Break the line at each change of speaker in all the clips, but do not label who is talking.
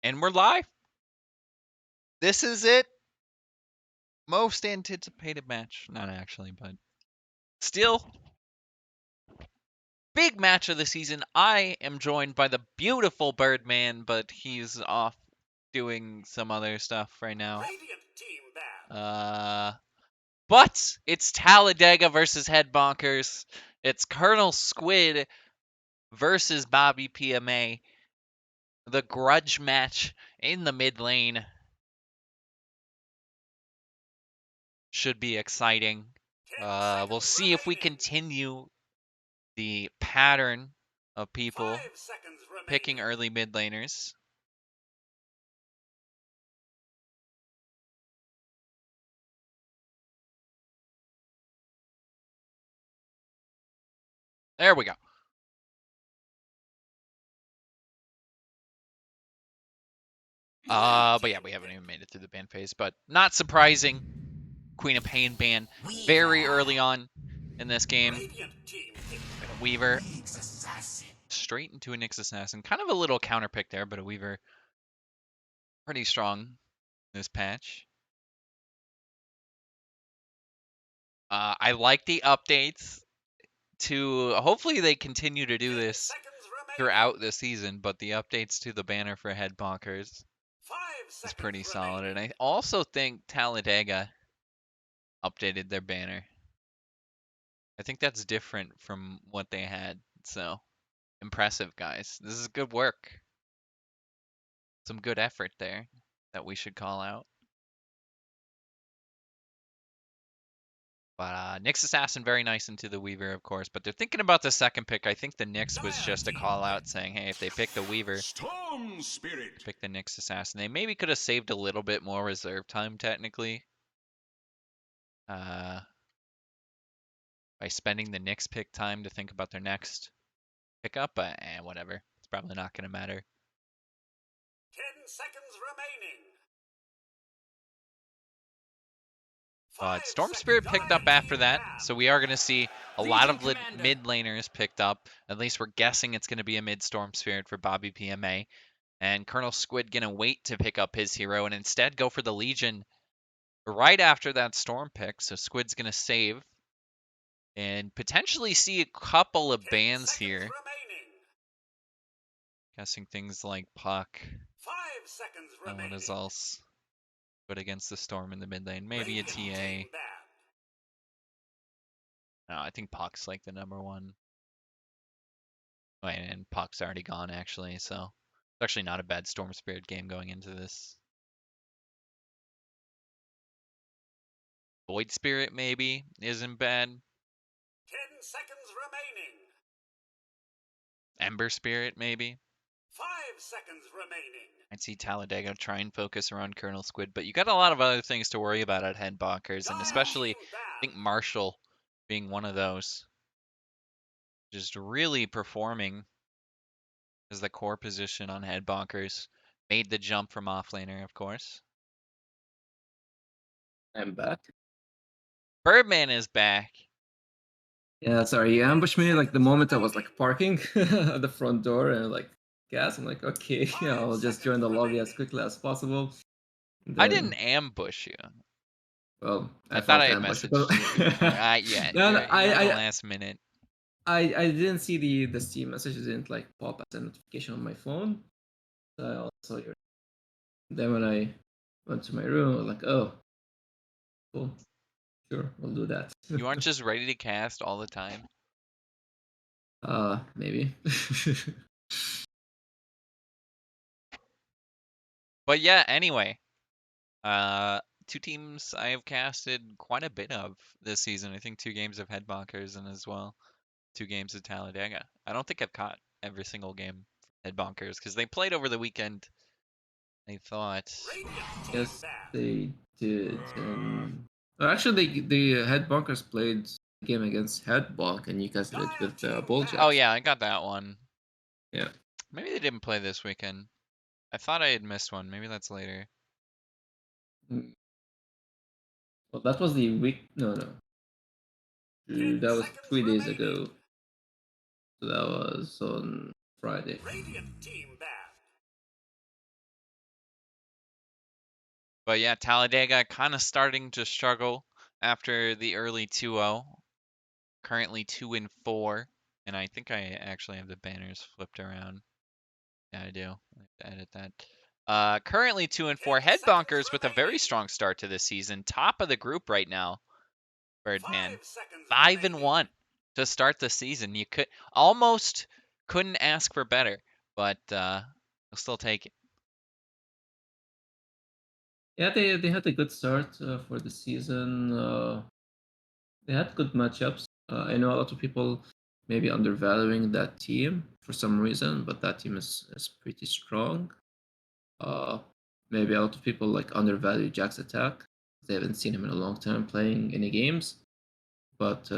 And we're live. This is it. Most anticipated match. Not actually, but still. Big match of the season. I am joined by the beautiful Birdman, but he's off doing some other stuff right now. But it's Talladega versus Headbonkers. It's Colonel Squid versus Bobby PMA. The grudge match in the mid lane. Should be exciting. We'll see if we continue the pattern of people picking early mid laners. There we go. But yeah, we haven't even made it through the ban phase, but not surprising. Queen of Pain ban very early on in this game. Weaver straight into a Nyx Assassin. Kind of a little counter pick there, but a Weaver pretty strong this patch. I like the updates to hopefully they continue to do this throughout the season, but the updates to the banner for Headbonkers is pretty solid. And I also think Talladega updated their banner. I think that's different from what they had. So impressive, guys. This is good work. Some good effort there that we should call out. But Nyx Assassin very nice into the Weaver, of course. But they're thinking about the second pick. I think the Nyx was just a call out saying, hey, if they pick the Weaver,
Storm Spirit.
pick the Nyx Assassin. They maybe could have saved a little bit more reserve time, technically. By spending the Nyx pick time to think about their next pickup, but whatever. It's probably not going to matter.
10 seconds remaining.
But Storm Spirit picked up after that, so we are going to see a lot of mid laners picked up. At least we're guessing it's going to be a mid Storm Spirit for Bobby PMA. And Colonel Squid going to wait to pick up his hero and instead go for the Legion right after that Storm pick. So Squid's going to save and potentially see a couple of bans here.
Remaining.
Guessing things like Puck.
5 seconds remaining.
What is else? But against the Storm in the mid lane, maybe a TA. No, I think Puck's like the number one. Wait, and Puck's already gone actually, so it's actually not a bad Storm Spirit game going into this. Void Spirit maybe isn't bad.
10 seconds remaining.
Ember Spirit maybe.
5 seconds remaining.
I'd see Talladega try and focus around Colonel Squid, but you got a lot of other things to worry about at Headbonkers, and especially I think Marshall being one of those. Just really performing as the core position on Headbonkers. Made the jump from offlaner, of course.
I'm back.
Birdman is back.
Yeah, sorry, he ambushed me like the moment I was like parking at the front door and like gas. I'm like, okay, yeah, I'll just join the lobby as quickly as possible.
Then, I didn't ambush you.
Well,
I thought I had messaged you. Yeah,
no, no,
I last minute.
I didn't see the Steam message. It didn't like pop as a notification on my phone. So I also saw your. Then when I went to my room, I was like, oh, cool. Sure, we'll do that.
You aren't just ready to cast all the time?
Maybe.
But yeah, anyway. Two teams I have casted quite a bit of this season. I think 2 games of Headbonkers and as well 2 games of Talladega. I don't think I've caught every single game Headbonkers because they played over the weekend. I thought.
Yes, they did. Well, actually, the Headbonkers played the game against Headbonk, and you guys did it with Bulljack.
Oh yeah, I got that one.
Yeah.
Maybe they didn't play this weekend. I thought I had missed one. Maybe that's later.
Well, that was the week. No. That was 3 days ago. So that was on Friday.
But yeah, Talladega kind of starting to struggle after the early 2-0. Currently 2-4, and I think I actually have the banners flipped around. Yeah, I do. I have to edit that. Currently 2-4.
10 seconds
Headbonkers with a very
remaining.
strong start to this season. Top of the group right now.
5
Birdman.
seconds remaining.
5-1 to start the season. You could almost couldn't ask for better, but I'll still take it.
Yeah, they had a good start for the season. They had good matchups. I know a lot of people maybe undervaluing that team for some reason, but that team is pretty strong. Uh, Maybe a lot of people like undervalue Jack's attack. They haven't seen him in a long time playing any games, but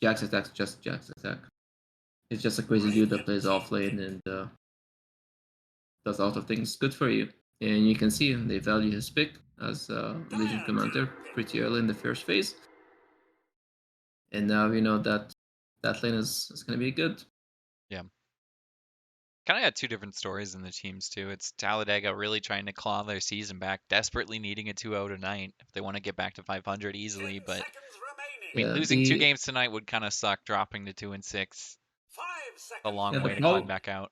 Jack's attack's just Jack's attack. He's just a crazy dude that
Radiant
plays
team
off lane
pick.
and does a lot of things good for you. And you can see they value his pick as Legion
Dire
Commander
team pick.
pretty early in the first phase. And now we know that that lane is going to be good.
Yeah. Kind of got two different stories in the teams too. It's Talladega really trying to claw their season back, desperately needing a 2-0 tonight if they want to get back to 500
10
easily. But
seconds
I mean,
remaining.
Yeah,
losing two games tonight would kind of suck. Dropping to 2-6,
5
a
seconds
long
yeah,
way to climb
remaining.
back out.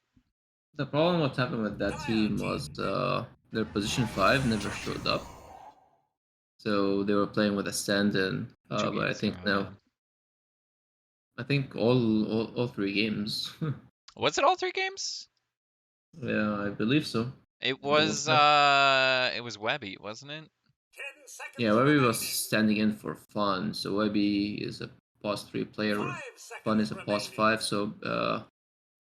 the problem what happened with that
Dire
team
team
was
pick.
their position 5 never showed up. So they were playing with a stand-in.
Two
But I
games in a
think
row,
now,
yeah.
I think all 3 games.
Was it all three games?
Yeah, I believe so.
It
Double
was
check.
Webby, wasn't it?
10
Yeah,
seconds
Webby was
remaining.
standing in for Fun. So Webby is a pos 3
5
player. Fun
seconds
is a pos
remaining.
5. So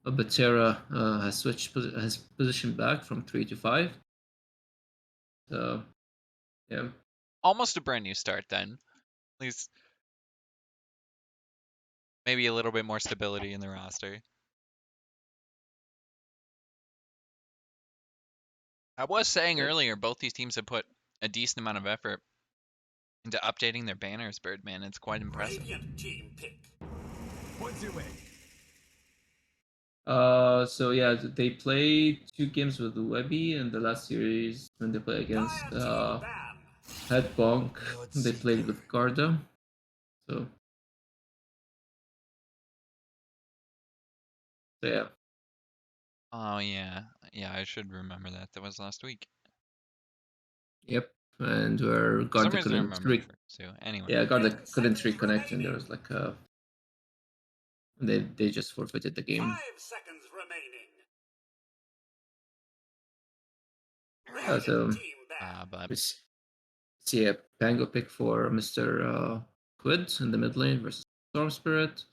Batera has switched his position back from 3 to 5. So yeah,
Almost a brand new start then. At least maybe a little bit more stability in the roster. I was saying
yep.
earlier, both these teams have put a decent amount of effort into updating their banners, Birdman. It's quite impressive.
Radiant team pick.
What's your way?
So yeah, they played 2 games with Webby in the last series when they played against
Dire team ban.
Headbonk.
Let's
They
see
played
here.
with Garda. So, so yeah,
Oh yeah, yeah. I should remember that. That was last week.
yep. And where
For some
Garda
reason, I
couldn't
remember the first two. Anyway,
yeah,
10
Garda couldn't
seconds
reconnect, and there
remaining.
was like they just forfeited the
5
game.
seconds remaining.
So
Radiant team ban.
but
we see a Pango pick for Mr. Quid in the mid lane versus Storm Spirit.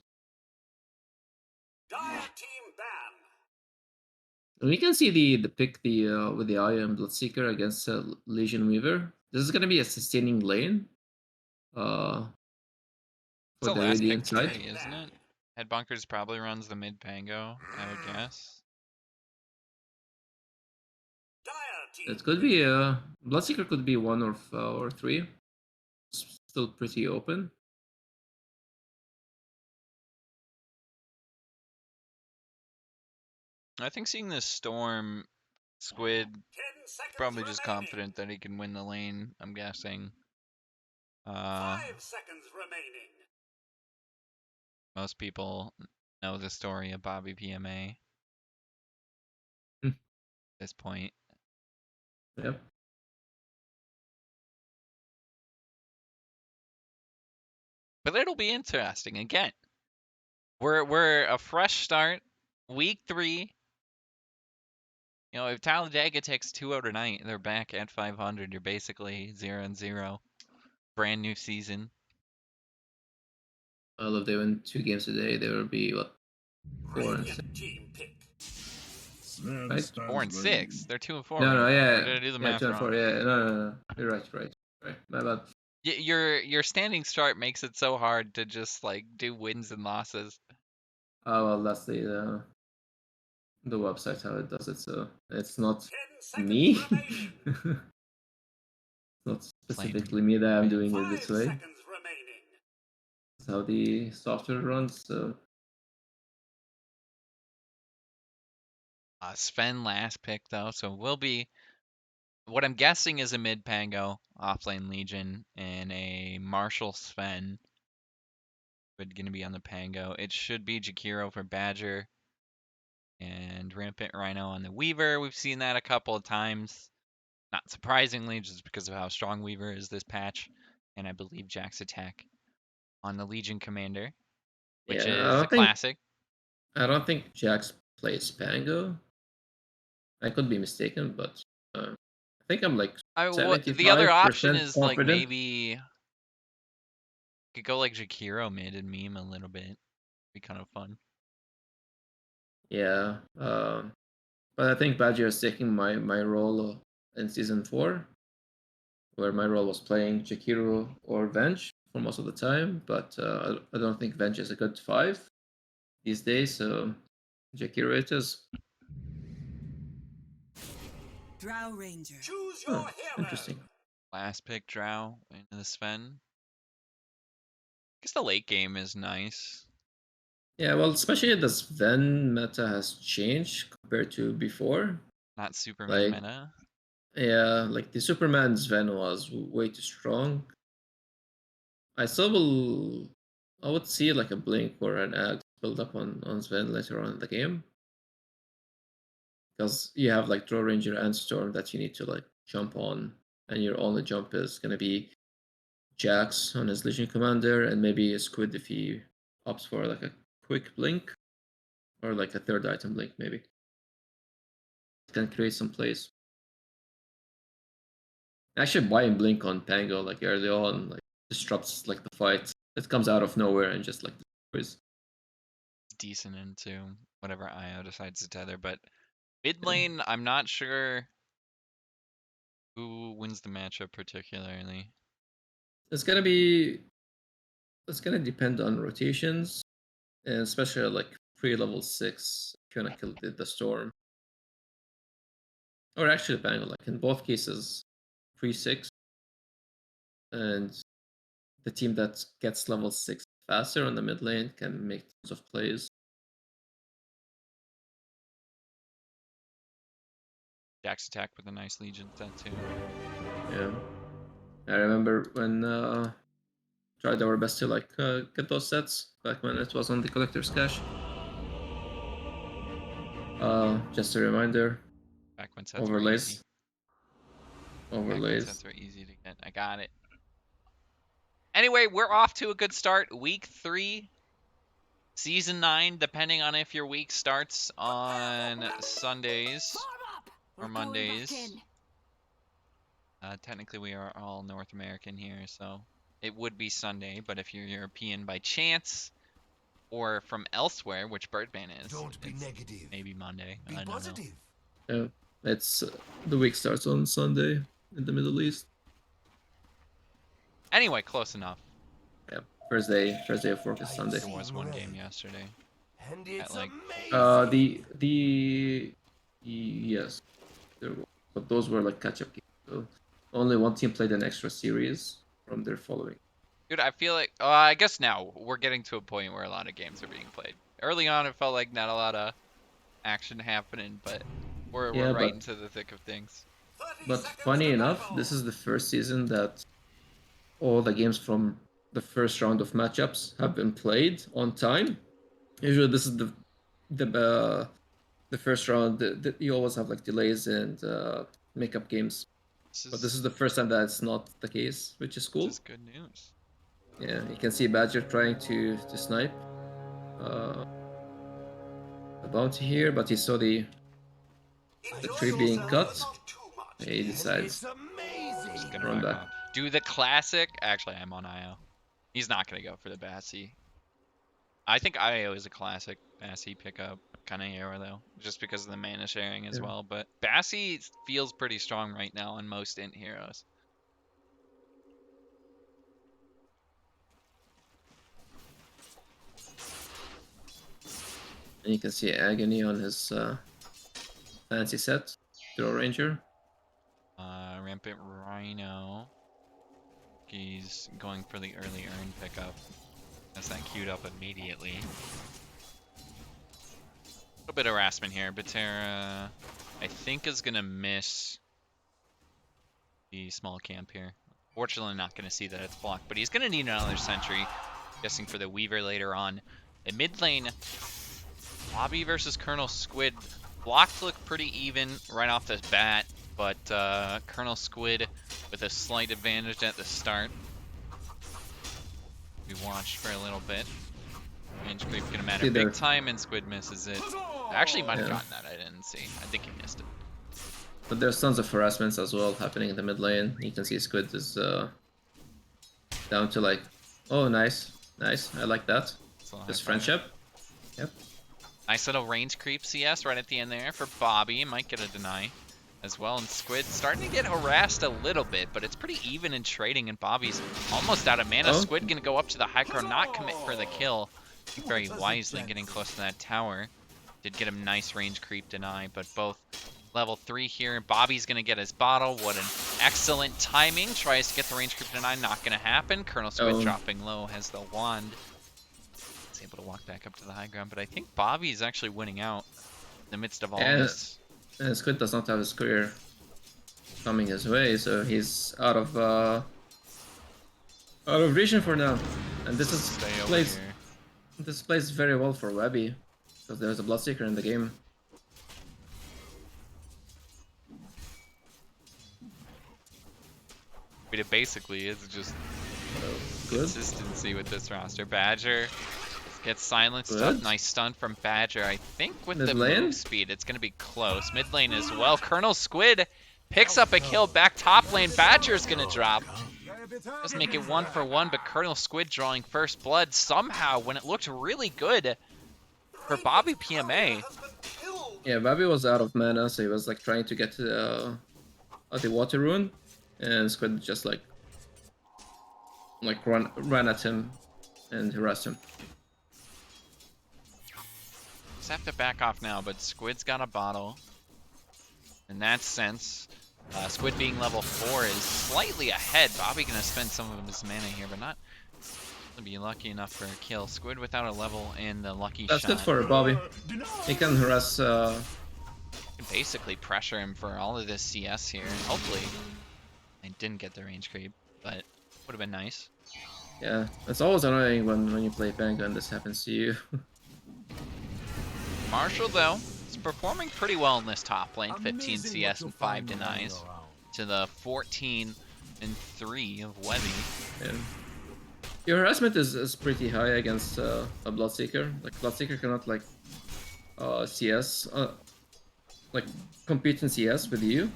Dire team ban.
And we can see the pick with the Eye and Bloodseeker against Legion Weaver. This is gonna be a sustaining lane. Uh,
it's
for
a
the
last pick
Radiant
Radiant
side.
team
carry, isn't
ban.
it? Headbunkers probably runs the mid pango, I would guess.
Dire team
It could
pick.
be Bloodseeker could be 1 or 3. It's still pretty open.
I think seeing this Storm Squid
10 seconds
probably just
remaining.
confident that he can win the lane. I'm guessing.
5 seconds remaining.
Most people know the story of Bobby PMA at
Hmm.
this point.
Yep.
But it'll be interesting. Again, we're a fresh start, week 3. You know, if Talladega takes 2-0 tonight, they're back at 500. You're basically 0-0. Brand new season.
Well, if they win 2 games today, they will be what 4 and 6,
Radiant team pick.
right?
4-6. They're 2-4
No,
right
no,
now. Or
yeah,
did I do the
yeah,
math
2 and 4,
wrong?
yeah, no. You're right. My bad.
Your standing start makes it so hard to just like do wins and losses.
Oh well, that's the website how it does it. So it's not
10 seconds
me.
remaining.
Not
Plain
specifically me that I'm
man.
doing
5
it this way.
seconds remaining.
That's how the software runs. So
Sven last pick though, so what I'm guessing is a mid Pango, offlane Legion, and a Marshall Sven. But gonna be on the Pango. It should be Jakiro for Badger. And Rampant Rhino on the Weaver. We've seen that a couple of times. Not surprisingly, just because of how strong Weaver is this patch. And I believe Jack's attack on the Legion Commander, which
Yeah,
is a classic.
I don't think Jax plays Pango. I could be mistaken, but I think I'm like
The other option
75%
is like
confident.
maybe could go like Jakiro mid and meme a little bit. Be kind of fun.
Yeah, but I think Badger is taking my role in season 4, where my role was playing Jakiro or Venge for most of the time. But I don't think Venge is a good 5 these days, so Jakiro it is.
Drow Ranger.
Choose your hero.
Interesting.
Last pick Drow into the Sven. Guess the late game is nice.
Yeah, well, especially the Sven meta has changed compared to before.
Not Superman
Like,
meta.
yeah, like the Superman Sven was way too strong. I still will. I would see like a blink or an ag build up on Sven later on in the game, because you have like Draw Ranger and Storm that you need to like jump on, and your only jump is gonna be Jax on his Legion Commander, and maybe a Squid if he opts for like a quick blink or like a third item blink, maybe. It can create some plays. Actually, buying blink on Pango like early on like disrupts like the fight. It comes out of nowhere and just like destroys.
Decent into whatever IO decides to tether, but mid lane, I'm not sure who wins the matchup particularly.
It's gonna be. It's gonna depend on rotations, and especially like pre-level 6, if you wanna kill the storm, or actually Pango. Like in both cases, pre-6, and the team that gets level 6 faster on the mid lane can make tons of plays.
Jack's attack with a nice Legion set too.
Yeah, I remember when tried our best to like get those sets back when it was on the collector's cache. Just a reminder,
Back when sets were easy.
overlays.
Back when
Overlays.
sets were easy to get. I got it. Anyway, we're off to a good start. Week 3, Season 9, depending on if your week starts on Sundays or Mondays. Technically, we are all North American here, so it would be Sunday. But if you're European by chance or from elsewhere, which Birdman is,
Don't be negative.
maybe Monday.
Be
I don't know.
positive.
Yeah, it's the week starts on Sunday in the Middle East.
Anyway, close enough.
Yeah, Thursday of work is Sunday.
There was one game yesterday.
And it's
like,
amazing.
Yes, there were, but those were like catch-up games. So only one team played an extra series from their following.
Dude, I feel like I guess now we're getting to a point where a lot of games are being played. Early on, it felt like not a lot of action happening, but we're right into the thick of things.
But funny enough, this is the first season that all the games from the first round of matchups have been played on time. Usually, this is the first round. You always have like delays and makeup games. But this is the first time that it's not the case, which is cool.
Which is good news.
Yeah, you can see Badger trying to snipe the bounty here, but he saw the tree being cut. He decides
It's amazing.
Just gonna
run
back
back.
off. Do the classic. Actually, I'm on IO. He's not gonna go for the Bassy. I think IO is a classic Bassy pickup kind of hero though, just because of the mana sharing as well. But Bassy feels pretty strong right now on most int heroes.
And you can see Agony on his fancy set, Draw Ranger.
Rampant Rhino. He's going for the early earn pickup. That's that queued up immediately. A little bit of harassment here. Batera, I think, is gonna miss the small camp here. Fortunately, not going to see that it's blocked, but he's going to need another sentry. Guessing for the Weaver later on. In mid lane, Bobby versus Colonel Squid. Blocks look pretty even right off the bat, but Colonel Squid with a slight advantage at the start. We watched for a little bit. Range creep gonna matter big time, and Squid misses it. I actually might have gotten that. I didn't see. I think he missed it.
But there's tons of harassments as well happening in the mid lane. You can see Squid is down to like, oh, nice, nice. I like that. Just friendship. Yep.
Nice little range creep CS right at the end there for Bobby. Might get a deny as well. And Squid starting to get harassed a little bit, but it's pretty even in trading, and Bobby's almost out of mana. Squid gonna go up to the high ground, not commit for the kill. Very wisely getting close to that tower. Did get him nice range creep deny, but both level 3 here. Bobby's gonna get his bottle. What an excellent timing. Tries to get the range creep deny, not gonna happen. Colonel Squid dropping low, has the wand. He's able to walk back up to the high ground, but I think Bobby's actually winning out in the midst of all this.
And Squid does not have his career coming his way, so he's out of vision for now. And this is plays very well for Webby, because there's a Bloodseeker in the game.
But it basically is just consistency with this roster. Badger gets silenced up. Nice stun from Badger. I think with the move speed, it's going to be close. Mid lane as well. Colonel Squid picks up a kill back top lane. Badger's going to drop. Doesn't make it 1-for-1, but Colonel Squid drawing first blood somehow when it looked really good for Bobby PMA.
Yeah, Bobby was out of mana, so he was like trying to get to the water rune, and Squid just like ran at him and harassed him.
Just have to back off now, but Squid's got a bottle. In that sense, Squid being level 4 is slightly ahead. Bobby gonna spend some of his mana here, but not gonna be lucky enough for a kill. Squid without a level and the lucky shot.
That's good for Bobby. He can harass.
Can basically pressure him for all of this CS here. Hopefully, I didn't get the range creep, but would have been nice.
Yeah, it's always annoying when you play Vanguard and this happens to you.
Marshall though, performing pretty well in this top lane. 15 CS and 5 denies to the 14 and 3 of Webby.
Yeah. Your harassment is pretty high against a Bloodseeker. Like Bloodseeker cannot like CS like compete in CS with you.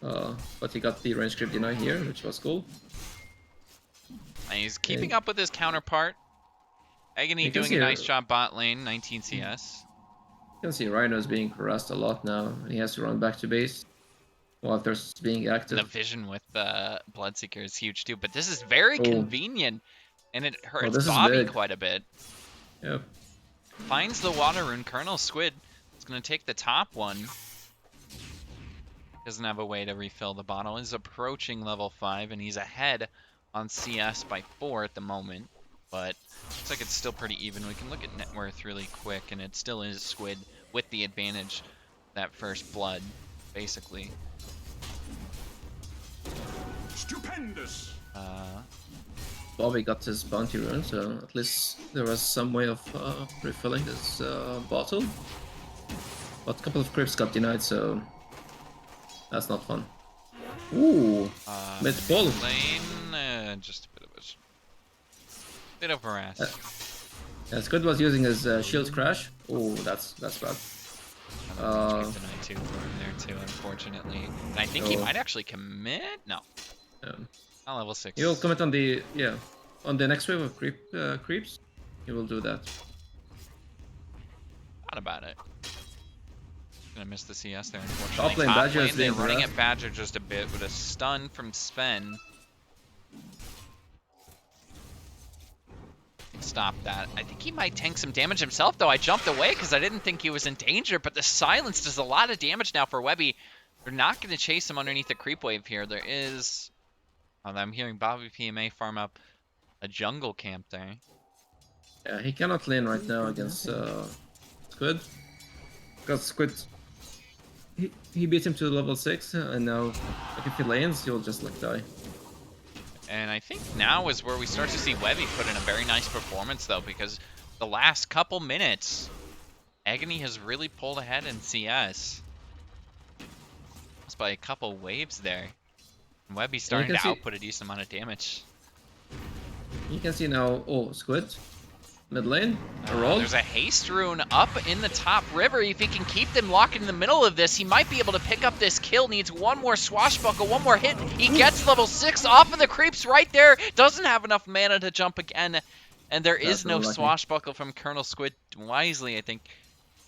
But he got the range creep deny here, which was cool.
And he's keeping up with his counterpart. Agony doing a nice job bot lane, 19 CS.
You can see Rhino's being harassed a lot now. He has to run back to base while there's being active.
The vision with Bloodseeker is huge too, but this is very convenient, and it hurts Bobby quite a bit.
Yep.
Finds the water rune. Colonel Squid is going to take the top one. Doesn't have a way to refill the bottle. Is approaching level 5, and he's ahead on CS by 4 at the moment. But looks like it's still pretty even. We can look at net worth really quick, and it still is Squid with the advantage. That first blood, basically.
Stupendous.
Bobby got his bounty rune, so at least there was some way of refilling this bottle. But a couple of creeps got denied, so that's not fun. Ooh, mid ball.
Lane, just a bit of harass.
Squid was using his shield crash. Ooh, that's bad.
Denied too for him there too, unfortunately. And I think he might actually commit. No. Not level 6.
He will commit on the on the next wave of creeps. He will do that.
Thought about it. Gonna miss the CS there, unfortunately.
Top lane, Badger is
they're running at Badger just a bit with a stun from Sven. Stop that. I think he might tank some damage himself, though. I jumped away because I didn't think he was in danger, but the silence does a lot of damage now for Webby. They're not going to chase him underneath the creep wave here. There is... I'm hearing Bobby PMA farm up a jungle camp there.
Yeah, he cannot lane right now against Squid. Because Squid he beat him to level 6, and now like if he lanes, he'll just like die.
And I think now is where we start to see Webby put in a very nice performance, though, because the last couple minutes, Agony has really pulled ahead in CS. Just by a couple waves there. And Webby's
And you
starting
can
to
see
output a decent amount of damage.
you can see now. Oh, Squid, mid lane, a roll.
There's a haste rune up in the top river. If he can keep them locked in the middle of this, he might be able to pick up this kill. Needs one more swashbuckle, one more hit. He gets level 6 off of the creeps right there. Doesn't have enough mana to jump again. And there is
That's
no
unlucky.
swashbuckle from Colonel Squid. Wisely, I think,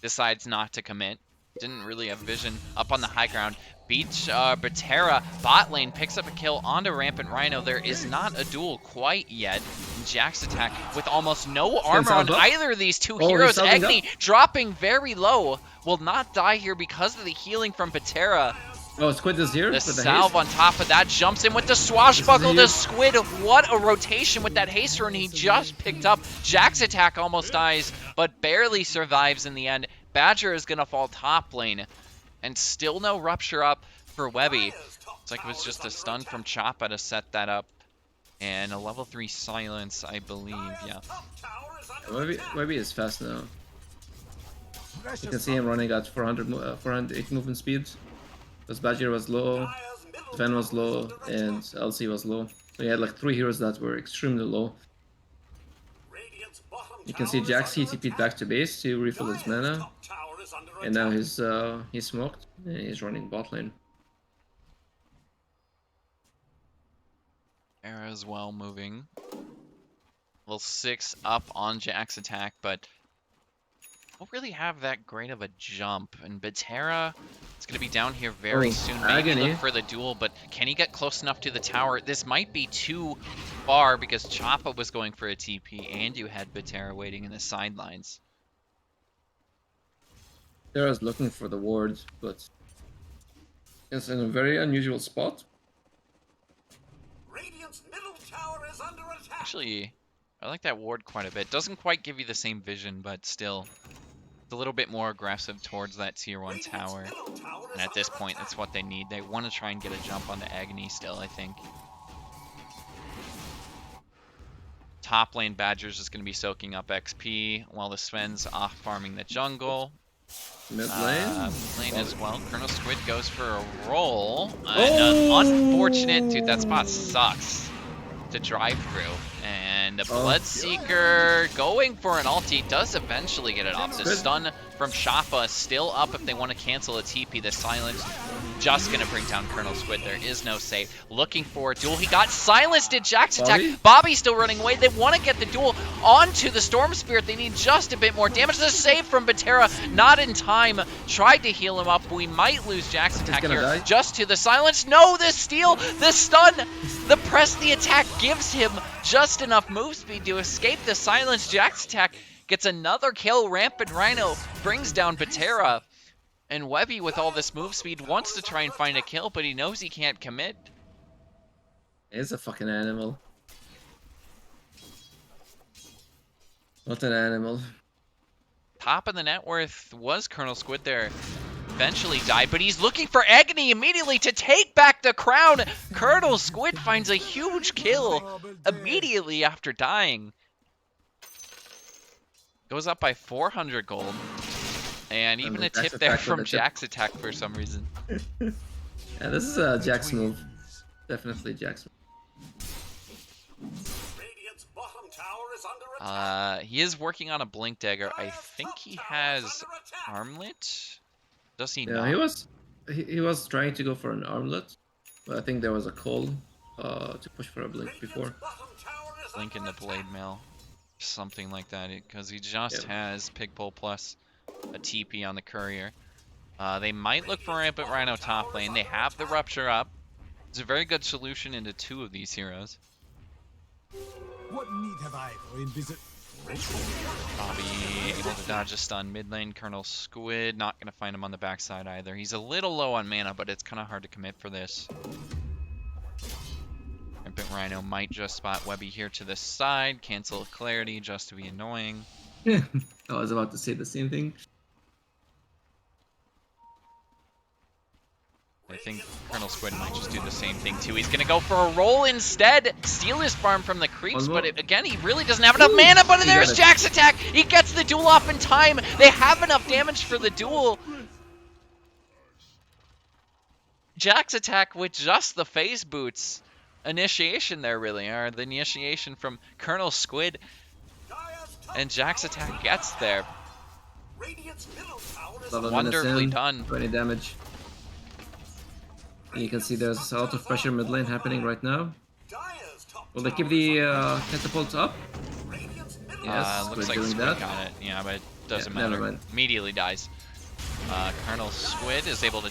decides not to commit. Didn't really have vision up on the high ground. Beach Batera bot lane picks up a kill onto Rampant Rhino. There is not a duel quite yet. Jack's attack with almost no armor on either of these two heroes. Agni dropping very low. Will not die here because of the healing from Batera.
Oh, Squid is here.
The
with
salve
haste.
on top of that jumps in with the swashbuckle. The Squid, what a rotation with that haste rune he just picked up. Jack's attack almost dies, but barely survives in the end. Badger is going to fall top lane. And still no rupture up for Webby. It's like it was just a stun from Choppa to set that up. And a level 3 silence, I believe, yeah.
Webby is fast now. You can see him running at 408 movement speed. Because Badger was low, Sven was low, and LC was low. So he had like 3 heroes that were extremely low. You can see Jax he TP'd back to base to refill his mana. And now he's smoked, and he's running bot lane.
Era as well moving. Level 6 up on Jack's attack, but don't really have that great of a jump. And Batera is going to be down here very soon. Maybe
Agony.
look for the duel, but can he get close enough to the tower? This might be too far because Choppa was going for a TP and you had Batera waiting in the sidelines.
Sarah's looking for the ward, but it's in a very unusual spot.
Actually, I like that ward quite a bit. Doesn't quite give you the same vision, but still, it's a little bit more aggressive towards that tier 1 tower. And at this point, that's what they need. They want to try and get a jump on the Agony still, I think. Top lane Badgers is going to be soaking up XP while the Sven's off farming the jungle.
Mid lane?
Mid lane as well. Colonel Squid goes for a roll. Unfortunate. Dude, that spot sucks to drive through. And a Bloodseeker going for an ulti does eventually get it off. The stun from Choppa still up if they want to cancel a TP. The silence just going to bring down Colonel Squid. There is no save. Looking for a duel. He got silenced at Jack's attack. Bobby's still running away. They want to get the duel onto the Storm Spirit. They need just a bit more damage. The save from Batera, not in time. Tried to heal him up. We might lose Jack's attack here.
Die.
Just to the silence. No, the steal, the stun, the press, the attack gives him just enough move speed to escape the silence. Jack's attack gets another kill. Rampant Rhino brings down Batera. And Webby, with all this move speed, wants to try and find a kill, but he knows he can't commit.
He's a fucking animal. What an animal.
Top of the net worth was Colonel Squid there. Eventually died, but he's looking for Agony immediately to take back the crown. Colonel Squid finds a huge kill immediately after dying. Goes up by 400 gold. And even a tip there from Jack's attack for some reason.
Yeah, this is Jack's move. Definitely Jack's move.
He is working on a Blink Dagger. I think he has Armlet. Does he not?
He was trying to go for an Armlet, but I think there was a call to push for a Blink before.
Blink into Blade Mail. Something like that, because he just has Pigpole plus a TP on the Courier. They might look for Rampant Rhino top lane. They have the Rupture up. It's a very good solution into 2 of these heroes.
What need have I for in visit?
Bobby able to dodge a stun mid lane. Colonel Squid not going to find him on the backside either. He's a little low on mana, but it's kind of hard to commit for this. Rampant Rhino might just spot Webby here to the side. Cancel Clarity just to be annoying.
I was about to say the same thing.
I think Colonel Squid might just do the same thing too. He's gonna go for a roll instead, steal his farm from the creeps, but again, he really doesn't have enough mana, but there's Jack's attack! He gets the duel off in time! They have enough damage for the duel! Jack's attack with just the phase boots. Initiation there really, or the initiation from Colonel Squid. And Jack's attack gets there. Wonderfully done.
20 damage. You can see there's a lot of pressure mid lane happening right now. Will they keep the catapults up? Yes,
looks like Squid got it. Yeah, but it doesn't matter. Immediately dies. Colonel Squid is able to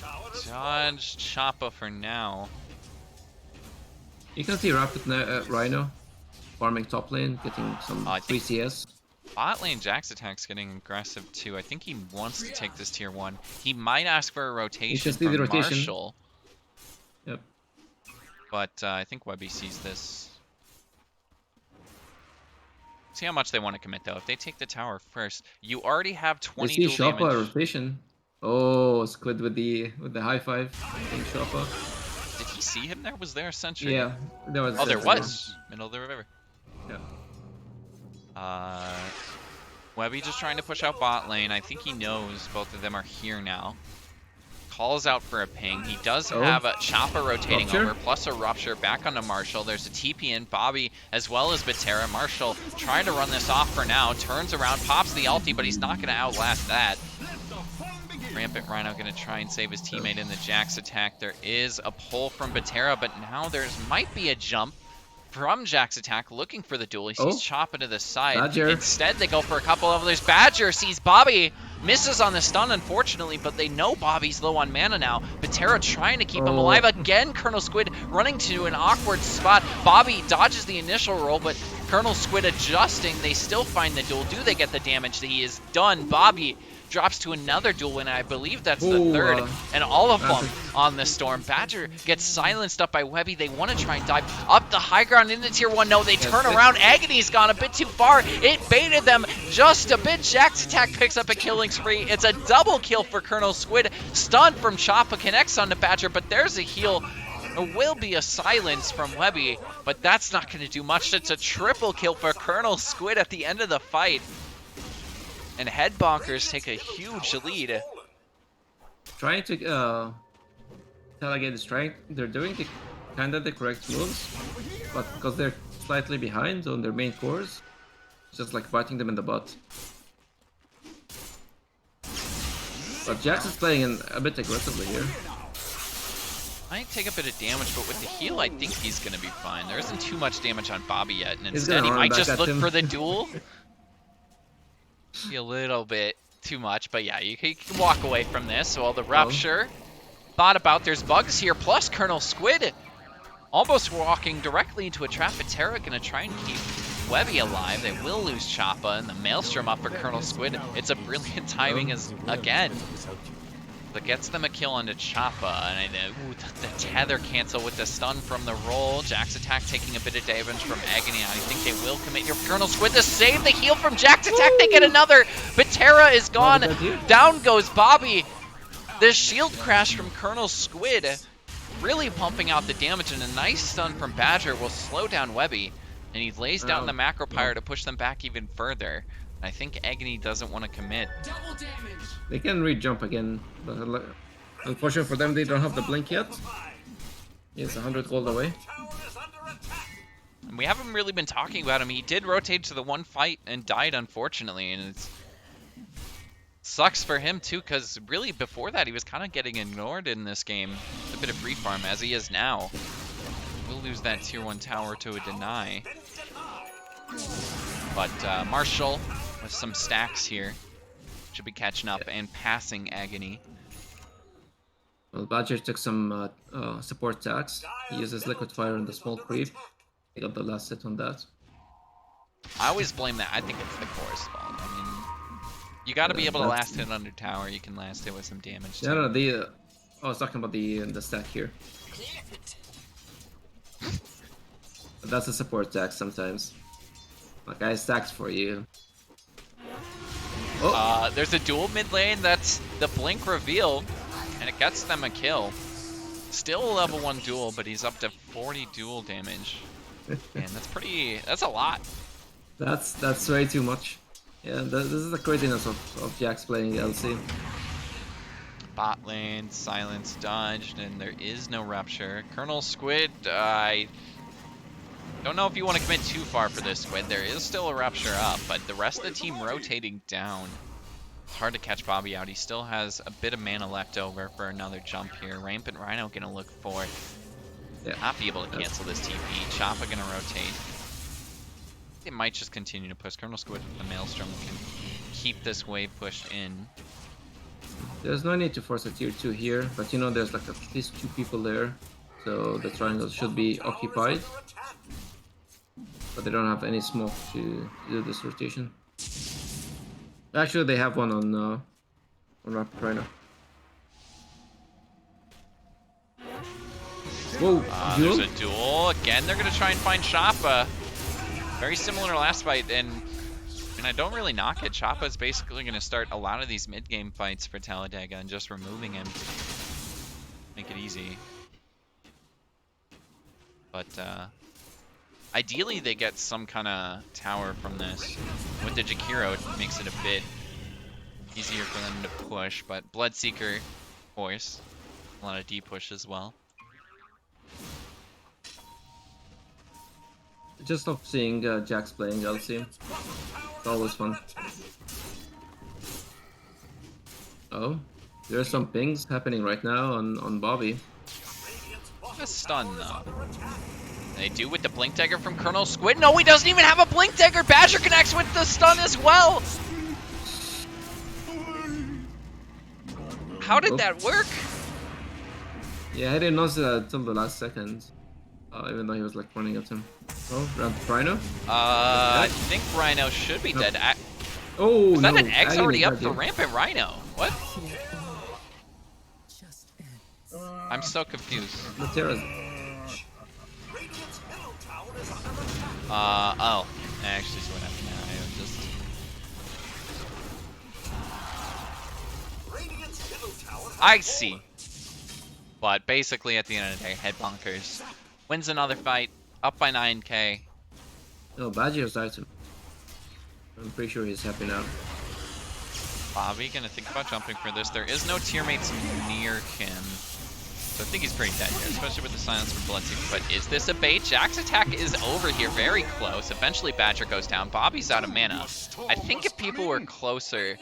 dodge Choppa for now.
You can see Rapid Rhino farming top lane, getting some free CS.
Bot lane Jack's attack's getting aggressive too. I think he wants to take this tier 1. He might ask for a rotation from Marshall.
Yep.
But I think Webby sees this. See how much they want to commit though. If they take the tower first, you already have 20 dual damage.
Shoppa rotation. Oh, Squid with the high five. Shoppa.
Did he see him there? Was there a sentry?
Yeah, there was.
Oh, there was. Middle of the river.
Yeah.
Webby just trying to push out bot lane. I think he knows both of them are here now. Calls out for a ping. He does have a Choppa rotating over, plus a Rupture back onto Marshall. There's a TP in Bobby as well as Batera. Marshall trying to run this off for now. Turns around, pops the ulti, but he's not going to outlast that. Rampant Rhino going to try and save his teammate in the Jack's attack. There is a pull from Batera, but now there's might be a jump from Jack's attack, looking for the duel. He sees Choppa to the side.
Badger.
Instead, they go for a couple of others. Badger sees Bobby, misses on the stun, unfortunately, but they know Bobby's low on mana now. Batera trying to keep him alive. Again, Colonel Squid running to an awkward spot. Bobby dodges the initial roll, but Colonel Squid adjusting. They still find the duel. Do they get the damage that he is done? Bobby drops to another duel win. I believe that's the third, and all of them on the Storm. Badger gets silenced up by Webby. They want to try and dive up the high ground into tier 1. No, they turn around. Agony's gone a bit too far. It baited them just a bit. Jack's attack picks up a killing spree. It's a double kill for Colonel Squid. Stun from Choppa connects onto Badger, but there's a heal. There will be a silence from Webby, but that's not going to do much. It's a triple kill for Colonel Squid at the end of the fight. And Headbonkers take a huge lead.
Trying to Talladega strike. They're doing kind of the correct moves, but because they're slightly behind on their main cores, it's just like biting them in the butt. But Jax is playing a bit aggressively here.
Might take a bit of damage, but with the heal, I think he's going to be fine. There isn't too much damage on Bobby yet, and instead he might just look for the duel. A little bit too much, but yeah, you can walk away from this. So all the Rupture thought about there's bugs here, plus Colonel Squid almost walking directly into a trap. Batera gonna try and keep Webby alive. They will lose Choppa, and the Maelstrom up for Colonel Squid. It's a brilliant timing again. That gets them a kill onto Choppa, and the tether cancel with the stun from the roll. Jack's attack taking a bit of damage from Agony. I think they will commit your Colonel Squid to save the heal from Jack's attack. They get another. Batera is gone. Down goes Bobby. The shield crash from Colonel Squid really pumping out the damage, and a nice stun from Badger will slow down Webby, and he lays down the Macro Pyre to push them back even further. I think Agony doesn't want to commit.
They can re-jump again, but unfortunately for them, they don't have the blink yet. He's 100 gold away.
And we haven't really been talking about him. He did rotate to the one fight and died, unfortunately, and it sucks for him too, because really before that he was kind of getting ignored in this game. A bit of free farm as he is now. We'll lose that tier 1 tower to a deny. But Marshall with some stacks here should be catching up and passing Agony.
Well, Badger took some support attacks. He uses Liquid Fire on the small creep. He got the last hit on that.
I always blame that. I think it's the core's fault. I mean, you got to be able to last hit under tower. You can last hit with some damage too.
No, I was talking about the stack here. But that's a support attack sometimes. Like, I stacks for you.
There's a duel mid lane. That's the blink reveal, and it gets them a kill. Still a level 1 duel, but he's up to 40 duel damage. And that's a lot.
That's way too much. Yeah, this is the craziness of Jax playing LC.
Bot lane, silence dodged, and there is no rupture. Colonel Squid, I don't know if you want to commit too far for this, Squid. There is still a rupture up, but the rest of the team rotating down. It's hard to catch Bobby out. He still has a bit of mana left over for another jump here. Rampant Rhino gonna look for it.
Yeah.
Not be able to cancel this TP. Choppa gonna rotate. It might just continue to push. Colonel Squid with the Maelstrom can keep this wave pushed in.
There's no need to force a tier 2 here, but you know there's like at least 2 people there, so the triangle should be occupied. But they don't have any smoke to do this rotation. Actually, they have one on Rapid Rhino. Whoa,
There's a duel. Again, they're going to try and find Choppa. Very similar to last fight, and I don't really knock it. Choppa is basically going to start a lot of these mid-game fights for Talladega and just removing him to make it easy. But ideally, they get some kind of tower from this. With the Jakiro, it makes it a bit easier for them to push, but Bloodseeker, of course, a lot of D-push as well.
Just love seeing Jax playing LC. It's always fun. Oh, there's some pings happening right now on Bobby.
A stun though. They do with the Blink Dagger from Colonel Squid. No, he doesn't even have a Blink Dagger. Badger connects with the stun as well. How did that work?
Yeah, I didn't notice that until the last second. Even though he was like running at him. Oh, Rampant Rhino?
I think Rhino should be dead.
Oh,
Is that
no.
an X already up
Agony
for Rampant Rhino? What?
Just ends.
I'm so confused.
Matera's.
Oh. I actually see what happened now. I see. But basically, at the end of the day, Headbonkers wins another fight, up by 9k.
No, Badger's item. I'm pretty sure he's happy now.
Bobby gonna think about jumping for this. There is no tier mates near him. So I think he's pretty dead here, especially with the silence from Bloodseeker. But is this a bait? Jack's attack is over here, very close. Eventually Badger goes down. Bobby's out of mana. I think if people were closer,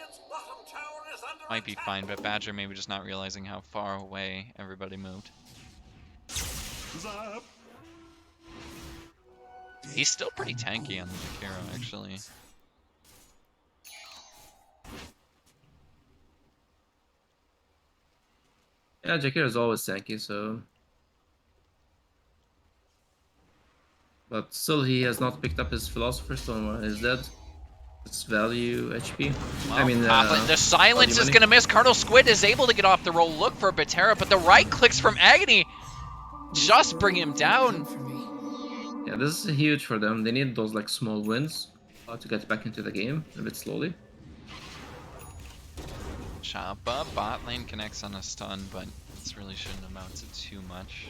might be fine, but Badger maybe just not realizing how far away everybody moved. He's still pretty tanky on the Jakiro, actually.
Yeah, Jakir is always tanky, so... But still, he has not picked up his Philosopher's Stone while he's dead. It's value HP.
Well,
I mean,
the silence is
money.
going to miss. Colonel Squid is able to get off the roll, look for Batera, but the right clicks from Agony just bring him down.
For me.
Yeah, this is huge for them. They need those like small wins to get back into the game a bit slowly.
Choppa, bot lane connects on a stun, but this really shouldn't amount to too much.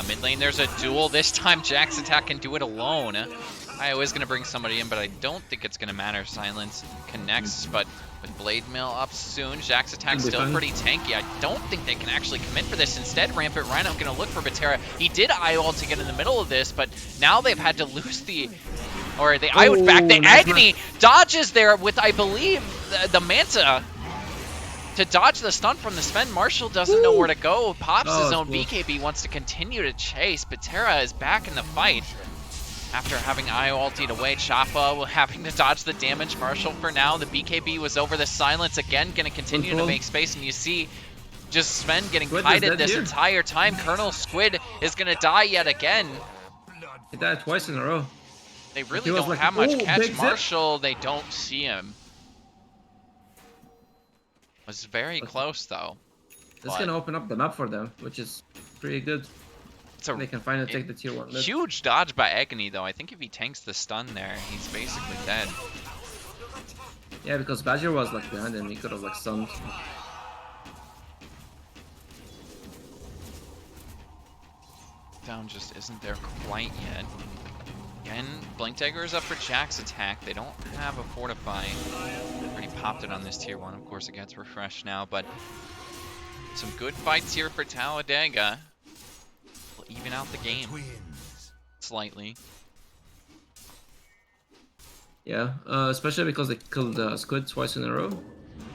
Mid lane, there's a duel. This time, Jack's attack can do it alone. I was going to bring somebody in, but I don't think it's going to matter. Silence connects, but with Blade Mail up soon, Jack's attack's still pretty tanky. I don't think they can actually commit for this. Instead, Rampant Rhino going to look for Batera. He did IO to get in the middle of this, but now they've had to lose the... Or they IO'd back. The Agony dodges there with, I believe, the Manta to dodge the stun from the Sven. Marshall doesn't know where to go. Pops his own BKB, wants to continue to chase. Batera is back in the fight after having IO ultied away. Choppa having to dodge the damage. Marshall for now. The BKB was over the silence again. Going to continue to make space, and you see just Sven getting kited this entire time. Colonel Squid is going to die yet again.
He died twice in a row.
They really don't have much catch. Marshall, they don't see him. Was very close though.
This can open up the map for them, which is pretty good. They can finally take the tier 1.
Huge dodge by Agony though. I think if he tanks the stun there, he's basically dead.
Yeah, because Badger was like behind him, he could have like stunned.
Down just isn't there quite yet. Again, Blink Dagger is up for Jack's attack. They don't have a Fortify. Already popped it on this tier 1. Of course, it gets refreshed now, but some good fights here for Talladega. Will even out the game slightly.
Yeah, especially because they killed Squid twice in a row.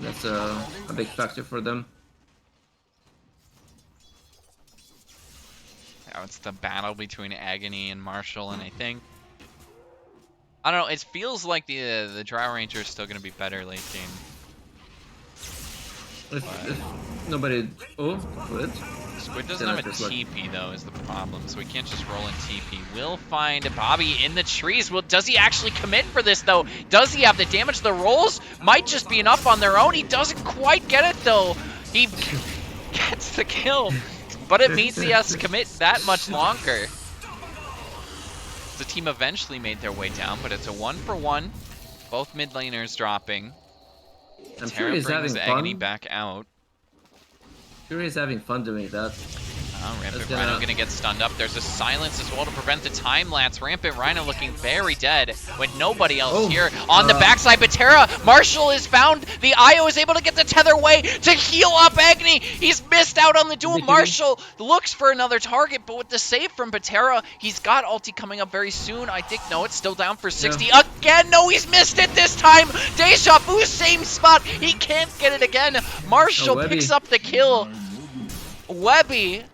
That's a big factor for them.
Now it's the battle between Agony and Marshall, and I don't know. It feels like the Drow Ranger is still going to be better late game.
If nobody... Oh, good.
Squid doesn't have a TP though, is the problem, so we can't just roll in TP. We'll find Bobby in the trees. Well, does he actually commit for this though? Does he have the damage? The rolls might just be enough on their own. He doesn't quite get it though. He gets the kill, but it means he has to commit that much longer. The team eventually made their way down, but it's a 1-for-1. Both mid laners dropping.
I'm
Terra
sure he's
brings
having
Agony
fun.
back out.
Sure he's having fun doing that.
Rampant Rhino gonna get stunned up. There's a silence as well to prevent the time lapse. Rampant Rhino looking very dead with nobody else here on the backside. But Terra, Marshall is found. The Io is able to get the tether away to heal up Agony. He's missed out on the duel. Marshall looks for another target, but with the save from Patera, he's got ulti coming up very soon. I think, no, it's still down for 60. Yeah. Again, no, he's missed it this time. Deja Vu, same spot. He can't get it again. Marshall picks up the kill. Webby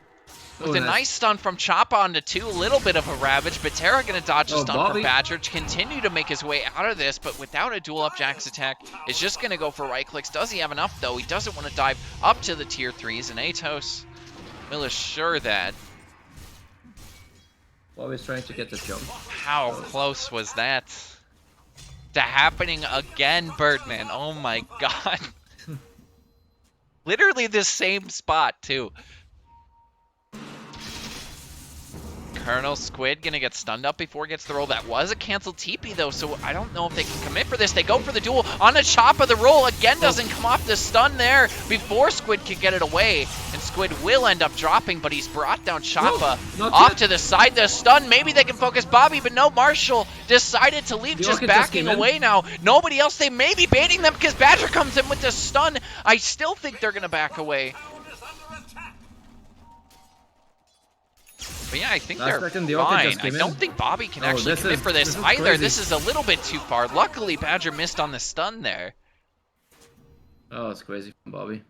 with a nice stun from Choppa onto 2, a little bit of a ravage, but Terra gonna dodge a stun for Badger to continue to make his way out of this, but without a duel up Jack's attack, is just gonna go for right clicks. Does he have enough though? He doesn't want to dive up to the tier 3s, and Atos will assure that.
Always trying to get the jump.
How close was that to happening again, Birdman? Oh my god. Literally the same spot too. Colonel Squid gonna get stunned up before he gets the roll. That was a canceled TP though, so I don't know if they can commit for this. They go for the duel on a Choppa. The roll again doesn't come off the stun there before Squid can get it away. And Squid will end up dropping, but he's brought down Choppa off to the side. The stun, maybe they can focus Bobby, but no, Marshall decided to leave, just backing away now. Nobody else, they may be baiting them because Badger comes in with the stun. I still think they're gonna back away. But yeah, I think they're fine. I don't think Bobby can actually commit for this either. This is a little bit too far. Luckily, Badger missed on the stun there.
Oh, it's crazy from Bobby.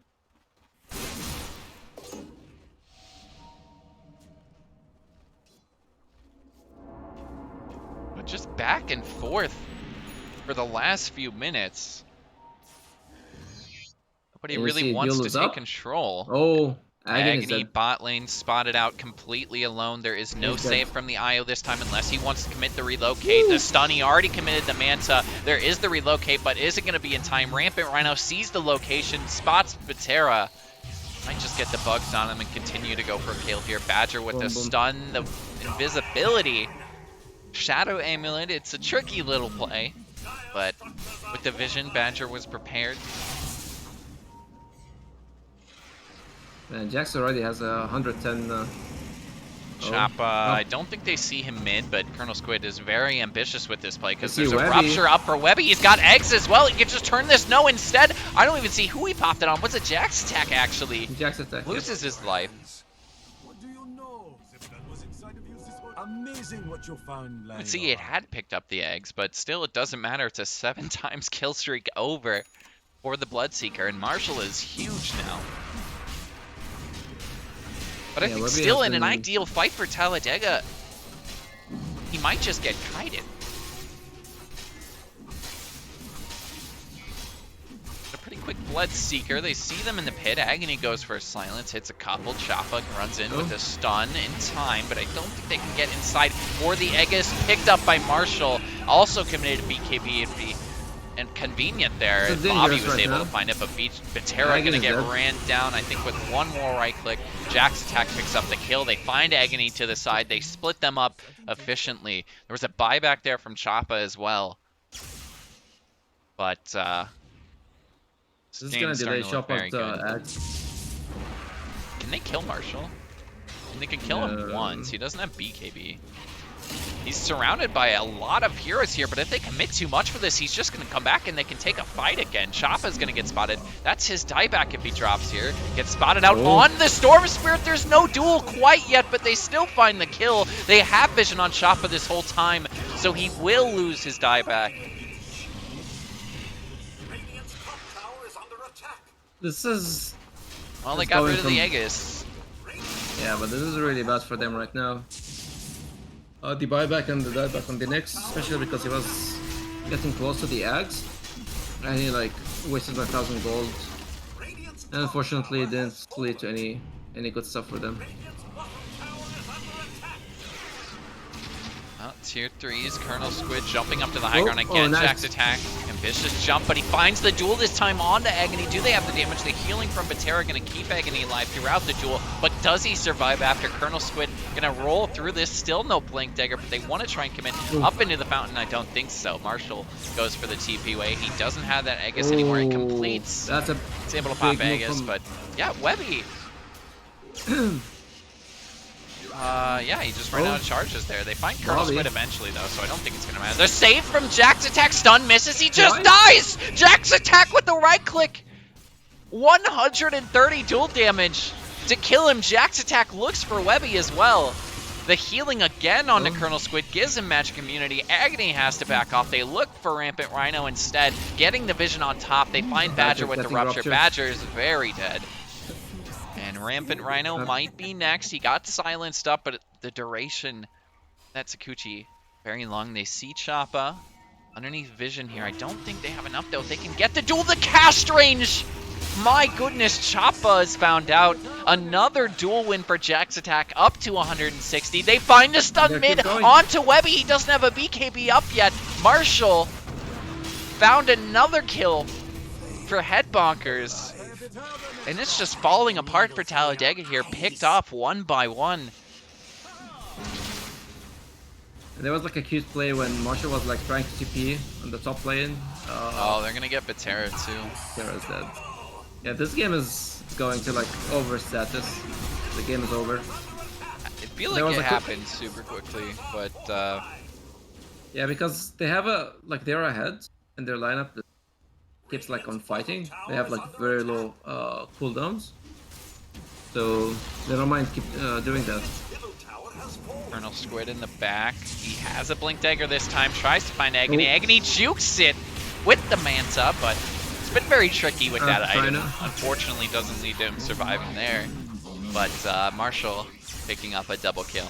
But just back and forth for the last few minutes. Nobody really wants to take control.
Oh.
Agony bot lane spotted out completely alone. There is no save from the Io this time unless he wants to commit the relocate. The stun, he already committed the Manta. There is the relocate, but is it going to be in time? Rampant Rhino sees the location, spots Patera. Might just get the bugs on him and continue to go for a kill here. Badger with the stun, the invisibility. Shadow Amulet, it's a tricky little play, but with the vision, Badger was prepared.
Jax already has a 110.
Choppa, I don't think they see him mid, but Colonel Squid is very ambitious with this play because there's a Rupture up for Webby. He's got eggs as well. He can just turn this. No, instead, I don't even see who he popped it on. What's a Jax attack, actually?
Jax attack.
Loses his life.
What do you know? Was inside of you this amazing what you found.
Let's see, it had picked up the eggs, but still, it doesn't matter. It's a 7 times kill streak over for the Bloodseeker, and Marshall is huge now. But I think still in an ideal fight for Talladega, he might just get kited. A pretty quick Bloodseeker. They see them in the pit. Agony goes for a silence, hits a couple. Choppa runs in with a stun in time, but I don't think they can get inside. For the Aegis picked up by Marshall, also committed to BKB and convenient there. And Bobby was able to find it, but Patera gonna get ran down, I think, with one more right click. Jack's attack picks up the kill. They find Agony to the side. They split them up efficiently. There was a buyback there from Choppa as well. But
this is gonna delay Choppa.
Can they kill Marshall? And they can kill him once. He doesn't have BKB. He's surrounded by a lot of heroes here, but if they commit too much for this, he's just going to come back and they can take a fight again. Choppa's going to get spotted. That's his dieback if he drops here. Gets spotted out on the Storm Spirit. There's no duel quite yet, but they still find the kill. They have vision on Choppa this whole time, so he will lose his dieback.
This is...
Well, they got rid of the Aegis.
Yeah, but this is really bad for them right now. The buyback and the dieback on the next, especially because he was getting close to the Ags, and he like wasted 1,000 gold. And unfortunately, it didn't lead to any good stuff for them.
Tier 3's Colonel Squid jumping up to the high ground again.
Nice.
Jack's attack. Ambitious jump, but he finds the duel this time onto Agony. Do they have the damage? The healing from Batera going to keep Agony alive throughout the duel, but does he survive after Colonel Squid going to roll through this? Still no Blink Dagger, but they want to try and commit up into the fountain. I don't think so. Marshall goes for the TP way. He doesn't have that Aegis anymore. He completes.
That's a
It's able to pop Aegis, but yeah, Webby. Yeah, he just ran out of charges there. They find Colonel Squid eventually, though, so I don't think it's going to matter. They're saved from Jack's attack. Stun misses. He just dies! Jack's attack with the right click. 130 duel damage to kill him. Jack's attack looks for Webby as well. The healing again onto Colonel Squid gives him magic immunity. Agony has to back off. They look for Rampant Rhino instead. Getting the vision on top. They find Badger with the Rupture. Badger is very dead. And Rampant Rhino might be next. He got silenced up, but the duration, that Sakuchi, very long. They see Choppa underneath vision here. I don't think they have enough, though. They can get the duel. The cast range! My goodness, Choppa is found out. Another duel win for Jack's attack, up to 160. They find the stun mid onto Webby. He doesn't have a BKB up yet. Marshall found another kill for Headbonkers. And it's just falling apart for Talladega here, picked off one by one.
There was like a cute play when Marshall was like trying to TP on the top lane.
Oh, they're gonna get Batera too.
Batera's dead. Yeah, this game is going to like over status. The game is over.
I feel like it happened super quickly, but
yeah, because they have a like they're ahead and their lineup keeps like on fighting. They have like very low cooldowns, so they don't mind keep doing that.
Colonel Squid in the back. He has a Blink Dagger this time. Tries to find Agony. Agony jukes it with the Manta, but it's been very tricky with that item. Unfortunately, doesn't lead to him surviving there. But Marshall picking up a double kill.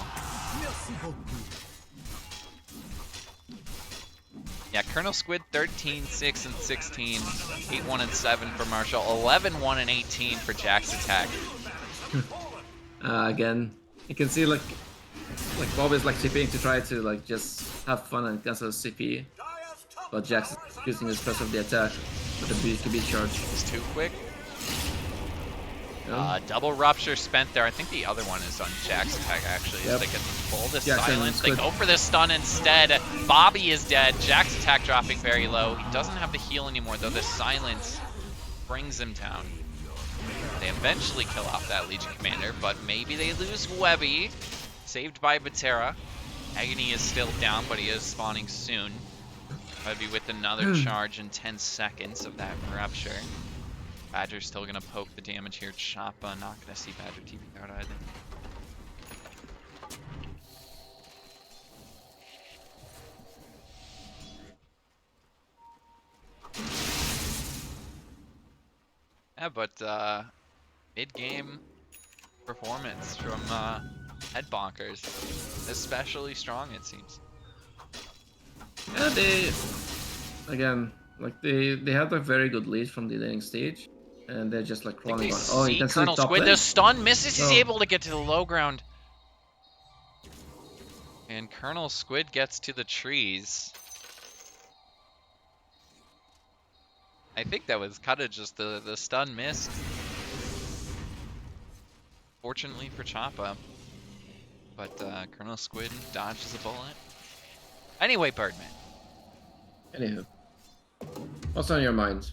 Yeah, Colonel Squid 13, 6, and 16. 8, 1, and 7 for Marshall. 11, 1, and 18 for Jack's attack.
Again, you can see like Bob is like TPing to try to like just have fun and cancel the CP. But Jack's using the stress of the attack with the BKB charge.
It's too quick. Double Rupture spent there. I think the other one is on Jack's attack, actually. They can pull the silence. They go for the stun instead. Bobby is dead. Jack's attack dropping very low. He doesn't have the heal anymore, though. The silence brings him down. They eventually kill off that Legion Commander, but maybe they lose Webby. Saved by Batera. Agony is still down, but he is spawning soon. Webby with another charge in 10 seconds of that Rupture. Badger's still gonna poke the damage here. Choppa not gonna see Badger TP out either. Yeah, but mid-game performance from Headbonkers, especially strong it seems.
Yeah, they had a very good lead from the laning stage. And they're just like crawling on. Oh, you can see
Colonel Squid. The stun misses. He's able to get to the low ground. And Colonel Squid gets to the trees. I think that was kind of just the stun missed. Fortunately for Choppa. But Colonel Squid dodges a bullet. Anyway, Birdman.
Anywho. What's on your mind?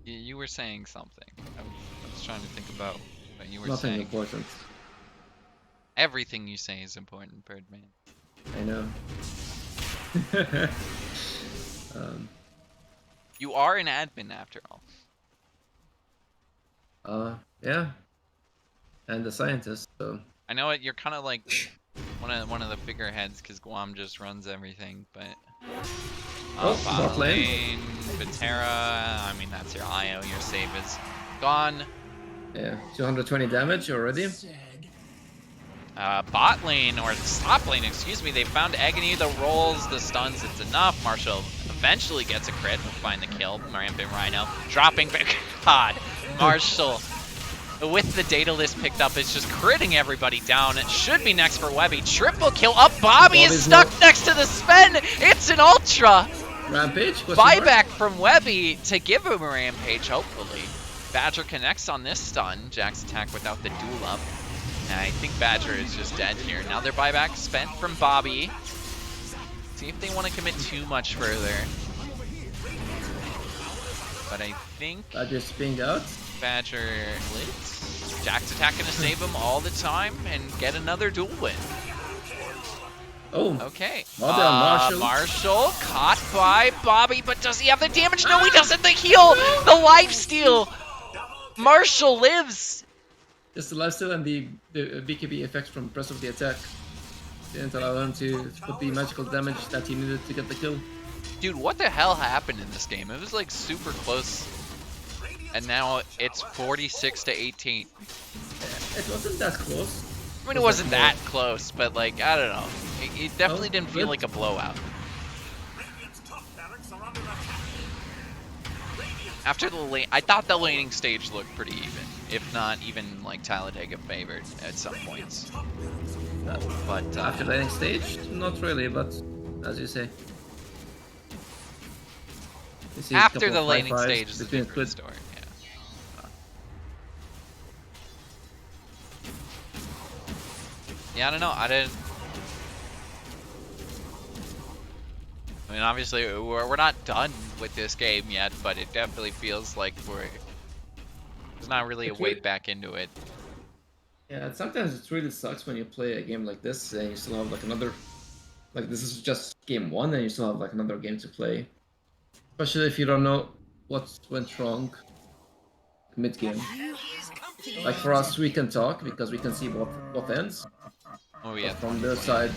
You were saying something. I was trying to think about what you were
saying. Nothing
saying.
important.
Everything you say is important, Birdman.
I know. um,
You are an admin after all.
yeah, and the scientist. So
I know it. You're kind of like one of the figureheads because Guam just runs everything, but
bot lane.
Batera. I mean, that's your IO. Your save is gone.
Yeah, 220 damage already.
Bot lane, or top lane, excuse me, they found Agony, the rolls, the stuns, it's enough. Marshall eventually gets a crit, will find the kill. Rampant Rhino dropping back. God, Marshall, with the data list picked up, is just critting everybody down. It should be next for Webby. Triple kill up. Bobby is stuck next to the Sven. It's an Ultra.
Rampage?
Buyback from Webby to give him a Rampage, hopefully. Badger connects on this stun. Jack's attack without the duel up. And I think Badger is just dead here. Now their buyback spent from Bobby. See if they want to commit too much further. But I think
Badger's pinged out.
Badger lives. Jack's attack gonna save him all the time and get another duel win.
Oh.
Okay.
Well done, Marshall.
Marshall caught by Bobby, but does he have the damage? No, he doesn't. The heal, the lifesteal. Marshall lives.
Just the lifesteal and the BKB effect from press of the attack. Didn't allow him to put the magical damage that he needed to get the kill.
Dude, what the hell happened in this game? It was like super close. And now it's 46 to 18.
It wasn't that close.
I mean, it wasn't that close, but like, I don't know. It definitely didn't feel like a blowout. After the lane, I thought the laning stage looked pretty even, if not even like Talladega favored at some points. But
after the laning stage, not really, but as you say. You see
after the laning stage is a different story. Yeah, I don't know. I mean, obviously, we're not done with this game yet, but it definitely feels like there's not really a way back into it.
Yeah, sometimes it really sucks when you play a game like this and you still have like another, like this is just game one and you still have like another game to play. Especially if you don't know what went wrong mid game. Like for us, we can talk because we can see both ends.
Oh yeah.
But from their side.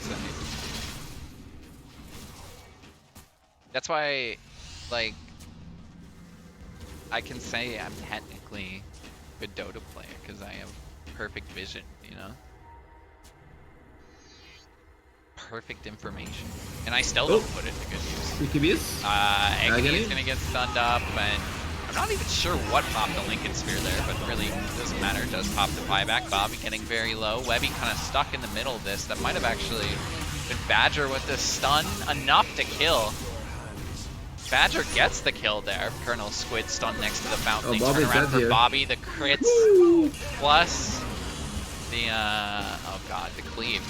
That's why, like, I can say I'm technically a good Dota player because I have perfect vision, you know? Perfect information. And I still don't put it to good use.
BKBs?
Agony's gonna get stunned up, and I'm not even sure what popped the Lincoln Sphere there, but really doesn't matter. It does pop the buyback. Bobby getting very low. Webby kind of stuck in the middle of this. That might have actually been Badger with the stun enough to kill. Badger gets the kill there. Colonel Squid stunned next to the fountain. They turn around for Bobby. The crits plus the oh god, the cleave.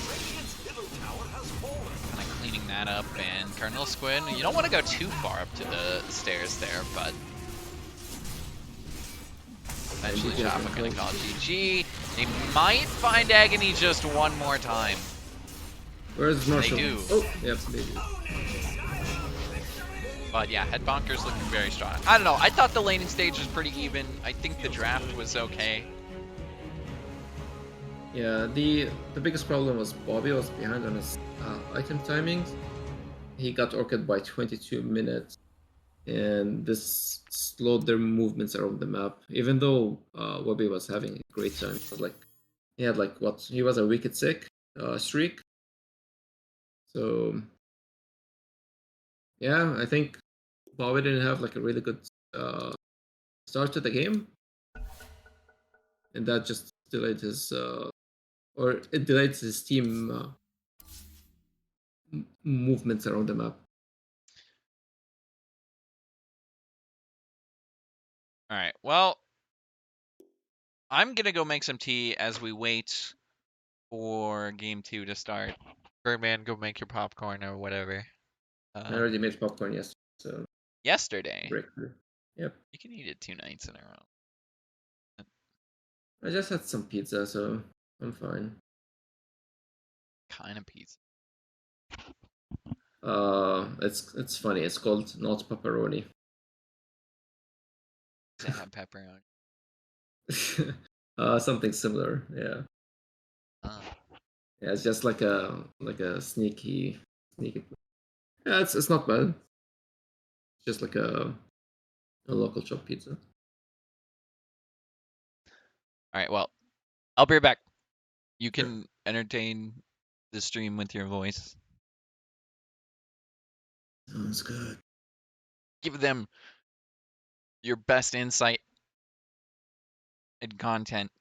Kind of cleaning that up, and Colonel Squid. You don't want to go too far up to the stairs there, but eventually Jaffa gonna call GG. They might find Agony just one more time.
Where's Marshall?
They do.
Oh, yep, they do.
But yeah, Headbonkers looking very strong. I don't know. I thought the laning stage was pretty even. I think the draft was okay.
Yeah, the biggest problem was Bobby was behind on his item timings. He got orced by 22 minutes, and this slowed their movements around the map. Even though Bobby was having a great time, it was like he had like what he was a wicked sick streak. So yeah, I think Bobby didn't have like a really good start to the game, and that just delayed his or it delayed his team movements around the map.
All right. Well, I'm gonna go make some tea as we wait for game 2 to start. Birdman, go make your popcorn or whatever.
I already made popcorn yesterday, so
Yesterday.
breakthrough. Yep.
You can eat it 2 nights in a row.
I just had some pizza, so I'm fine.
kind of pizza?
It's funny. It's called not pepperoni.
Does it have pepperoni?
Something similar. Yeah.
Uh,
Yeah, it's just like a sneaky. Yeah, it's not bad. It's just like a local shop pizza.
all right. Well, I'll be right back. You
Sure.
can entertain the stream with your voice.
Sounds good.
Give them your best insight and content.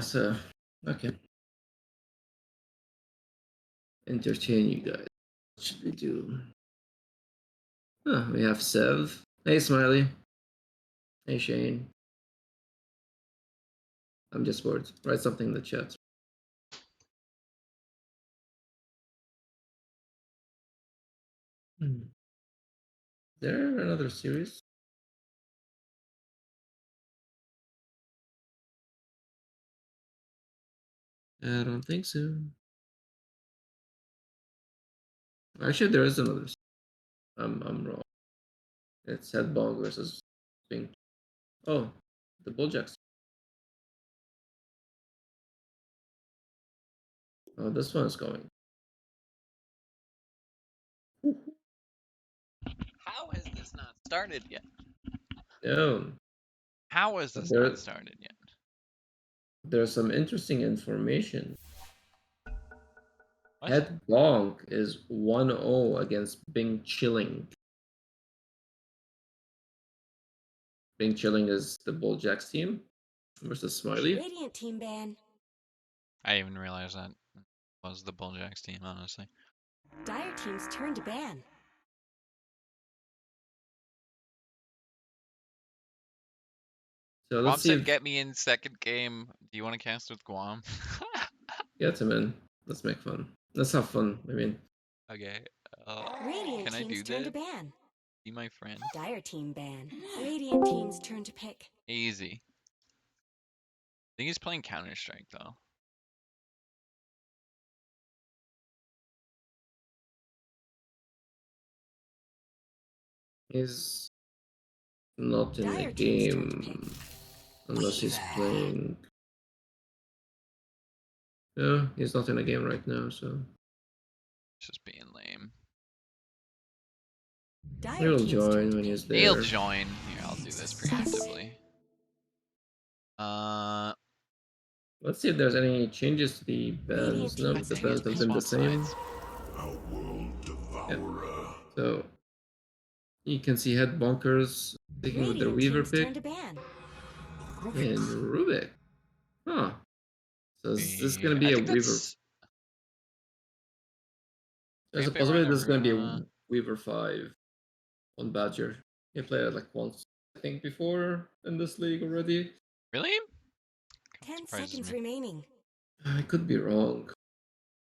So okay. Entertain you guys. What should we do? We have Sev. Hey, Smiley. Hey, Shane. I'm just bored. Write something in the chat. Is there another series? I don't think so. Actually, there is another. I'm wrong. It's Headbong versus Pink. Oh, the Bulljacks. Oh, this one is going.
How has this not started yet?
Yeah,
How has
but
this not started yet?
there's some interesting information.
What?
Headbong is 1-0 against Bing Chilling. Bing Chilling is the Bulljacks team versus Smiley.
Radiant team ban.
I didn't even realize that was the Bulljacks team, honestly.
Dire team's turn to ban.
So
Guam
let's see
said,
if
"Get me in second game. Do you want to cast with Guam?"
get him in. Let's make fun. Let's have fun. I mean,
Okay.
Radiant
Can I do
team's turn to
this?
ban.
Be my friend.
Dire team ban. Radiant team's turn to pick.
Easy. I think he's playing Counter Strike though.
he's not in a
Dire team's turn to pick.
game unless he's
Weaver.
playing. Yeah, he's not in a game right now, so
Just being lame.
he
Dire
will
team's turn
join
to
when
pick.
he's
He'll
there.
join. Here, I'll do this preemptively.
Let's see if there's any changes to the
Radiant
bands. No,
teams
the
turn to
bands have
pick.
been the
Swap
same.
sides.
A world
Yeah.
devourer.
So you can see Headbonkers sticking with their
Radiant
Weaver
teams turn
pick
to ban.
and Rubik. Huh. So is this gonna
I
be a
think
Weaver?
that's. I
There's a
think they run
possibility
a.
this is gonna be a Weaver 5 on Badger. He played it like once, I think, before in this league already.
Really?
10
Surprises
seconds
me.
remaining.
I could be wrong.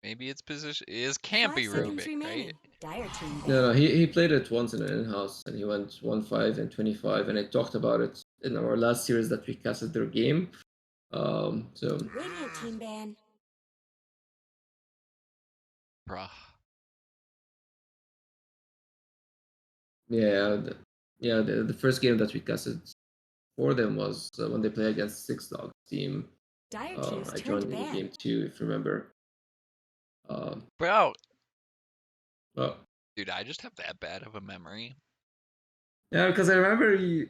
Maybe its position can't
5
be
seconds
Rubik, right?
remaining. Dire team
No, no,
ban.
he played it once in an in-house and he went 1-5 and 25, and I talked about it in our last series that we casted their game. So
Radiant team ban.
Bruh.
yeah, the first game that we casted for them was when they play against Six Dog team.
Dire teams
I
turn to
joined in
ban.
game 2, if you remember.
Bro,
Well,
dude, I just have that bad of a memory.
yeah, because I remember he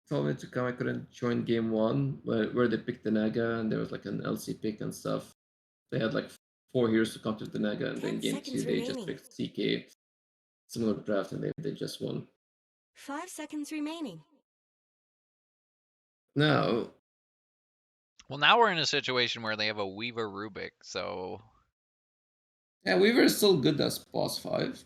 told me to come. I couldn't join game 1 where they picked the Naga and there was like an LC pick and stuff. They had like 4 heroes to counter the Naga, and then
10
game 2
seconds
they just
remaining.
picked CK. Similar draft, and they just won.
5 seconds remaining.
Now,
Well, now we're in a situation where they have a Weaver Rubik, so
yeah, Weaver is still good as boss 5.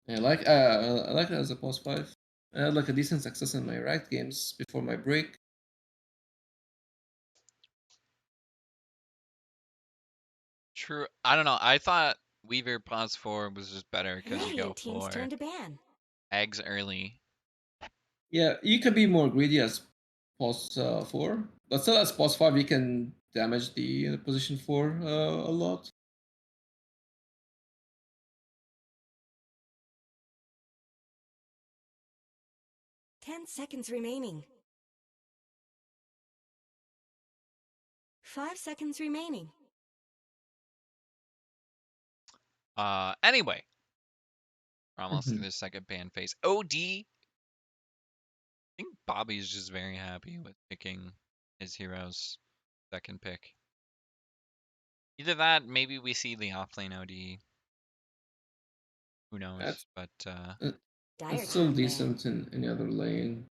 I like it as a boss 5. I had like a decent success in my ranked games before my break.
true. I don't know. I thought Weaver plus 4 was just better because you go
Radiant teams
for
turn to ban.
eggs early.
Yeah, you can be more greedy as boss 4, but still as boss 5 you can damage the position 4 a lot.
Ten seconds remaining. 5 seconds remaining.
Anyway, we're almost
Mhm.
through the second ban phase. OD. I think Bobby's just very happy with picking his heroes second pick. Either that, maybe we see the offlane OD. Who knows?
That's
But
Dire
it's still
team ban.
decent in any other lane.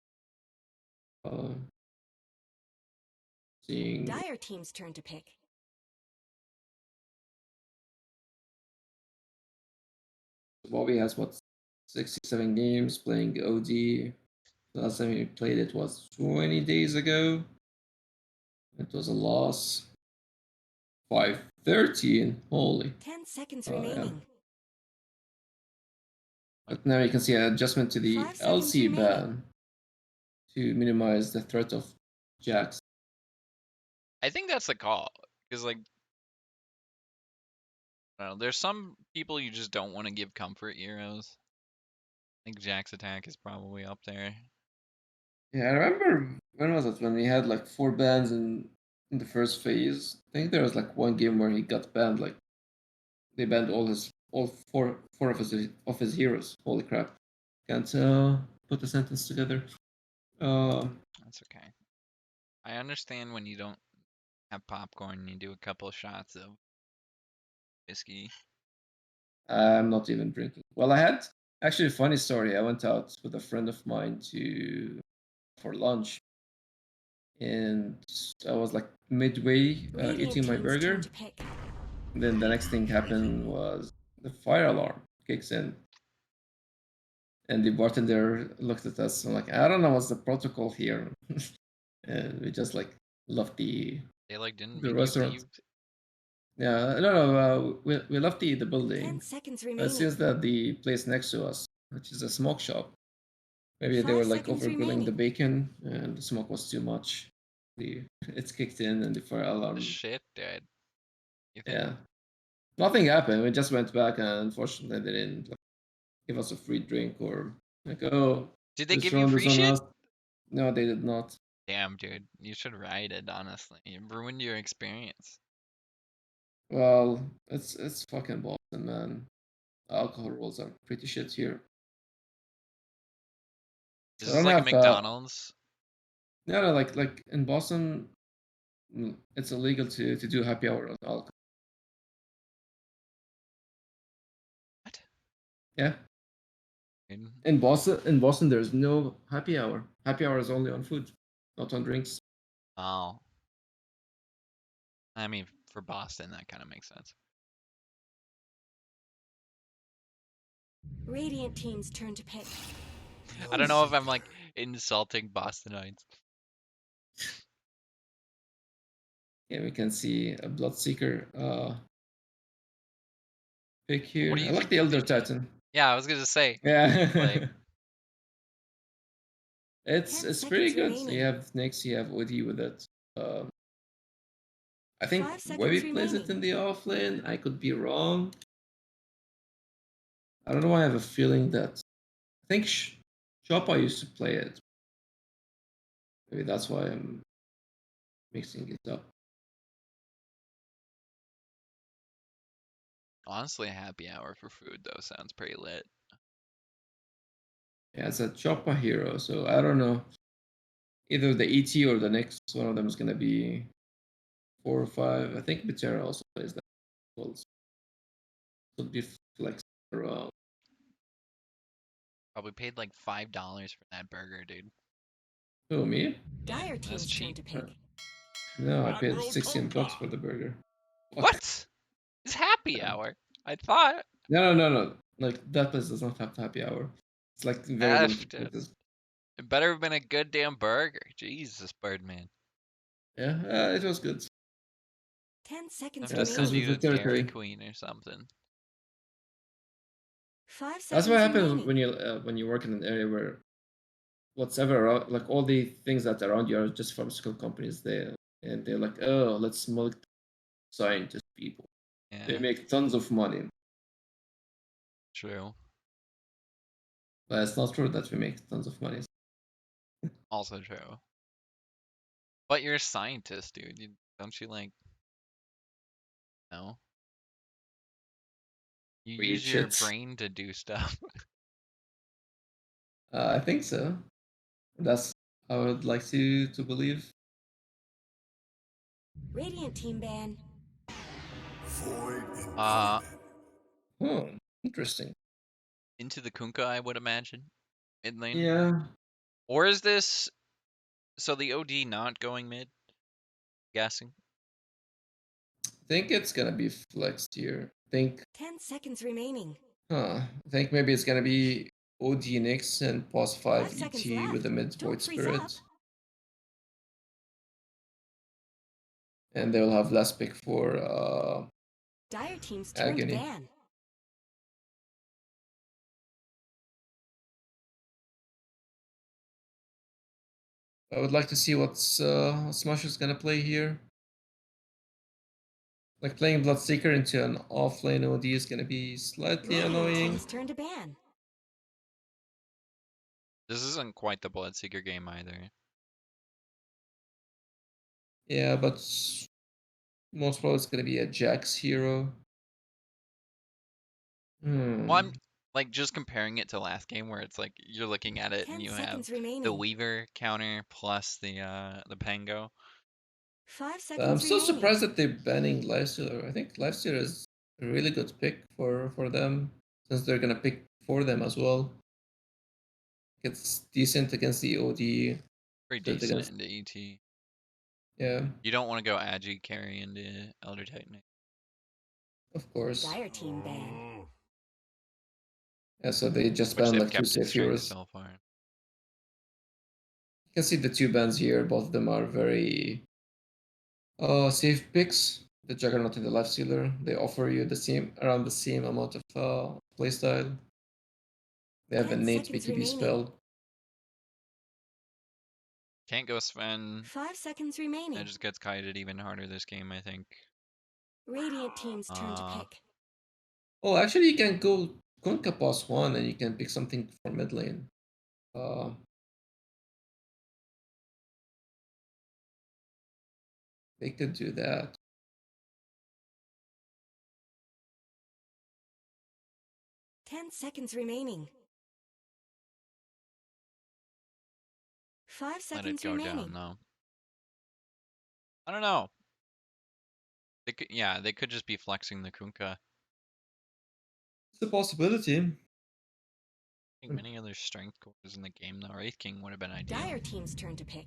Uh, seeing
Dire teams turn to pick.
Bobby has what 67 games playing OD. The last time he played it was 20 days ago. It was a loss. 513. Holy.
10 seconds
Yeah.
remaining.
But now you can see an adjustment to the
5 seconds
LC
remaining.
ban to minimize the threat of jacks.
I think that's the call because, like, I don't know, there's some people you just don't want to give comfort heroes. I think Jack's attack is probably up there.
Yeah, I remember when was it when he had like 4 bans in the first phase. I think there was like one game where he got banned. Like they banned all four of his heroes. Holy crap! Can't put the sentence together.
That's okay. I understand when you don't have popcorn and you do a couple of shots of whiskey.
I'm not even drinking. Well, I had actually a funny story. I went out with a friend of mine to for lunch, and I was like midway
Radiant
eating my
teams turn
burger.
to pick.
And then the next thing happened was the fire alarm kicks in, and the bartender looked at us. I'm like, I don't know what's the protocol here, and we just like left
They like didn't
the
make you
restaurant.
leave.
Yeah, no, we left the
10
building.
seconds
It
remaining.
seems that the place next to us, which is a smoke shop, maybe they
5
were like
seconds
over grilling the
remaining.
bacon, and the smoke was too much. The it's kicked in, and the fire
The
alarm.
shit, dude. You think?
Yeah, nothing happened. We just went back, and unfortunately, they didn't like, give us a free drink or like, oh,
Did they
this
give you
round is
free
on
shit?
us. No, they did not.
Damn, dude. You should ride it, honestly. It ruined your experience.
Well, it's fucking Boston, man. Alcohol rules are pretty shit here.
Is
I
this
don't
like a
have
McDonald's?
No, no, like in Boston, it's illegal to do happy hour on alcohol.
What?
Yeah,
Dude?
in Boston, there's no happy hour. Happy hour is only on food, not on drinks.
Oh, I mean, for Boston, that kind of makes sense.
Radiant team's turn to pick.
I don't know if I'm like insulting Bostonites.
Yeah, we can see a Bloodseeker pick
What
here.
do
I
you
like
think
the
he's
Elder
gonna get?
Titan.
Yeah, I was gonna say,
Yeah,
like,
it's
10
it's pretty
seconds
good. You
remaining.
have Nyx, you have OD with it. Um, I think
5
Webby
seconds
plays it
remaining.
in the offlane. I could be wrong. I don't know why I have a feeling that I think Choppa used to play it. Maybe that's why I'm mixing it up.
honestly, a happy hour for food though sounds pretty lit.
Yeah, it's a Choppa hero, so I don't know. Either the ET or the next one of them is gonna be 4 or 5. I think Bitera also plays that as well. So could be flex around.
Probably paid like $5 for that burger, dude.
Who, me?
Yeah,
Dire
that's
team's turn
cheap.
to
Uh,
pick.
no, I paid
Aggro
16 bucks for
Tonka.
the burger. What?
What? It's happy hour. I thought.
No, no, no, no. Like that place does not have happy hour. It's like very limited
Just,
places.
it better have been a good damn burger. Jesus, Birdman.
Yeah, it was good.
10
I have
seconds
Yeah,
to
it comes
send
remaining.
with
you
the
to Dairy
territory.
Queen or something.
5
That's what
seconds
happens
remaining.
when you work in an area where whatever around, like all the things that are around you are just pharmaceutical companies. They're like, oh, let's milk scientist people. They
Yeah,
make tons of money,
true.
but it's not true that we make tons of money.
Also true. But you're a scientist, dude. Don't you like, no? You use
Reach
your
it.
brain to do stuff.
I think so. That's I would like to believe.
Radiant team ban.
Void
Uh,
incarnate.
Oh, interesting.
into the Kunkka, I would imagine, mid lane.
Yeah,
Or is this so the OD not going mid? Guessing.
I think it's gonna be flexed here. I think,
10 seconds remaining.
I think maybe it's gonna be OD Nix and pos
5
5
seconds
ET with the
left.
mid
Don't
Void
freeze up.
Spirit, and they'll have last pick for
Dire team's turn to
Agony.
ban.
I would like to see what's Smash is gonna play here. Like playing Bloodseeker into an offlane OD is gonna be slightly
Radiant
annoying.
team's turn to ban.
This isn't quite the Bloodseeker game either.
Yeah, but most probably it's gonna be a Jax hero.
Well,
Hmm.
I'm like just comparing it to last game where it's like you're looking at it and
10
you have
seconds
the
remaining.
Weaver counter plus the Pango.
5
But I'm
seconds
still
remaining.
surprised that they're banning Lifestealer. I think Lifestealer is a really good pick for them since they're gonna pick for them as well. It's decent against the OD.
Pretty
Good
decent
against
into ET.
yeah,
You don't want to go Agi carry into Elder Titan.
of course.
Dire team ban.
Oh.
Yeah, so they just
Which
banned
they've
like two
kept its
safe
strength
heroes.
so far.
You can see the two bans here. Both of them are very safe picks. The Juggernaut and the Lifestealer. They offer you the same around the same amount of playstyle. They have
10
innate
seconds
BKB
remaining.
spell.
Can't go Sven.
5 seconds
That
remaining.
just gets kited even harder this game, I think.
Radiant team's turn to
Uh,
pick.
Oh, actually, you can go Kunkka pos 1 and you can pick something for mid lane. Uh, they could do that.
10 seconds remaining. 5
let it
seconds
go
remaining.
down though. I don't know. They could, yeah, they could just be flexing the Kunkka.
It's a possibility.
I think many other strength cores in the game though. Wraith King would have been ideal.
Dire team's turn to pick.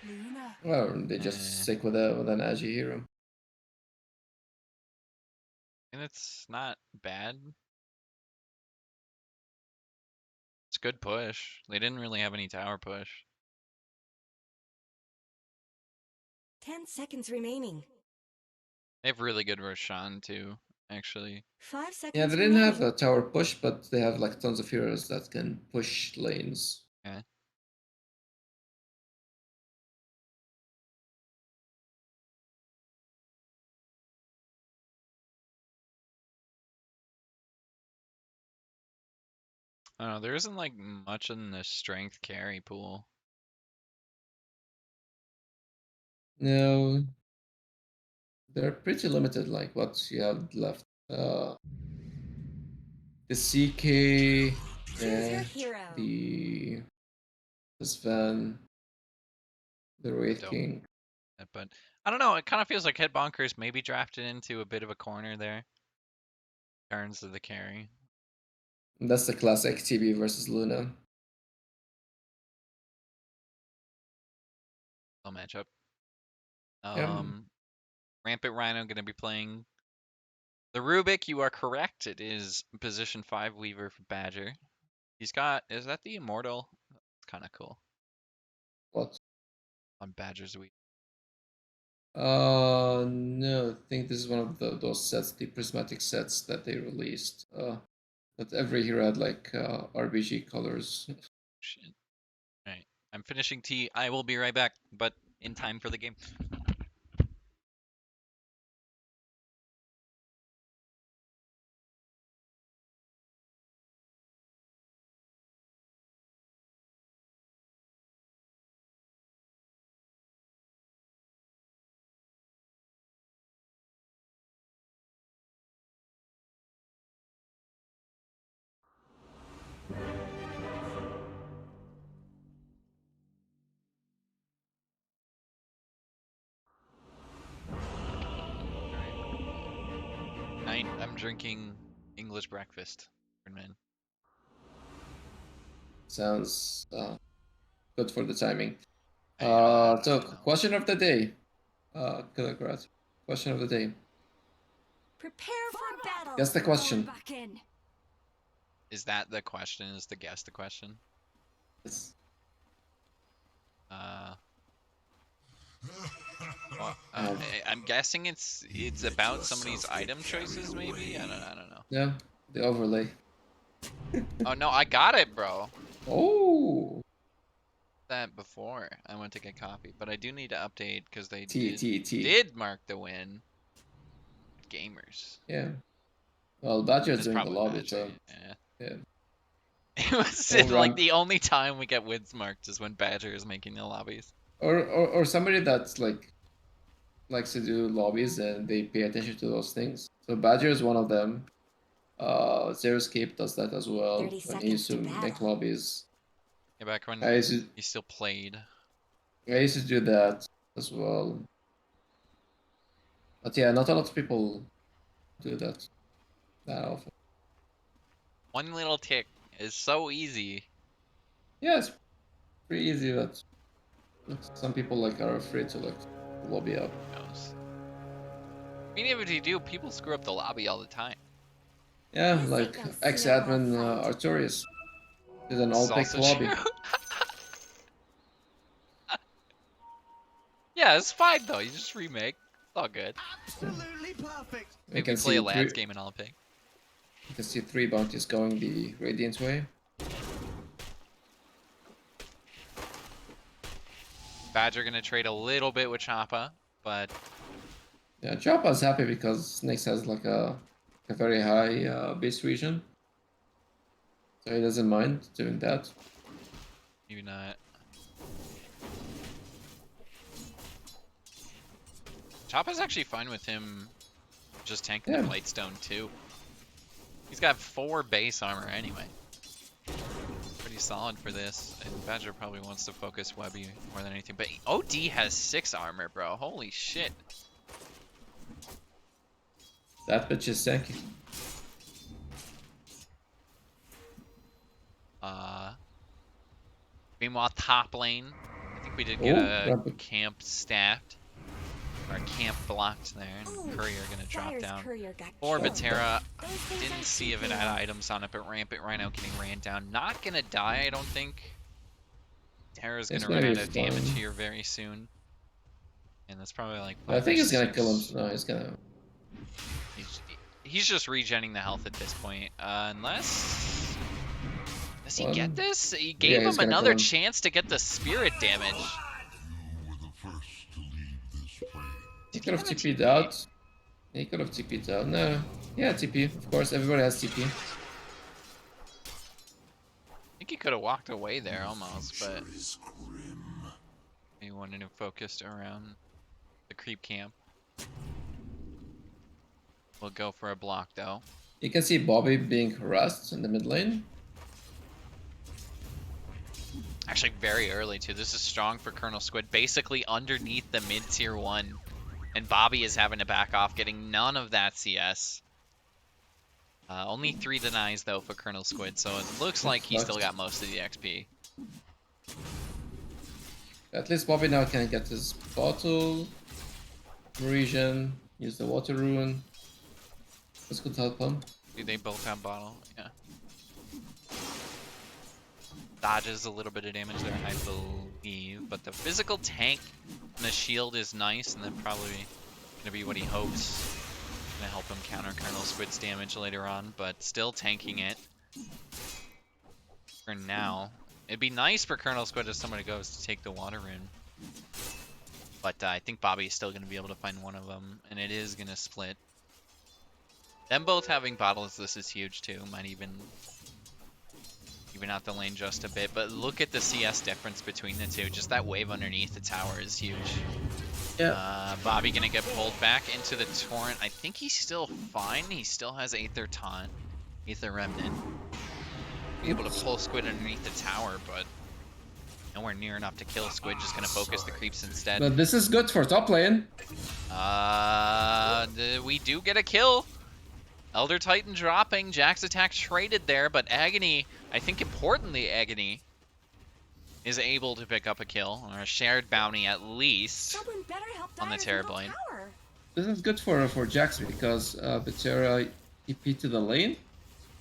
Luna.
Well, they just stick with an edgy hero.
And it's not bad. It's a good push. They didn't really have any tower push.
10 seconds remaining.
They have really good Roshan too, actually.
5 seconds
Yeah, they didn't have
remaining.
a tower push, but they have like tons of heroes that can push lanes.
Yeah. I don't know, there isn't like much in the strength carry pool.
No, they're pretty limited. Like what you have left. The CK,
Choose your
eh,
hero.
the Sven, the Wraith
Dope.
King.
But I don't know, it kind of feels like Headbonkers maybe drafted into a bit of a corner there. In terms of the carry.
That's the classic TB versus Luna.
Little matchup.
Yeah.
Rampant Rhino gonna be playing the Rubik. You are correct. It is position 5 Weaver for Badger. He's got, is that the Immortal? It's kind of cool.
What?
On Badger's Weaver.
No, I think this is one of those sets, the prismatic sets that they released. That every hero had like RBG colors.
Shit. Alright. I'm finishing tea. I will be right back, but in time for the game. I'm drinking English breakfast. Man.
Sounds good for the timing.
I
So
know.
question of the day. Kilograd. Question of the day.
Prepare for battle.
Guess the question.
Fall back in.
Is that the question? Is the guess the question?
Yes.
Well, I'm guessing it's about somebody's item choices, maybe. I don't know.
Yeah, the overlay.
Oh no, I got it, bro.
Oh.
That before I went to get coffee, but I do need to update because they
T.
did mark the win. Gamers.
Yeah. Well, Badger's
It's
doing the
probably
lobby,
Badger.
so
Yeah.
yeah.
It was
Or
like
run,
the only time we get wins marked is when Badger is making the lobbies.
or somebody that's like likes to do lobbies and they pay attention to those things. So Badger is one of them. Zeroscape does that as well
30
when he used
seconds
to
to
make
battle.
lobbies.
Yeah, back when
I used to,
he still played.
I used to do that as well. But yeah, not a lot of people do that often.
One little tick is so easy.
Yeah, it's pretty easy, but some people like are afraid to like lobby up.
Who knows? I mean, even if you do, people screw up the lobby all the time.
Yeah,
This
like
ain't no
ex-admin
snowball fight.
Artorias did an
This is
all-pick
also
lobby.
true. Yeah, it's fine though. You just remake. It's all good.
Absolutely perfect.
You
Maybe
can
play a
see
lads
three.
game and I'll pick.
You can see 3 bounties going the Radiant way.
Badger gonna trade a little bit with Choppa, but
Yeah, Choppa's happy because Nyx has like a very high base region, so he doesn't mind doing that.
maybe not. Choppa's actually fine with him just tanking
Yeah.
the Blightstone too. He's got 4 base armor anyway. Pretty solid for this. And Badger probably wants to focus Webby more than anything. But OD has 6 armor, bro. Holy shit.
That bitch is tanky.
Meanwhile, top lane. I think we did get a
Rampage.
camp staffed. Or a camp blocked there. And Courier gonna drop
Dyer's
down.
courier got
Or
killed.
Batera.
Those things
Didn't
aren't
see if it
TP.
had items on it, but Rampant Rhino getting ran down. Not gonna die, I don't think. Terra's
It's
gonna run
gonna
out
be
of damage
fine.
here very soon. And that's probably like
I
5 or
think he's gonna kill him.
6.
No, he's gonna.
He's just regenning the health at this point. Unless... Does he get
One.
this? He
Yeah,
gave
he's
him
gonna
another
kill him.
chance to get the spirit damage.
He
Did
could have
have a
TP'd
TP?
out. He could have TP'd out. No. Yeah, TP. Of course, everybody has TP.
I think he could have walked away there almost, but he wanted to focus around the creep camp. We'll go for a block though.
You can see Bobby being harassed in the mid lane.
Actually, very early too. This is strong for Colonel Squid. Basically underneath the mid tier 1. And Bobby is having to back off, getting none of that CS. Only 3 denies though for Colonel Squid, so it looks like he still got most of the XP.
At least Bobby now can get his bottle, regen, use the water rune. This could help him.
Do they both have bottle? Yeah. Dodges a little bit of damage there, I believe. But the physical tank and the shield is nice, and then probably gonna be what he hopes. Gonna help him counter Colonel Squid's damage later on, but still tanking it. For now. It'd be nice for Colonel Squid if somebody goes to take the water rune. But I think Bobby is still gonna be able to find one of them, and it is gonna split. Them both having bottles, this is huge too. Might even out the lane just a bit, but look at the CS difference between the two. Just that wave underneath the tower is huge.
Yeah.
Bobby gonna get pulled back into the torrent. I think he's still fine. He still has Aether Taunt, Aether Remnant. Be able to pull Squid underneath the tower, but nowhere near enough to kill Squid. Just gonna focus the creeps instead.
But this is good for top lane.
We do get a kill. Elder Titan dropping, Jack's attack traded there, but Agony, I think importantly Agony, is able to pick up a kill, or a shared bounty at least,
Someone better help
on the
Dyer's
Terror
middle
Blade.
tower.
This is good for Jackson because Batera TP to the lane,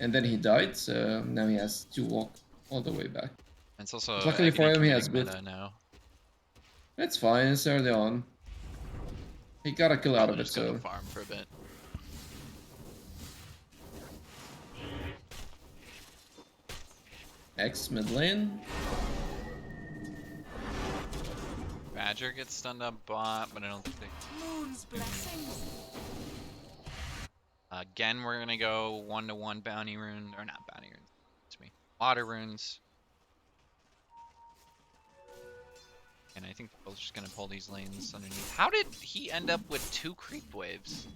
and then he died. So now he has to walk all the way back.
It's also
Luckily for him, he has
committing
good.
meta now.
It's fine. It's early on. He got a kill out of
Probably
it,
just go to
so
farm for a bit.
X mid lane.
Badger gets stunned up bot, but I don't think they...
Moon's blessings.
Again, we're gonna go 1-to-1 bounty rune, or not bounty runes, it's me. Water runes. And I think we're just gonna pull these lanes underneath. How did he end up with 2 creep waves?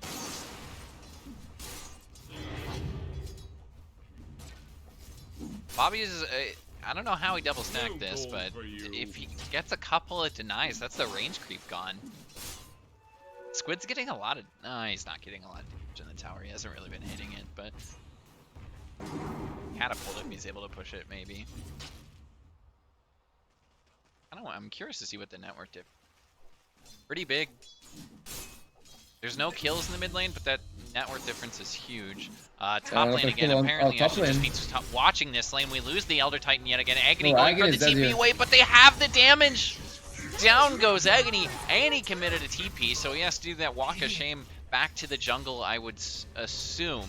Bobby is, I don't know how he double stacked this, but if he gets a couple of denies, that's the range creep gone. Squid's getting a lot of, no, he's not getting a lot of damage in the tower. He hasn't really been hitting it, but catapult if he's able to push it, maybe. I don't know, I'm curious to see what the network did. Pretty big. There's no kills in the mid lane, but that network difference is huge. Top lane again. Apparently, I should just be watching this lane. We lose the Elder Titan yet again. Agony going for the TP wave, but they have the damage. Down goes Agony, and he committed a TP, so he has to do that walk of shame back to the jungle, I would assume.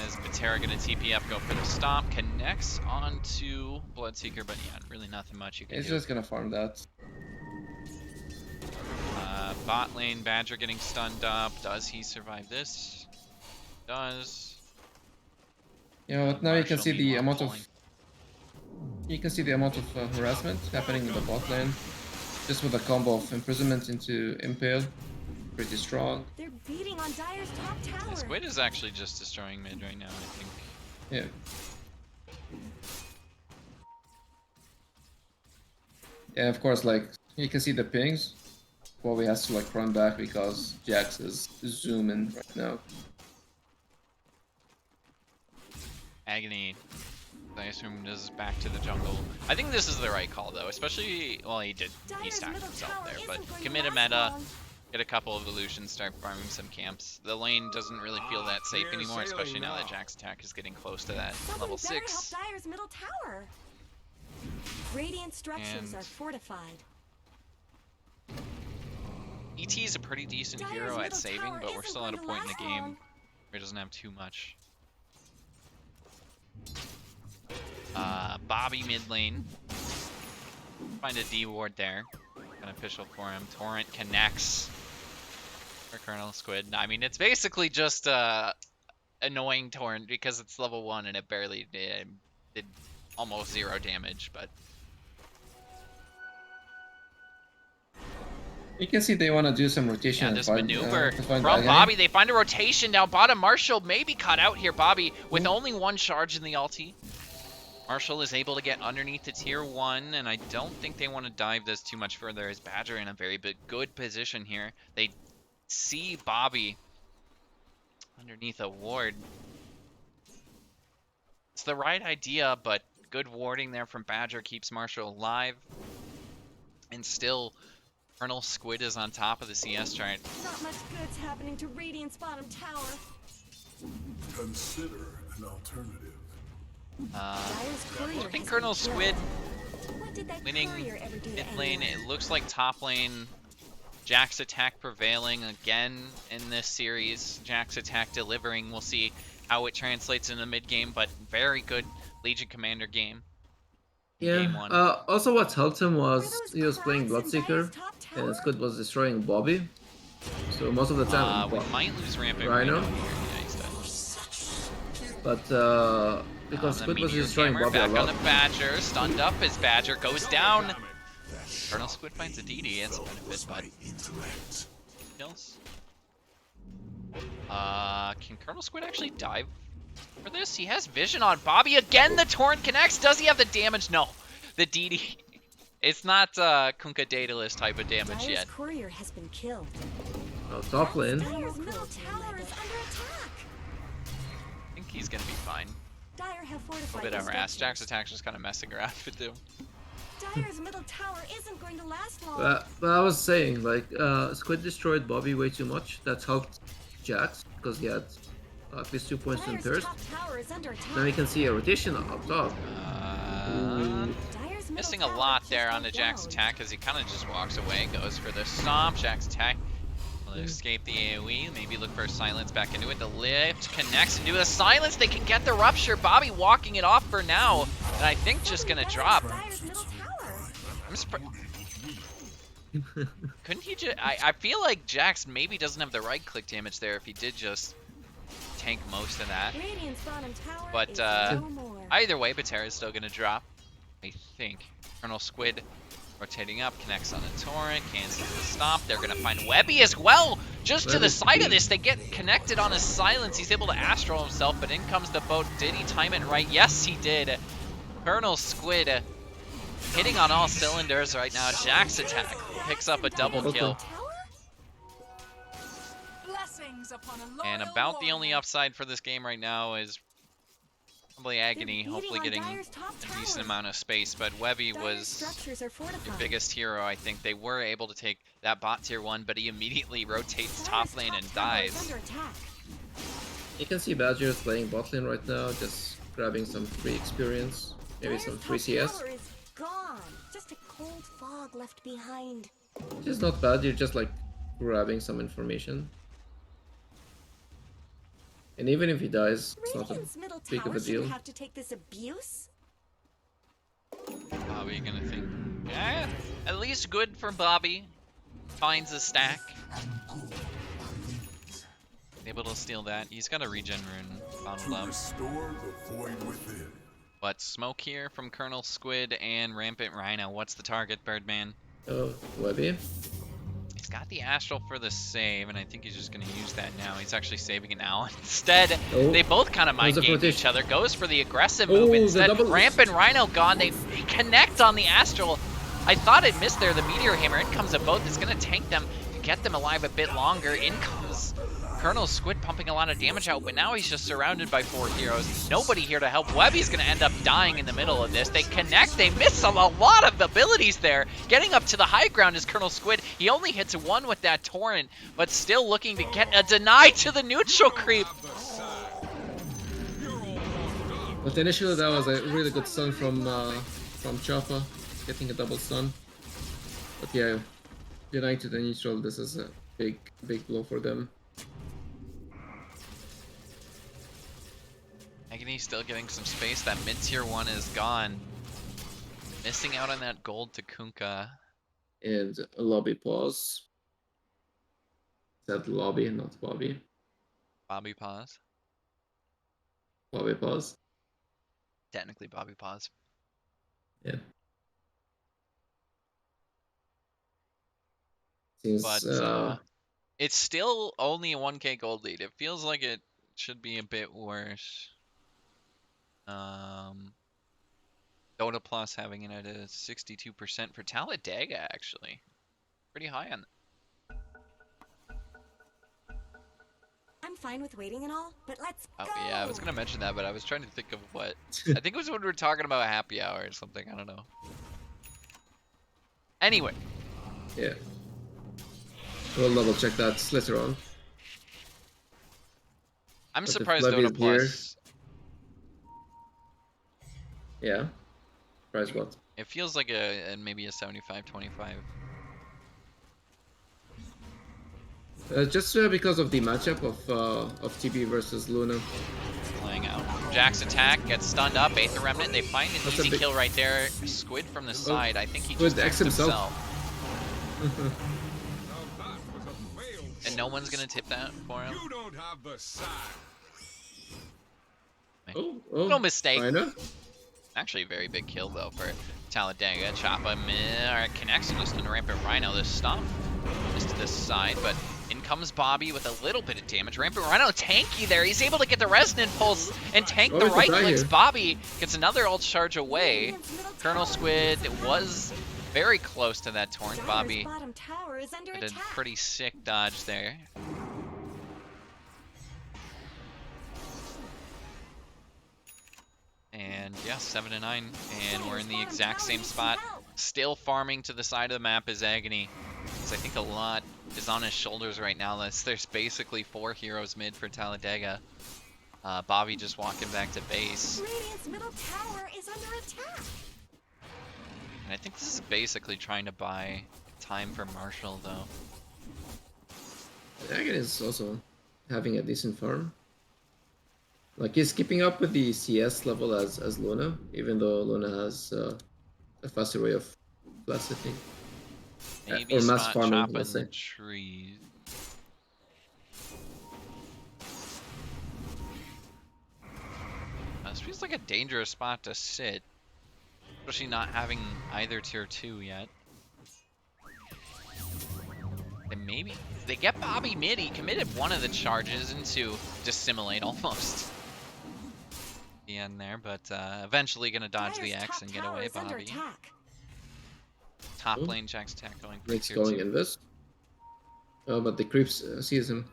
As Batera gonna TP up, go for the stomp, connects onto Bloodseeker, but yeah, really nothing much you can do.
He's just gonna farm that.
Bot lane, Badger getting stunned up. Does he survive this? Does.
Yeah, but now you can
Marshall
see the
meanwhile
amount
pulling.
of you can see the amount of harassment happening in the bot lane, just with a combo of imprisonment into impale, pretty strong.
They're beating on Dyer's top tower.
Squid is actually just destroying mid right now, I think.
Yeah. Yeah, of course, like, you can see the pings. Bobby has to, like, run back because Jax is zooming right now.
Agony, I assume, is back to the jungle. I think this is the right call, though, especially, well, he
Dyer's
stacked
middle
himself
tower
there,
isn't
but
going to
commit a
last
meta,
long.
get a couple of illusions, start farming some camps. The lane doesn't really feel that safe
clear
anymore, especially
sailing
now that
now.
Jack's attack is getting close to that
Someone
level
better help
6.
Dyer's middle tower. Radiant structures
And-
are fortified.
ET is a pretty decent
Dyer's
hero at
middle
saving,
tower
but we're
isn't
still at a
going to
point in the
last
game
long.
where he doesn't have too much. Bobby mid lane. Find a D ward there. Beneficial for him. Torrent connects for Colonel Squid. I mean, it's basically just annoying Torrent because it's level 1 and it barely did almost 0 damage, but
You can see they want to do some
yeah,
rotation and
this
find,
maneuver
to find
from
Agony.
Bobby. They find a rotation now. Bottom Marshall may be caught out here. Bobby with only 1 charge in the ulti. Marshall is able to get underneath the tier 1, and I don't think they want to dive this too much further as Badger in a very good position here. They see Bobby underneath a ward. It's the right idea, but good warding there from Badger keeps Marshall alive. And still, Colonel Squid is on top of the CS chart.
Not much good's happening to Radiant's bottom tower.
Consider an alternative.
Dyer's courier
I think
has
Colonel
been killed.
Squid
What did that
winning
courier ever do to
mid lane.
anyone?
It looks like top lane. Jack's attack prevailing again in this series. Jack's attack delivering. We'll see how it translates in the mid game, but very good Legion Commander game. in Game
Yeah.
1.
Also, what helped him
Were
was
those
he was playing
cracks in Dyer's
Bloodseeker,
top tower?
and Squid was destroying Bobby. So most of the time,
We might lose Rampant
Rhino?
Rhino here. Yeah, he's dead.
but because
The
Squid was
Meteor
destroying
Hammer
Bobby a
back on
lot.
the Badger. Stunned up as Badger goes down. Colonel Squid finds a DD. It's a benefit, but kills. Can Colonel Squid actually dive for this? He has vision on Bobby. Again, the Torrent connects. Does he have the damage? No. The DD. It's not Kunkka Daedalus type of damage
Dyer's
yet.
courier has been killed.
Top lane.
Dyer's middle tower is under attack.
I think he's going to be fine.
Dyer have
A
fortified
little bit harassed.
structures.
Jack's attack's just kind of messing around with him.
Dyer's middle tower isn't going to last long.
But I was saying, like, Squid destroyed Bobby way too much. That helped Jax because he had at least 2 points in
Dyer's
thirst.
top tower is under attack.
Then we can see a rotation up top.
Dyer's middle
Missing a
tower
lot
just
there
went
on the Jack's
down.
attack as he kind of just walks away, goes for the stomp. Jack's attack will escape the AoE, maybe look for a silence back into it. The lift connects into a silence. They can get the rupture. Bobby walking it off for now, and I think just
Someone
gonna
better
drop.
help Dyer's middle tower.
I'm surprised. Couldn't he just? I feel like Jax maybe doesn't have the right click damage there if he did just tank most of that.
Radiant's bottom tower
But,
is no more.
Either way, Batera's still gonna drop, I think. Colonel Squid rotating up, connects on a torrent, cancels the stomp. They're gonna find Webby as well. Just to the
Webby's
side of
deep.
this, they get connected on a silence. He's able to astral himself, but in comes the boat. Did he time it right? Yes, he did. Colonel Squid hitting on all cylinders right now. Jack's attack picks up a double kill.
Blessings upon a
And
loyal
about the only
warrior.
upside for this game right now is probably Agony,
They're
hopefully
beating
getting
on Dyer's top
a decent
tower.
amount of space. But Webby
Dyer's
was
structures are
your
fortified.
biggest hero, I think. They were able to take that bot tier 1, but he immediately rotates
Dyer's
top lane and
tower is
dies.
under attack.
You can see Badger playing bot lane right now, just grabbing some free experience, maybe
Dyer's
some
top
free CS.
tower is gone. Just a cold fog left behind.
Which is not bad, you're just like grabbing some information. And even if he dies, it's not a
Radiant's middle
big of
tower
a
shouldn't
deal.
have to take this abuse.
Bobby gonna think, yeah, at least good for Bobby. Finds a stack. Able to steal that. He's got a regen rune bottled up.
Restore the void within.
But smoke here from Colonel Squid and Rampant Rhino. What's the target, Birdman?
Oh, Webby.
He's got the Astral for the save, and I think he's just going to use that now. He's actually saving an owl instead.
Oh,
They both kind of mind
there's a
game each
rotation.
other. Goes for the aggressive
Oh,
move
the
instead.
double-
Rampant Rhino gone. They connect on the Astral. I thought it missed there. The Meteor Hammer. In comes a boat that's going to tank them to get them alive a bit longer. In comes Colonel Squid pumping a lot of damage out, but now he's just surrounded by 4 heroes. Nobody here to help. Webby's going to end up dying in the middle of this. They connect. They miss a lot of abilities there. Getting up to the high ground is Colonel Squid. He only hits 1 with that torrent, but still looking to get a deny to the neutral creep.
But initially that was a really good stun from Choppa, getting a double stun. But yeah, denying to the neutral, this is a big blow for them.
Agony's still getting some space. That mid-tier 1 is gone. Missing out on that gold to Kunkka.
And a lobby pause. Said lobby, not Bobby.
Bobby pause.
Lobby pause.
Technically Bobby pause.
Yeah. Seems,
But it's still only a 1k gold lead. It feels like it should be a bit worse. Dota Plus having it at a 62% for Talladega, actually. Pretty high on that.
I'm fine with waiting and all, but let's
Oh,
go.
yeah, I was going to mention that, but I was trying to think of what. I think it was when we were talking about a happy hour or something. I don't know. Anyway.
Yeah. We'll double check that later on.
I'm
But if
surprised
Levy
Dota
is here-
Plus.
Yeah. Price what?
It feels like maybe a 75-25.
Just because of the matchup of TB versus Luna.
Playing out. Jack's attack gets stunned up. Aether Remnant. They find an
That's a
easy
big-
kill right there. Squid from the side. I think he
Squid
just
X
X'd
himself.
And no one's gonna tip that for him.
You don't have the sack.
Oh,
No mistake.
Kinda.
Actually, a very big kill though for Talladega. Choppa connects and just a Rampant Rhino. This stomp is to this side, but in comes Bobby with a little bit of damage. Rampant Rhino tanky there. He's able to get the Resonant Pulse and tank
Oh,
the
he's
right
a die
clicks.
here.
Bobby gets another ult charge away.
Radiant's middle
Colonel
tower
Squid
is under
was
attack.
very close to that torrent.
Dyer's
Bobby
bottom tower is under
did a
attack.
pretty sick dodge there. And yeah, 7-9, and we're in the exact same spot. Still farming to the side of the map is Agony. So I think a lot is on his shoulders right now. There's basically 4 heroes mid for Talladega. Bobby just walking back to base.
Radiant's middle tower is under attack.
And I think this is basically trying to buy time for Marshall though.
Dragon is also having a decent farm. Like he's keeping up with the CS level as Luna, even though Luna has a faster way of blast, I think.
Maybe
or mass
spot
farming,
chop in
let's
the
say.
trees. This feels like a dangerous spot to sit. Especially not having either tier 2 yet. And maybe they get Bobby mid. He committed one of the charges into Dissimulate almost. The end there, but eventually gonna dodge the
Dyer's
X
top
and get
tower
away
is under
Bobby.
attack.
Top
Ooh.
lane Jack's attack going for
Nick's
tier
going
2.
invest. Oh, but the creeps sees him.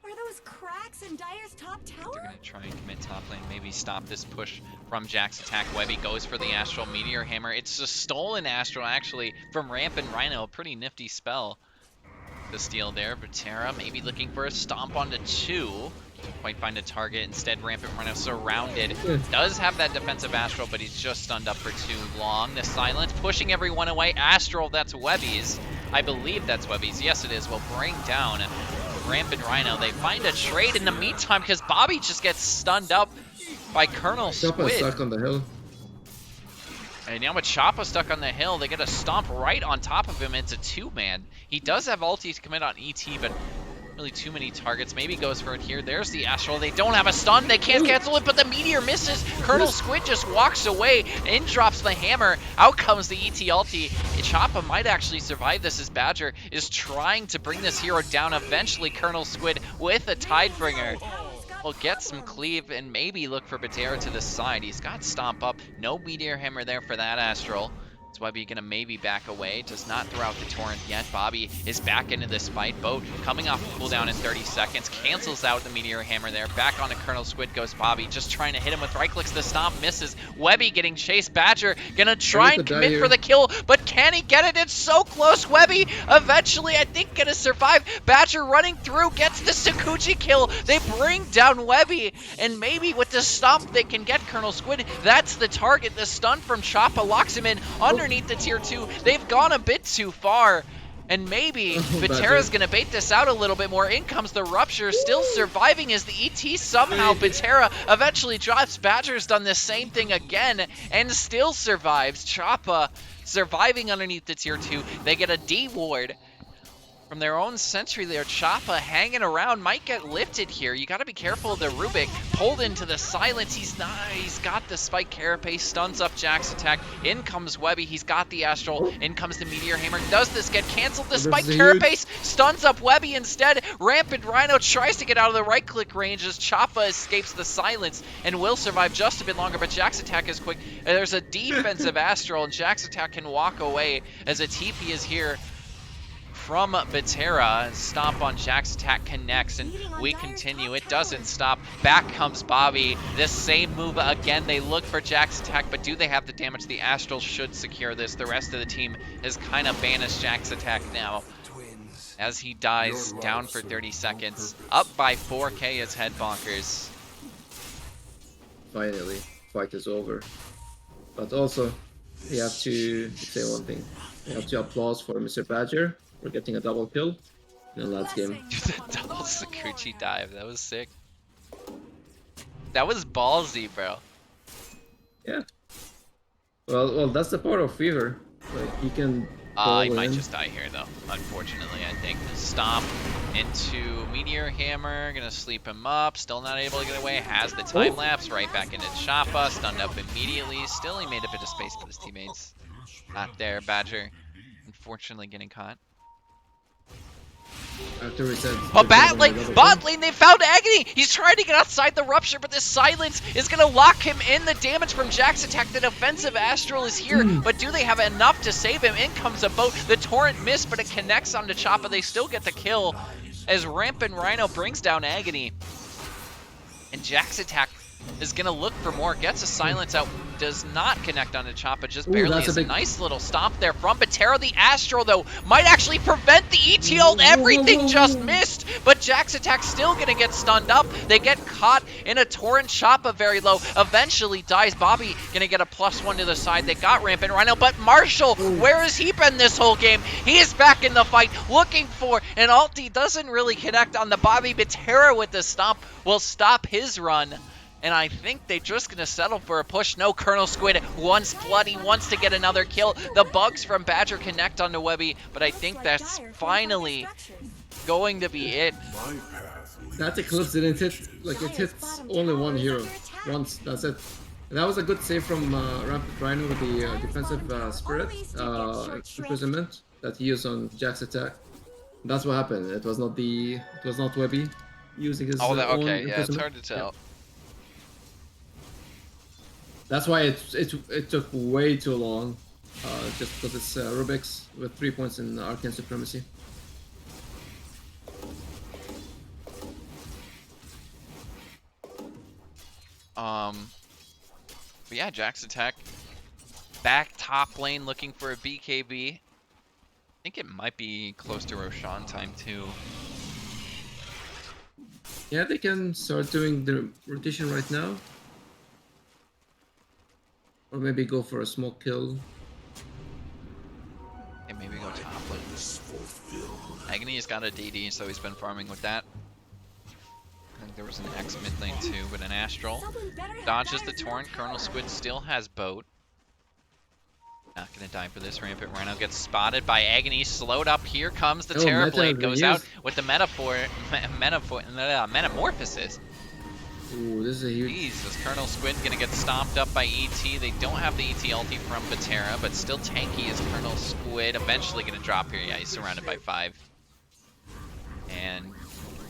Are those cracks in Dyer's top
They're
tower?
gonna try and commit top lane, maybe stop this push from Jack's attack. Webby goes for the Astral Meteor Hammer. It's a stolen Astral actually from Rampant Rhino, a pretty nifty spell to steal there. But Terra maybe looking for a stomp onto 2. Can't quite find a target. Instead, Rampant Rhino surrounded. Does have that defensive Astral, but he's just stunned up for too long. The silence pushing everyone away. Astral, that's Webby's. I believe that's Webby's. Yes, it is. Will bring down Rampant Rhino. They find a trade in the meantime because Bobby just gets stunned up by Colonel
Choppa is
Squid.
stuck on the hill.
And now with Choppa stuck on the hill, they get a stomp right on top of him. It's a 2-man. He does have ulti to commit on ET, but really too many targets. Maybe goes for it here. There's the Astral. They don't have a stun. They can't cancel it, but the Meteor misses. Colonel Squid just walks away. In drops the hammer. Out comes the ET ulti. Choppa might actually survive this as Badger is trying to bring this hero down. Eventually, Colonel Squid with a Tidebringer will get some cleave and maybe look for Batera to the side. He's got Stomp up. No Meteor Hammer there for that Astral. Is Webby gonna maybe back away? Does not throw out the Torrent yet. Bobby is back into this fight. Boat coming off cooldown in 30 seconds. Cancels out the Meteor Hammer there. Back onto Colonel Squid goes Bobby. Just trying to hit him with right clicks. The stomp misses. Webby getting chased. Badger gonna try and commit for the kill, but can he get it? It's so close. Webby eventually, I think, gonna survive. Badger running through, gets the Sakuchi kill. They bring down Webby, and maybe with the stomp they can get Colonel Squid. That's the target. The stun from Choppa locks him in underneath the tier 2. They've gone a bit too far. And maybe Batera's going to bait this out a little bit more. In comes the Rupture, still surviving as the ET somehow. Batera eventually drops. Badger's done the same thing again and still survives. Choppa surviving underneath the tier 2. They get a D ward from their own sentry there. Choppa hanging around, might get lifted here. You got to be careful of the Rubik. Pulled into the silence. He's got the spike carapace, stuns up Jack's attack. In comes Webby. He's got the Astral. In comes the Meteor Hammer. Does this get canceled? The spike carapace stuns up Webby instead. Rampant Rhino tries to get out of the right click range as Choppa escapes the silence and will survive just a bit longer, but Jack's attack is quick. There's a defensive Astral, and Jack's attack can walk away as a TP is here from Batera. Stomp on Jack's attack connects, and we continue. It doesn't stop. Back comes Bobby. This same move again. They look for Jack's attack, but do they have the damage? The Astral should secure this. The rest of the team has kind of banished Jack's attack now as he dies down for 30 seconds. Up by 4k as Headbonkers.
Finally, fight is over. But also, we have to say one thing. We have to applause for Mr. Badger. We're getting a double kill in the last game.
The double Sakuchi dive. That was sick. That was ballsy, bro.
Yeah. Well, that's the part of Fever. Like, you can.
He might just die here, though. Unfortunately, I think. Stomp into Meteor Hammer. Gonna sleep him up. Still not able to get away. Has the time lapse. Right back into Choppa. Stunned up immediately. Still, he made a bit of space for his teammates. Not there, Badger. Unfortunately, getting caught.
After we said,
but bot lane, they found Agony! He's trying to get outside the Rupture, but this silence is going to lock him in. The damage from Jack's attack, the defensive Astral is here, but do they have enough to save him? In comes a boat. The Torrent missed, but it connects onto Choppa. They still get the kill as Rampant Rhino brings down Agony. And Jack's attack is going to look for more. Gets a silence out. Does not connect onto Choppa, just barely. It's a nice little stomp there from Batera. The Astral, though, might actually prevent the ET ult. Everything just missed, but Jack's attack still gonna get stunned up. They get caught in a Torrent. Choppa very low, eventually dies. Bobby gonna get a +1 to the side. They got Rampant Rhino, but Marshall, where has he been this whole game? He is back in the fight, looking for an ulti. Doesn't really connect on the Bobby. Batera with the stomp will stop his run. And I think they're just going to settle for a push. No, Colonel Squid wants bloody, wants to get another kill. The bugs from Badger connect onto Webby, but I think that's finally going to be it.
That Eclipse didn't hit, like, it hits only one hero once, that's it. And that was a good save from Rampant Rhino with the defensive Spirit imprisonment that he used on Jack's attack. That's what happened. It was not Webby using his own
okay, yeah, it's
imprisonment.
hard to tell.
Yeah. That's why it took way too long, just because it's Rubik's with 3 points in Arcane Supremacy.
But yeah, Jack's attack. Back top lane looking for a BKB. I think it might be close to Roshan time too.
Yeah, they can start doing the rotation right now. Or maybe go for a smoke kill.
And maybe go top lane. Agony has got a DD, so he's been farming with that. I think there was an X mid lane too, but an Astral. Dodges the Torrent. Colonel Squid still has boat. Not gonna die for this. Rampant Rhino gets spotted by Agony. Slowed up. Here comes the Terror Blade. Goes out with the Metamorphosis.
Ooh, this is a huge...
Jesus, Colonel Squid gonna get stomped up by ET. They don't have the ET ulti from Batera, but still tanky is Colonel Squid. Eventually gonna drop here. Yeah, he's surrounded by 5. And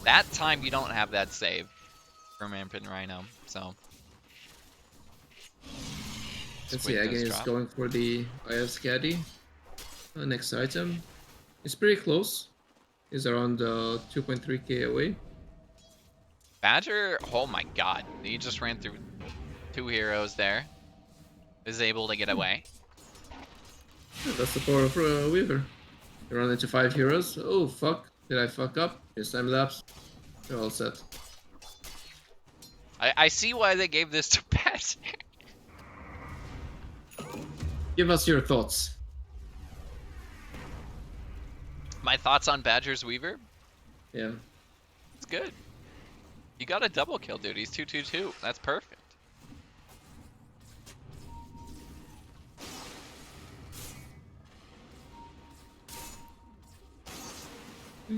that time you don't have that save from Rampant Rhino, so...
Let's see,
Squid
again,
does
is
drop.
going for the IF Scatty. Next item. It's pretty close. He's around 2.3k away.
Badger, oh my god. He just ran through 2 heroes there. Is able to get away.
Yeah, that's the power of Weaver. You run into 5 heroes. Oh, fuck. Did I fuck up? Here's time lapse. They're all set.
I see why they gave this to Badger.
Give us your thoughts.
My thoughts on Badger's Weaver?
Yeah.
It's good. You got a double kill, dude. He's 2-2-2. That's perfect.
You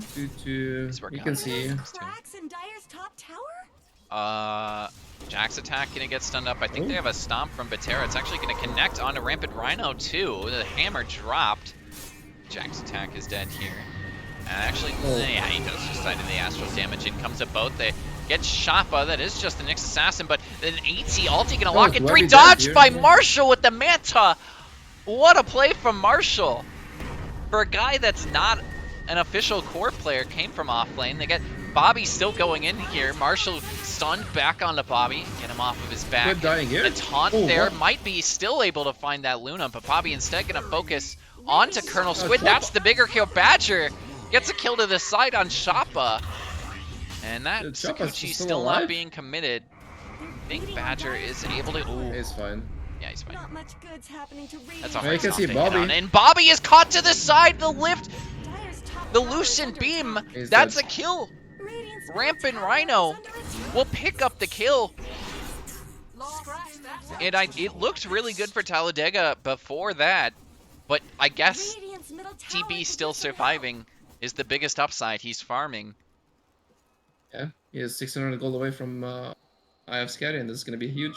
can see.
Cracks in Dyer's top tower?
Jack's attack gonna get stunned up. I think they have a stomp from Batera. It's actually gonna connect onto Rampant Rhino too. The hammer dropped. Jack's attack is dead here. And actually, yeah, he does just side of the astral damage. It comes to both. They get Shoppa. That is just the next assassin, but then AT ulti gonna lock in 3. Dodged by Marshall with the Manta. What a play from Marshall. For a guy that's not an official core player, came from off lane. They get Bobby still going in here. Marshall stunned back onto Bobby. Get him off of his back.
Dying here.
The taunt there might be still able to find that Luna, but Bobby instead gonna focus onto Colonel Squid. That's the bigger kill. Badger gets a kill to the side on Shoppa. And that Sakuchi's still not being committed. I think Badger is able to... Ooh.
He's fine.
Yeah, he's fine.
Not much good's happening to
That's
Radiant.
all right.
You can see Bobby.
And Bobby is caught to the side. The lift.
Dyer's top
The
tower is
Lucian
under
beam.
attack.
He's
That's
dead.
a kill.
Radiant's
Rampant
tower
Rhino
is under attack.
will pick up the kill.
Scratch that.
And it looked really good for Talladega before that. But I guess
Radiant's middle tower
TB
is
still
under attack.
surviving is the biggest upside. He's farming.
Yeah, he is 600 gold away from IF Scatty, and this is going to be huge.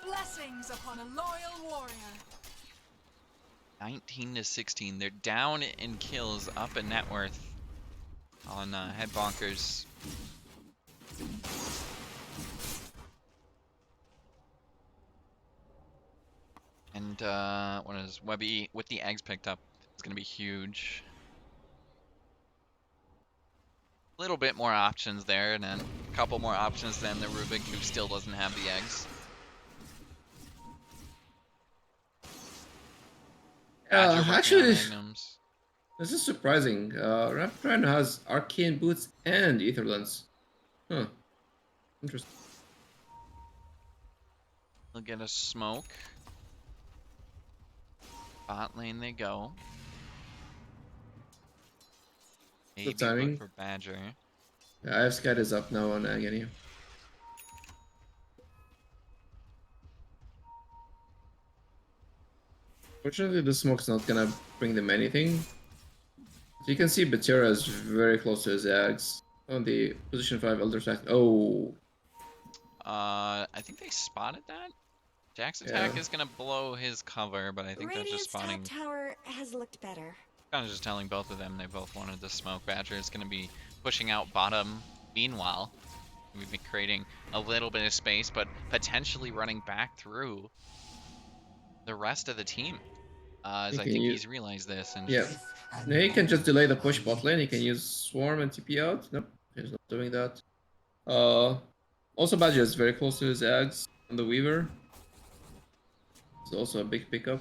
Blessings upon a loyal warrior.
19-16. They're down in kills, up in net worth on Headbonkers. And what is Webby with the eggs picked up? It's gonna be huge. A little bit more options there, and then a couple more options than the Rubik, who still doesn't have the eggs. Badger working on
actually,
magnums.
this is surprising. Rampant Rhino has Arcane Boots and Ether Lens. Huh. Interesting.
They'll get a smoke. Bot lane they go. Maybe look
timing.
for Badger.
Yeah, IF Scatty is up now on Agony. Fortunately, the smoke's not gonna bring them anything. So you can see Batera is very close to his Ags on the position 5 Elder Sack. Oh,
I think they spotted that. Jack's attack
Yeah.
is gonna blow his cover, but I think they're just
Radiant's top
spotting.
tower has looked better.
Kind of just telling both of them they both wanted the smoke. Badger is gonna be pushing out bottom. Meanwhile, we've been creating a little bit of space, but potentially running back through the rest of the team. As I think he's realized this. And
yeah. Now he can just delay the push bot lane. He can use Swarm and TP out. Nope, he's not doing that. Also, Badger is very close to his Ags on the Weaver. It's also a big pickup.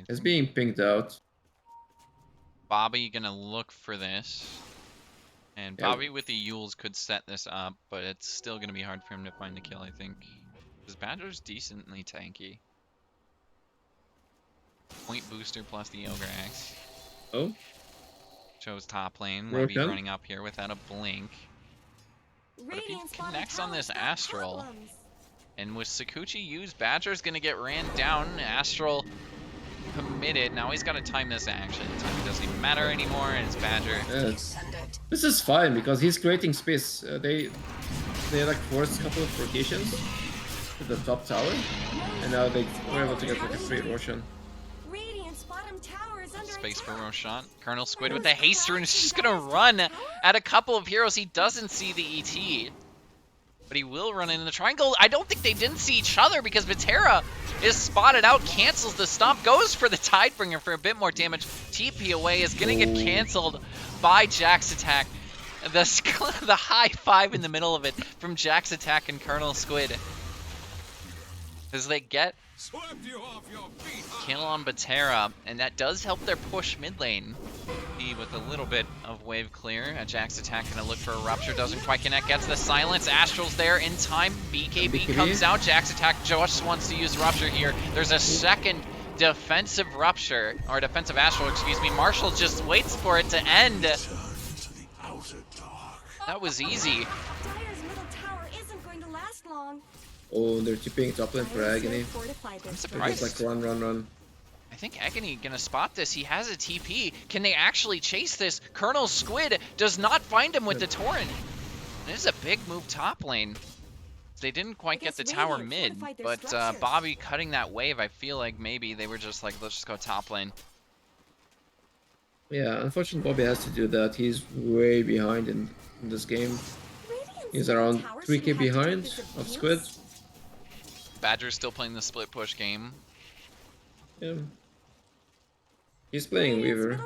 It's being pinged out.
Bobby gonna look for this. And
Yeah.
Bobby with the Yules could set this up, but it's still gonna be hard for him to find the kill, I think. Because Badger's decently tanky. Point booster plus the Ogre Axe.
Oh,
Shows top lane.
Work
Webby
done.
running up here without a blink. But if he
Radiant's bottom
connects on
tower's
this
got
Astral,
problems.
and with Sakuchi used, Badger's gonna get ran down. Astral committed. Now he's gotta time this action. Timing doesn't even matter anymore, and it's Badger.
yeah. This is fine because he's creating space. They like forced a couple of rotations to the top tower, and now they were able to get like a free Roshan.
Radiant's bottom tower is under
space for Roshan. Colonel Squid with the haste rune is just gonna run at a couple of heroes. He doesn't see the ET, but he will run into the triangle. I don't think they didn't see each other because Vatera is spotted out, cancels the stomp, goes for the Tidebringer for a bit more damage. TP away is gonna get canceled by Jack's attack. The high five in the middle of it from Jack's attack and Colonel Squid. As they get kill on Vatera, and that does help their push mid lane. With a little bit of wave clear. Jack's attack gonna look for a rupture, doesn't quite connect, gets the silence. Astral's there in time. BKB comes out. Jack's attack just wants to use rupture here. There's a second defensive rupture, or defensive Astral, excuse me. Marshall just waits for it to end. That was easy.
Dire's middle tower isn't going to last long.
Oh, they're keeping top lane for Agony.
I'm
They're
surprised.
just like run.
I think Agony gonna spot this. He has a TP. Can they actually chase this? Colonel Squid does not find him with the Torrent. This is a big move top lane. They didn't quite get the tower mid, but Bobby cutting that wave, I feel like maybe they were just like, let's just go top lane.
Yeah, unfortunately Bobby has to do that. He's way behind in this game. He's around 3k behind of Squid.
Badger's still playing the split push game.
Yeah. He's playing Weaver.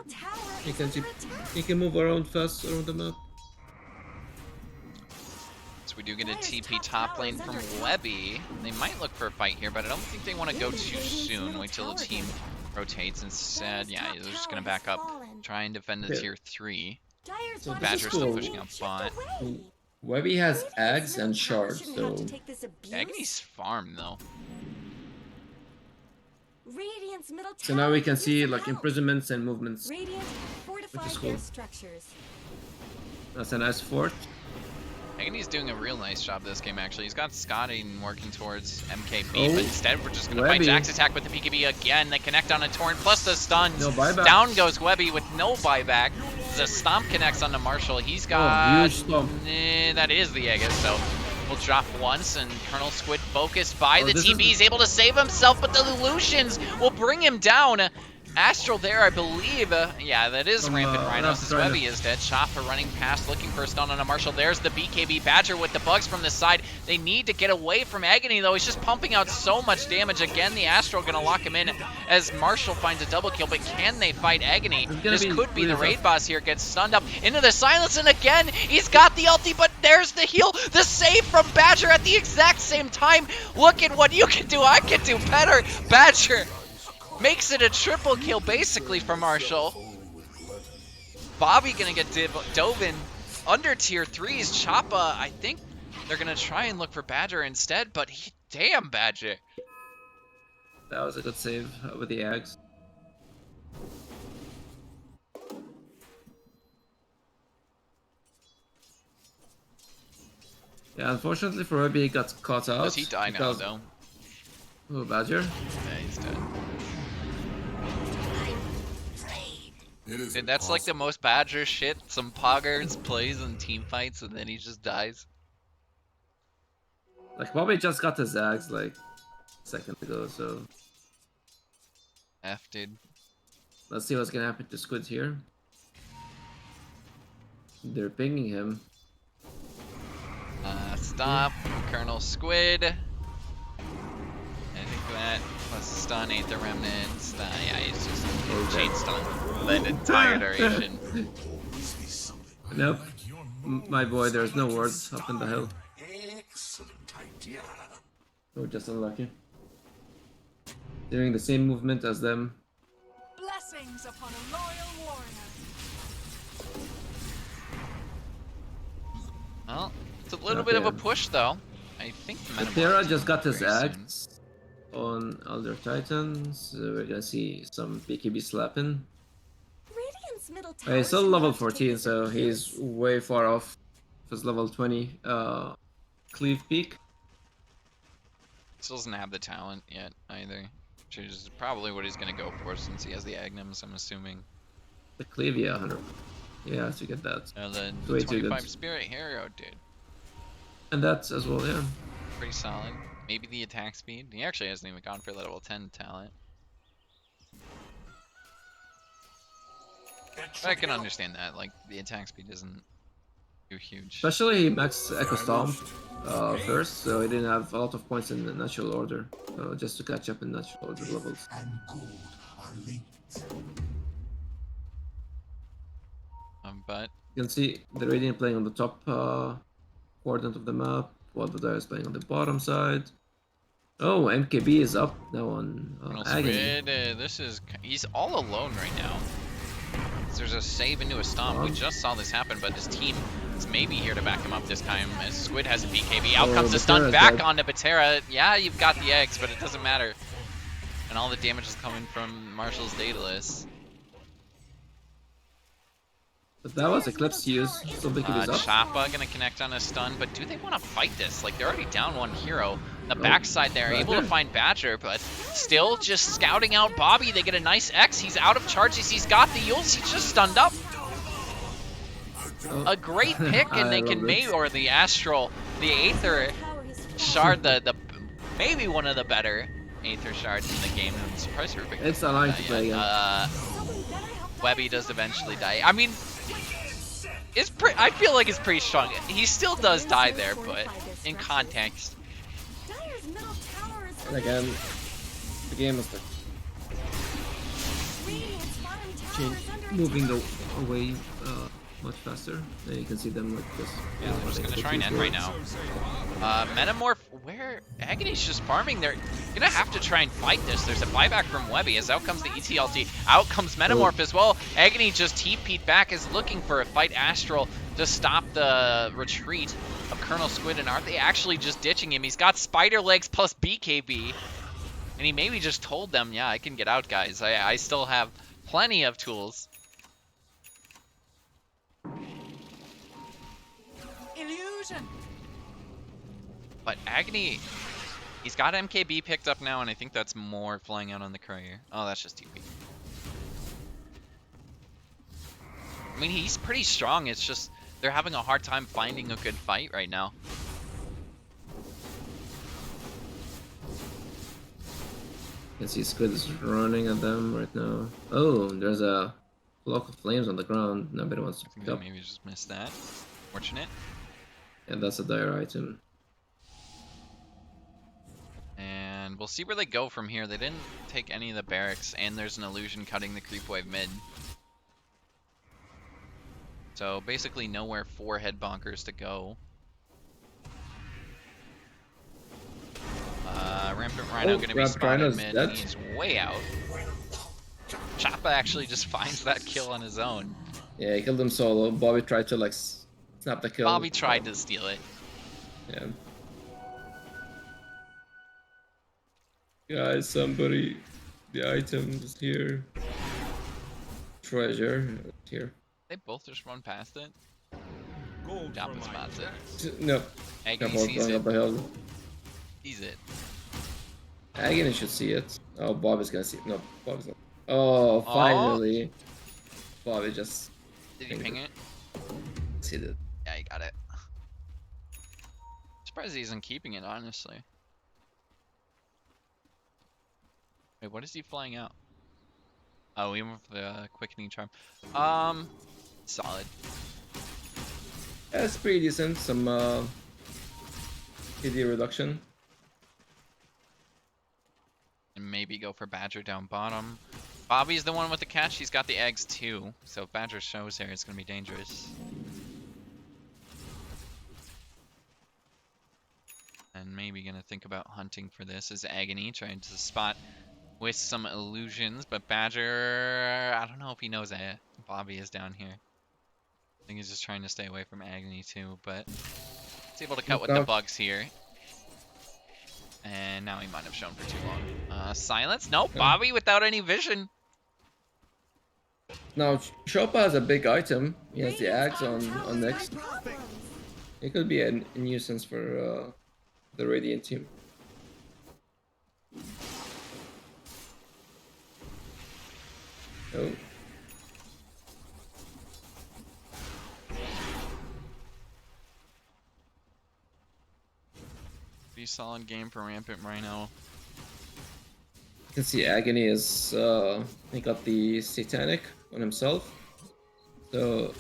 He can move around fast around the map.
So we do get a TP top lane from Webby. They might look for a fight here, but I don't think they want to go too soon. Wait till the team rotates instead. Yeah, they're just going to back up. Try and defend the tier 3.
So
Badger's still pushing up bot.
Webby has Ags and Shards, so...
Agony's farm, though.
So now we can see like imprisonments and movements.
Which
is cool.
Structures.
That's a nice fort.
Agony's doing a real nice job this game, actually. He's got Scotty working towards MKB,
Oh,
but instead we're just going to fight
Webby.
Jack's attack with the PKB again. They connect on a Torrent plus the stuns.
No buyback.
Down goes Webby with no buyback. The stomp connects onto Marshall. He's got...
huge stomp.
That is the Aegis, so we'll drop once, and Colonel Squid focused by the
this
TP. He's able to save himself, but the illusions will bring him down. Astral there, I believe. Yeah, that is Rampant Rhinos. As Webby is dead. Chopper running past, looking for a stun on a Marshall. There's the BKB Badger with the bugs from the side. They need to get away from Agony, though. He's just pumping out so much damage. Again, the Astral going to lock him in as Marshall finds a double kill. But can they fight Agony? This could be the raid boss here. Gets stunned up into the silence, and again, he's got the ulti, but there's the heal. The save from Badger at the exact same time. Look at what you can do. I can do better. Badger makes it a triple kill basically for Marshall. Bobby gonna get dove in under tier 3's Choppa. I think they're gonna try and look for Badger instead, but damn Badger.
That was a good save with the Ags. Yeah, unfortunately for Webby, he got caught out.
Does he die now though?
Oh, Badger?
Yeah, he's dead. Dude, that's like the most Badger shit. Some poggers plays in team fights and then he just dies.
Like, Bobby just got his Ags like a second ago, so...
F, dude.
Let's see what's gonna happen to Squid here. They're pinging him.
Stop, Colonel Squid. I think that plus stun ain't the remnant. Stun, yeah, he's just chain stun the entire duration.
Nope. My boy, there's no words up in the hill. We're just unlucky. Doing the same movement as them.
Blessings upon a loyal warrior.
Well, it's a little bit of a push though. I think the
Vatera just got his
very
Ags on Elder Titans. So we're gonna see some BKB slapping. He's still level 14, so he's way far off his level 20 cleave peak.
Still doesn't have the talent yet either, which is probably what he's gonna go for since he has the Agnems, I'm assuming.
The cleave, yeah, 100. Yeah, to get that.
And then
Way
the
too good.
25 Spirit Hero, dude.
And that's as well, yeah.
Pretty solid. Maybe the attack speed. He actually hasn't even gone for level 10 talent. But I can understand that. Like the attack speed isn't too huge.
Especially he maxed Echo Stomp first, so he didn't have a lot of points in the natural order. Just to catch up in natural order levels.
But
You can see the Radiant playing on the top quadrant of the map, while the Dire is playing on the bottom side. Oh, MKB is up now on
Colonel
Agony.
Squid, he's all alone right now. There's a save into a stomp. We just saw this happen, but his team is maybe here to back him up this time. As Squid has a BKB, out comes the stun back onto Batera. Yeah, you've got the eggs, but it doesn't matter. And all the damage is coming from Marshall's Daedalus.
But that was Eclipse use, so BKB is up.
Choppa gonna connect on a stun, but do they want to fight this? Like, they're already down one hero. The backside, they're able to find Badger, but still just scouting out Bobby. They get a nice X. He's out of charges. He's got the Yules. He's just stunned up. A great pick, and they can maybe, or the Astral, the Aether Shard, the maybe one of the better Aether Shards in the game. I'm surprised we're
It's annoying to play again.
Webby does eventually die. I mean, I feel like it's pretty strong. He still does die there, but in context.
And again, the game is like moving away much faster. And you can see them like this.
Yeah, they're just gonna try and end right now. Metamorph, where Agony's just farming. They're gonna have to try and fight this. There's a buyback from Webby as out comes the ETLT. Out comes Metamorph as well. Agony just TP'd back, is looking for a fight Astral to stop the retreat of Colonel Squid. And aren't they actually just ditching him? He's got spider legs plus BKB. And he maybe just told them, yeah, I can get out, guys. I still have plenty of tools.
Illusion.
But Agony, he's got MKB picked up now, and I think that's more flying out on the courier. Oh, that's just TP. I mean, he's pretty strong. It's just they're having a hard time finding a good fight right now.
You can see Squid is running at them right now. Oh, there's a block of flames on the ground. Nobody wants to pick up.
Maybe just missed that. Fortunate.
Yeah, that's a dire item.
And we'll see where they go from here. They didn't take any of the barracks, and there's an illusion cutting the creep wave mid. So basically nowhere for Headbonkers to go. Rampant Rhino gonna be spotted mid, and he's way out. Choppa actually just finds that kill on his own.
Yeah, he killed him solo. Bobby tried to like snap the kill.
Bobby tried to steal it.
Yeah. Guys, somebody, the item is here. Treasure here.
They both just run past it.
Gold
Choppa
for my
spots it.
No.
Agony sees it.
Hill.
Sees it.
Agony should see it. Oh, Bobby's gonna see it. No, Bobby's not. Oh, finally. Bobby just...
Did he ping it?
See it.
Yeah, he got it. Surprised he isn't keeping it, honestly. Wait, what is he flying out? Oh, we went for the quickening charm. Solid.
Yeah, it's pretty decent. Some PD reduction.
And maybe go for Badger down bottom. Bobby's the one with the catch. He's got the eggs too. So if Badger shows here, it's going to be dangerous. And maybe going to think about hunting for this as Agony, trying to spot with some illusions. But Badger, I don't know if he knows that Bobby is down here. I think he's just trying to stay away from Agony too. But he's able to cut with the bugs here. And now he might have shown for too long. Silence? Nope, Bobby without any vision.
Now, Choppa has a big item. He has the axe on next. It could be a nuisance for the Radiant team. Oh.
Pretty solid game for Rampant Rhino.
You can see Agony is he got the Satanic on himself. So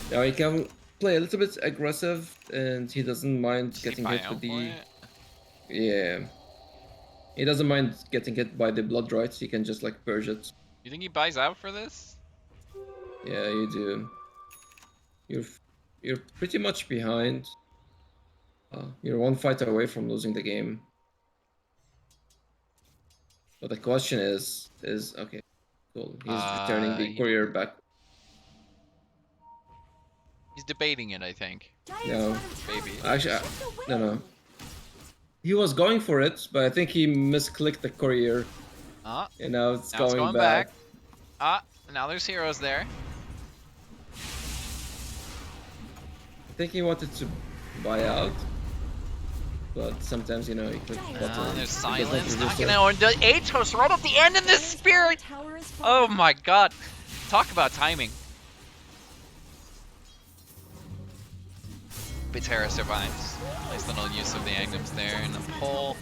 yeah, he can play a little bit aggressive, and he doesn't mind
Does he
getting
buy
hit with
out for
the
it?
yeah. He doesn't mind getting hit by the blood rights. He can just like purge it.
You think he buys out for this?
Yeah, you do. You're pretty much behind. You're one fight away from losing the game. But the question is okay, cool. He's returning the
He
courier back.
he's debating it, I think.
Dire's
No,
bottom tower
Maybe.
is
actually,
just
no,
away.
no. He was going for it, but I think he misclicked the courier.
Ah,
And now it's
now it's
going
going back. Ah, now there's heroes there.
I think he wanted to buy out, but sometimes you he clicks the button.
There's
It does not
silence. Not
reverse it.
gonna. And the Atos right at the end of this
Dire's
spirit.
bottom tower is
Oh
falling.
my god. Talk about timing. Batera survives. Nice little use of the Agnems there and the pull.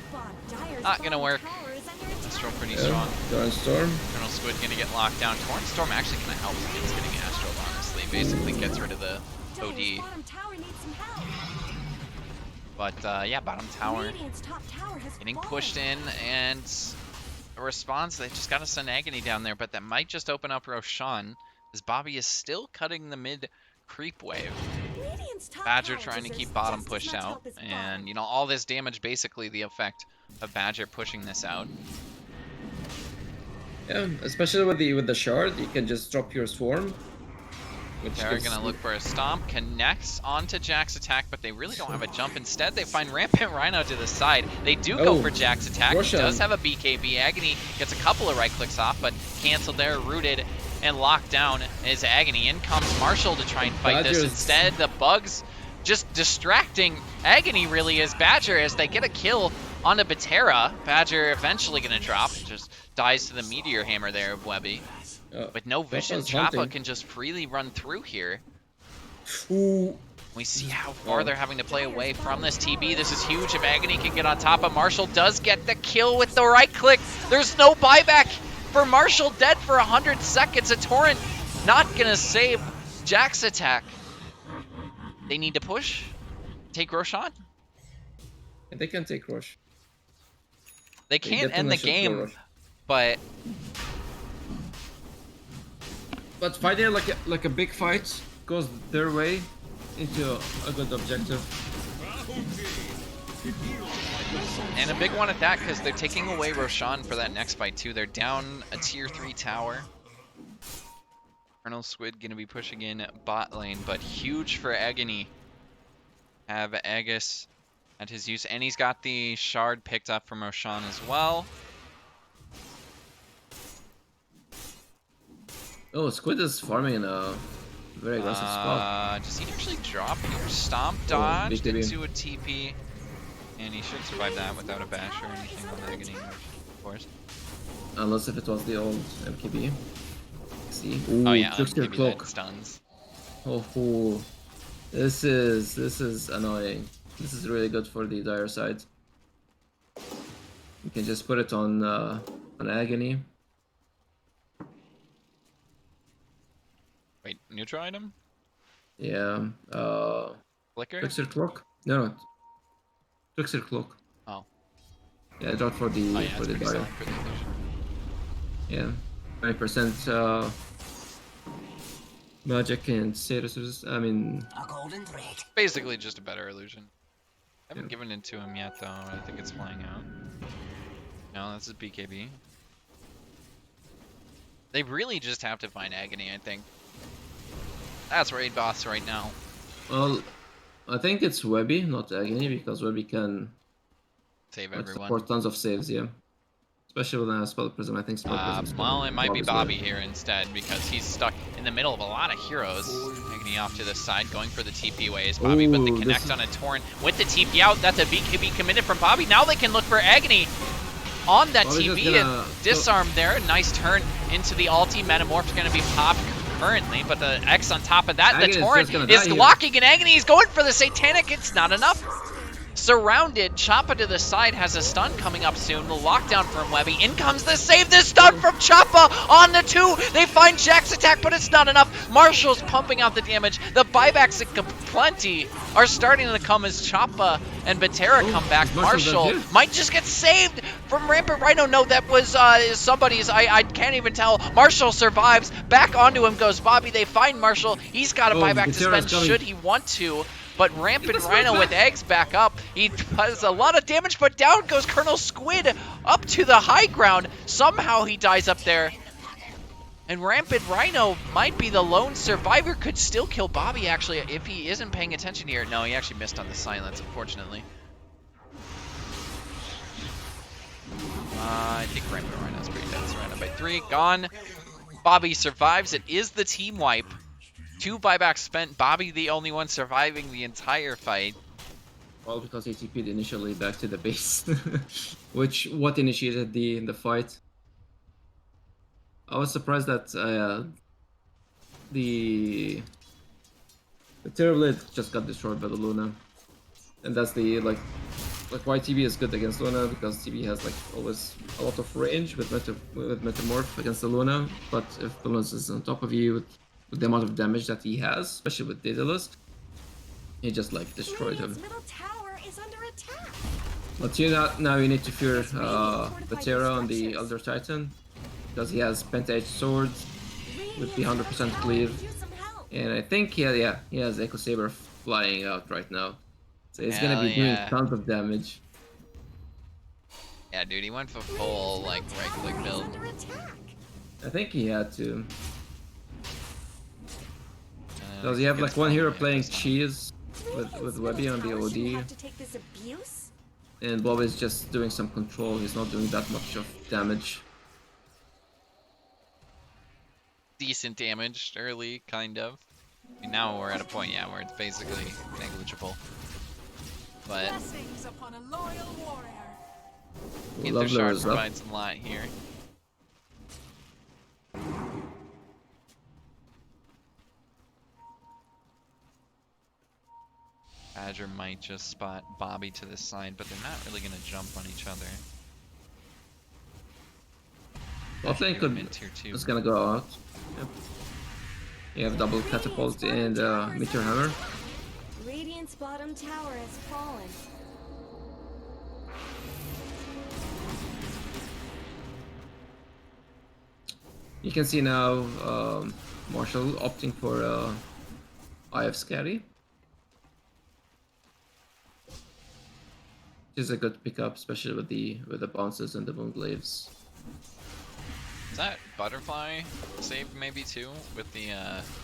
Dire's
Not gonna
bottom
work.
tower is under attack.
Astral pretty
Yeah,
strong.
Torrent Storm.
Eternal Squid gonna get locked down. Torrent Storm actually gonna help against getting Astral, honestly. Basically gets rid of the
Dire's
OD.
bottom tower needs some help.
But yeah, bottom tower
Radiant's top tower has
getting
fallen.
pushed in and a response. They just gotta send Agony down there, but that might just open up Roshan as Bobby is still cutting the mid creep wave.
Radiant's top
Badger
tower
trying to
deserves
keep bottom
just as
pushed
much
out,
help as
and
bottom.
all this damage basically the effect of Badger pushing this out.
Yeah, especially with the shard, you can just drop your swarm. Which
They're
gives
gonna look for a stomp, connects onto Jack's attack, but they really don't have a jump. Instead, they find Rampant Rhino to the side. They do go
Oh,
for Jack's attack.
Roshan.
He does have a BKB. Agony gets a couple of right clicks off, but canceled there, rooted and locked down is Agony. In comes Marshall to try and fight this.
Badger's-
Instead, the bugs just distracting Agony really is Badger as they get a kill onto Batera. Badger eventually gonna drop, just dies to the Meteor Hammer there of Webby. With no vision,
Choppa's
Choppa
hunting.
can just freely run through here.
Ooh,
We see how far
Oh.
they're having to play away from this TB. This is huge. If Agony can get on top of Marshall, does get the kill with the right click. There's no buyback for Marshall, dead for 100 seconds. A Torrent not gonna save Jack's attack. They need to push. Take Roshan.
and they can take Rush.
They can't end the
definitely should go
game,
Rush.
but
But fighting like a big fight goes their way into a good objective.
and a big one at that because they're taking away Roshan for that next fight too. They're down a tier 3 tower. Colonel Squid gonna be pushing in bot lane, but huge for Agony. Have Aegis at his use, and he's got the shard picked up from Roshan as well.
Oh, Squid is farming in a very aggressive spot.
Does he actually drop here? Stomp
Oh,
dodged
BKB.
into a TP, and he should survive that without a bash or anything on Agony, of course.
Unless if it was the old MKB. See? Ooh,
Oh yeah,
Trickster
maybe
Cloak.
that stuns.
Oh, this is annoying. This is really good for the dire side. You can just put it on Agony.
Wait, neutral item?
Yeah.
Flicker?
Trickster Cloak? No. Trickster Cloak.
Oh.
Yeah, drop for the
Oh yeah,
for
it's
the
pretty
dire.
solid for the illusion.
Yeah. 20% magic and status. I mean,
A golden thread.
Basically just a better illusion. Haven't given it to him yet though. I think it's flying out. No, that's a BKB. They really just have to find Agony, I think. That's raid boss right now.
well, I think it's Webby, not Agony, because Webby can
Save
like,
everyone.
support tons of saves. Yeah. Especially with a Spell Prism. I think Spell Prism.
Well, it might be Bobby here instead because he's stuck in the middle of a lot of heroes. Agony off to the side, going for the TP ways. Bobby, but the
Ooh,
connect
this is-
on a Torrent with the TP out. That's a BKB committed from Bobby. Now they can look for Agony on that
Bobby's just
TP
gonna-
and disarm there. Nice turn into the ulti. Metamorph's going to be popped currently, but the X on top of that,
Agony's
the
just
Torrent
gonna die
is
here.
locking, and Agony is going for the Satanic. It's not enough. surrounded. Choppa to the side has a stun coming up soon. The lockdown from Webby. In comes the save. The stun from Choppa on the 2. They find Jack's attack, but it's not enough. Marshall's pumping out the damage. The buybacks plenty are starting to come as Choppa and Batera come back. Marshall might just get saved from Rampant Rhino. No, that was somebody's. I can't even tell. Marshall survives. Back onto him goes Bobby. They find Marshall. He's got a buyback to spend should he want to. But Rampant Rhino with eggs back up. He does a lot of damage, but down goes Colonel Squid up to the high ground. Somehow he dies up there. And Rampant Rhino might be the lone survivor. Could still kill Bobby, actually, if he isn't paying attention here. No, he actually missed on the silence, unfortunately. I think Rampant Rhino's pretty dead. Surrounded by 3. Gone. Bobby survives. It is the team wipe. 2 buybacks spent. Bobby the only one surviving the entire fight.
All because he TP'd initially back to the base. What initiated the fight. I was surprised that the Terrorblade just got destroyed by the Luna. And that's the like why TB is good against Luna, because TB has like always a lot of range with Metamorph against the Luna, but if the Luna is on top of you with the amount of damage that he has, especially with Daedalus, he just like destroyed him.
Middle tower is under attack.
But now you need to fear Batera on the Elder Titan, because he has Penta-Edged swords with the 100% cleave, and I think he has Echo Saber flying out right now, so he's gonna be doing tons of damage.
Yeah, dude, he went for full like right-click build.
I think he had to. Does he have like one hero playing cheese with Webby on the OD? And Bob is just doing some control. He's not doing that much of damage.
Decent damage early, kind of. I mean, now we're at a point, yeah, where it's basically negligible. But
Blessings upon a loyal warrior.
Ether Shard provides a lot here. Badger might just spot Bobby to the side, but they're not really going to jump on each other.
Botlane is gonna go out. Yep. You have double catapult and meteor hammer.
Radiant's bottom tower has fallen.
You can see now Marshall opting for Eye of Scary. Which is a good pickup, especially with the bounces and the Moonglaves.
Is that Butterfly saved maybe too with the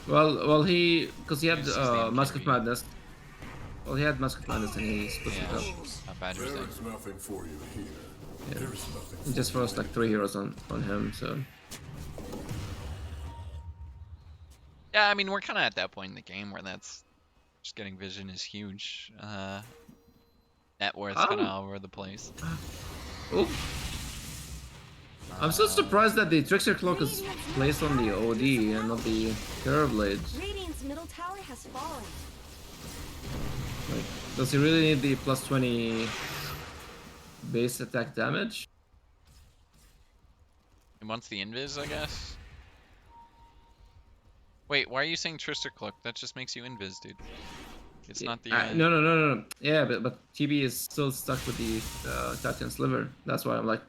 Well because he had Mask of Madness. Well, he had Mask of Madness and he split it up.
Badger's
There is nothing for you here.
Yeah.
There is nothing.
He just froze like 3 heroes on him, so.
Yeah, I mean, we're kind of at that point in the game where that's just getting vision is huge. Net worth's kind of all over the place.
Oh. I'm so surprised that the Trickster Cloak is placed on the OD and not the Terrorblades.
Radiant's middle tower has fallen.
Like, does he really need the plus 20 base attack damage?
He wants the invis, I guess. Wait, why are you saying Trickster Cloak? That just makes you invis, dude. It's not the...
No. Yeah, but TB is still stuck with the Titan Sliver. That's why I'm like,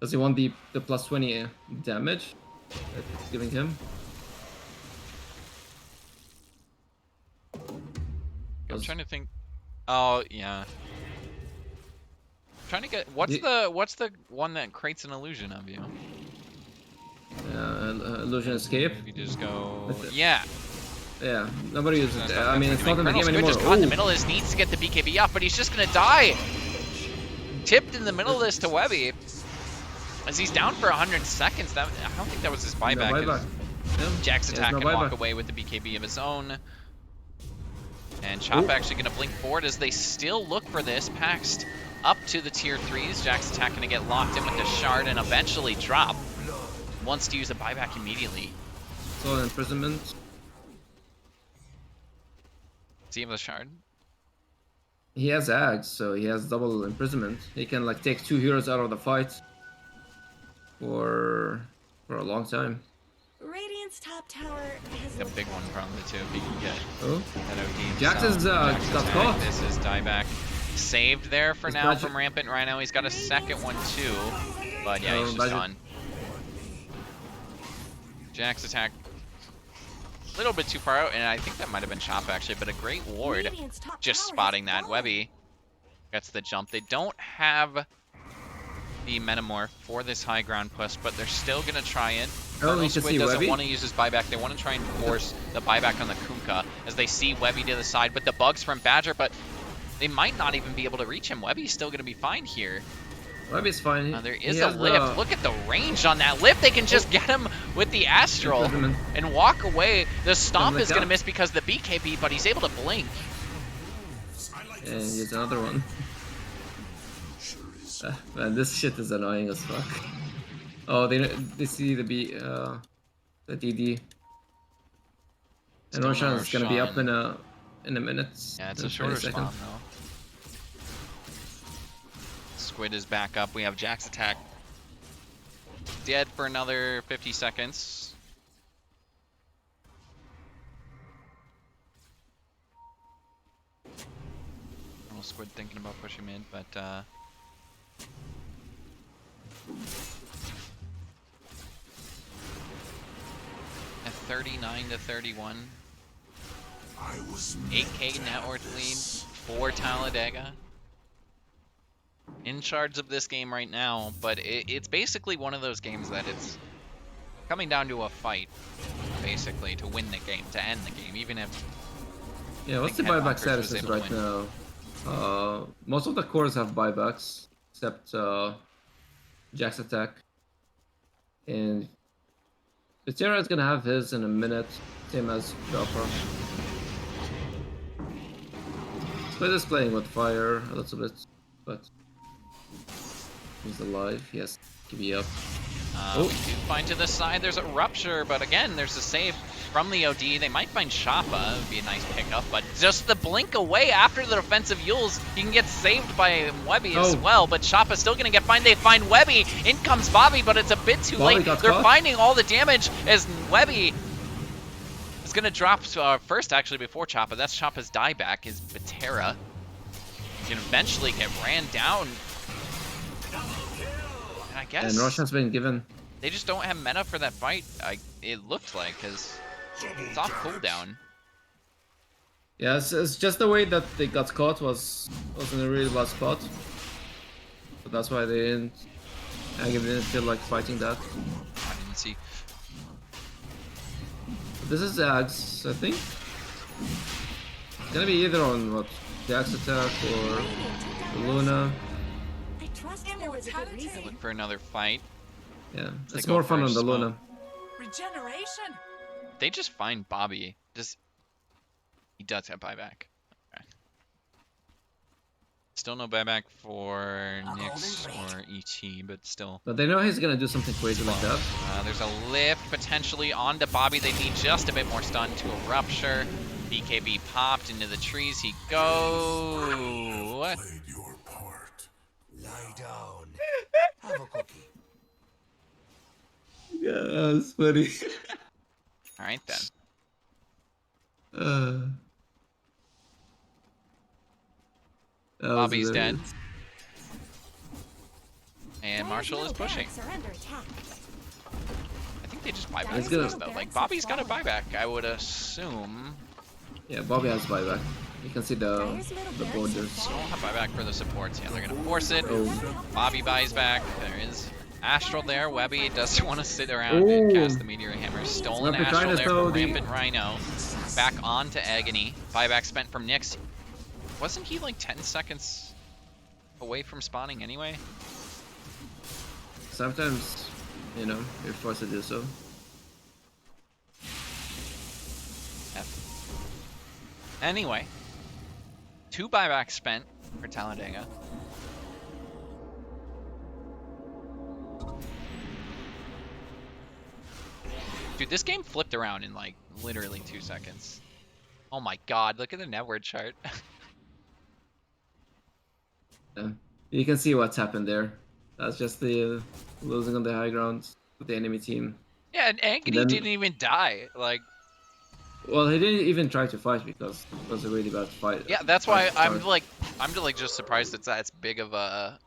does he want the plus 20 damage that it's giving him?
I'm trying to think. Oh, yeah. I'm trying to get... What's the one that creates an illusion of you?
Illusion Escape.
If you just go... Yeah.
Yeah, nobody uses it. I mean, it's not in the game anymore.
Just caught in the middle of this, needs to get the BKB off, but he's just gonna die. Tipped in the middle of this to Webby. As he's down for 100 seconds. I don't think that was his buyback.
No buyback. Yeah.
Jack's attack
no
can walk
buyback.
away with the BKB of his own. And Chop actually gonna blink forward as they still look for this. Paxed up to the tier 3s. Jack's attack gonna get locked in with the shard and eventually drop. Wants to use a buyback immediately.
So imprisonment.
Does he have the shard?
he has Ags, so he has double imprisonment. He can like take 2 heroes out of the fight for a long time.
Radiant's top tower has
A
looked
big one from the two if he can get
Oh,
that OD.
Jax is
Jax
got
attack.
caught.
This is dieback. Saved there for
It's
now
Badger.
from Rampant Rhino. He's got a second one too. But yeah, he's just
Badger.
done. Jax attack. A little bit too far out, and I think that might have been Chop actually, but a great ward.
Radiant's top
Just
tower
spotting
has
that.
fallen.
Webby gets the jump. They don't have the Metamorph for this high ground push, but they're still going to try it.
Oh,
Colonel
you can
Squid
see
doesn't
Webby.
want to use his buyback. They want to try and force the buyback on the Kunkka as they see Webby to the side with the bugs from Badger, but they might not even be able to reach him. Webby's still going to be fine here.
Webby's fine.
There
He
is a
has
lift. Look at the range on that lift. They can just get him with the Astral
Imprisonment.
and walk away. The Stomp
like
is going to
that.
miss because the BKB, but he's able to blink.
And here's another one. Man, this shit is annoying as fuck. Oh, they see the the DD. And
Still
Roshan
no
is gonna be up
Roshan.
in a minute.
Yeah, it's
in
a shorter
20
spawn
seconds.
though. Squid is back up. We have Jax attack. Dead for another 50 seconds. Well, Squid thinking about pushing mid, but at 39 to 31. 8k net worth lead for Talladega. In charge of this game right now, but it's basically one of those games that it's coming down to a fight, basically, to win the game, to end the game, even if...
Yeah, what's the
think
buyback
Headbonkers was
statuses
able to
right
win.
now? Most of the cores have buybacks, except Jax attack. And Vatira is gonna have his in a minute, same as Belfra. Squid is playing with fire a little bit, but he's alive. He has to be up.
We do find to the side, there's a Rupture, but again, there's a save from the OD. They might find Choppa, it would be a nice pickup, but just the blink away after the defensive Yules, he can get saved by Webby as well, but Choppa's still gonna get fined. They find Webby, in comes Bobby, but it's a bit too
Bobby
late.
got
They're
caught.
finding all the damage as Webby is gonna drop first actually before Choppa. That's Choppa's dieback, is Batera. Can eventually get ran down. And I guess...
And Roshan's been given.
They just don't have meta for that fight, it looked like, because it's off cooldown.
Yeah, it's just the way that they got caught was in a really bad spot. But that's why they didn't. Agam didn't feel like fighting that.
I didn't see.
This is Ags, I think. It's gonna be either on what Jax attack or Luna.
I trust there was a good reason.
Look for another fight.
Yeah,
They
it's
go
more
for
fun
a
on the
smoke.
Luna.
Regeneration.
They just find Bobby. He does have buyback. Okay. Still no buyback for Nyx or ET, but still.
But they know he's gonna do something crazy like that.
There's a lift potentially onto Bobby. They need just a bit more stun to a Rupture. BKB popped into the trees. He go. What?
Played your part.
Lie down. Have a cookie.
Yeah, that's funny.
All right then.
That was
Bobby's dead.
hilarious.
And Marshall is pushing.
Barracks are under attack.
I think they just buy back
He's
this
gonna-
though. Like Bobby's got a buyback, I would assume.
Yeah, Bobby has buyback. You can see the borders.
They don't have buyback for the supports. Yeah, they're gonna force it.
Oh.
Bobby buys back. There is Astral there. Webby doesn't want to sit around and cast
Ooh.
the Meteor Hammer. Stolen
Not
Astral
trying to
there
throw
from
the-
Rampant Rhino. Back onto Agony. Buyback spent from Nyx. Wasn't he like 10 seconds away from spawning anyway?
Sometimes, you know, you're forced to do so.
Anyway, 2 buybacks spent for Talladega. Dude, this game flipped around in like literally 2 seconds. Oh my god, look at the network chart.
Yeah. You can see what's happened there. That's just the losing on the high ground with the enemy team.
Yeah, and
And
Agony
then,
didn't even die. Like,
well, he didn't even try to fight because it was a really bad fight.
yeah, that's
Fight
why
to start.
I'm like just surprised it's that big of a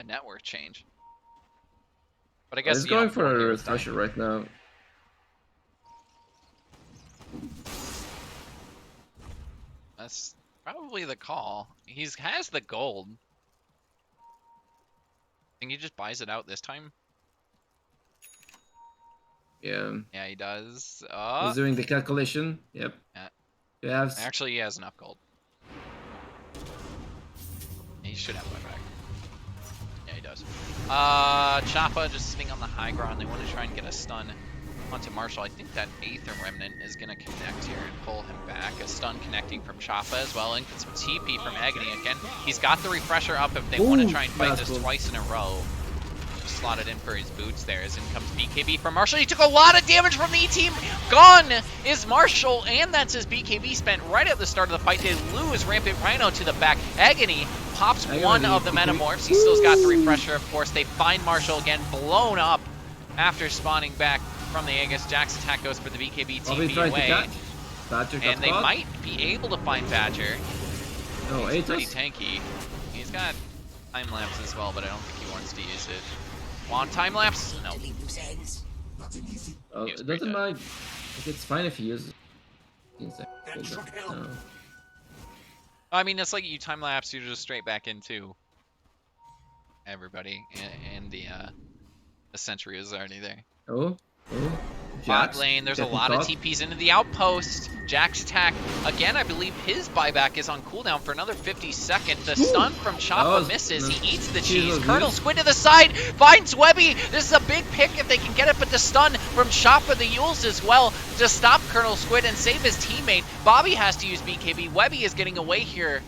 network change. But I
Well,
guess
he's going
no one
for a
here is dying.
refresher right now.
That's probably the call. Has the gold. Think he just buys it out this time?
Yeah.
Yeah, he does.
He's doing the calculation. Yep.
Yeah.
You have.
Actually, he has enough gold. He should have buyback. Yeah, he does. Choppa just sitting on the high ground. They want to try and get a stun onto Marshall. I think that Aether Remnant is going to connect here and pull him back. A stun connecting from Choppa as well. And get some TP from Agony again. He's got the refresher up if they want to try and fight this twice in a row. Just slotted in for his boots there. As in comes BKB from Marshall. He took a lot of damage from the E-team. Gone is Marshall, and that's his BKB spent right at the start of the fight. They lose Rampant Rhino to the back. Agony pops one of the Metamorphs. He still's got the refresher, of course. They find Marshall again, blown up after spawning back from the Aegis. Jack's attack goes for the BKB TP away. And they might be able to find Badger.
No,
He's pretty tanky. He's got time lapse as well, but I don't think he wants to use it. Want time lapse? No.
It doesn't mind. It's fine if he uses it. No.
I mean, it's like you time lapse, you're just straight back into everybody, and the sentry is already there.
Oh.
Bot lane, there's a lot of TPs into the outpost. Jack's attack, again, I believe his buyback is on cooldown for another 50 seconds. The stun from Choppa misses. He eats the cheese. Colonel Squid to the side, finds Webby. This is a big pick if they can get it, but the stun from Choppa the Yules as well to stop Colonel Squid and save his teammate. Bobby has to use BKB. Webby is getting away here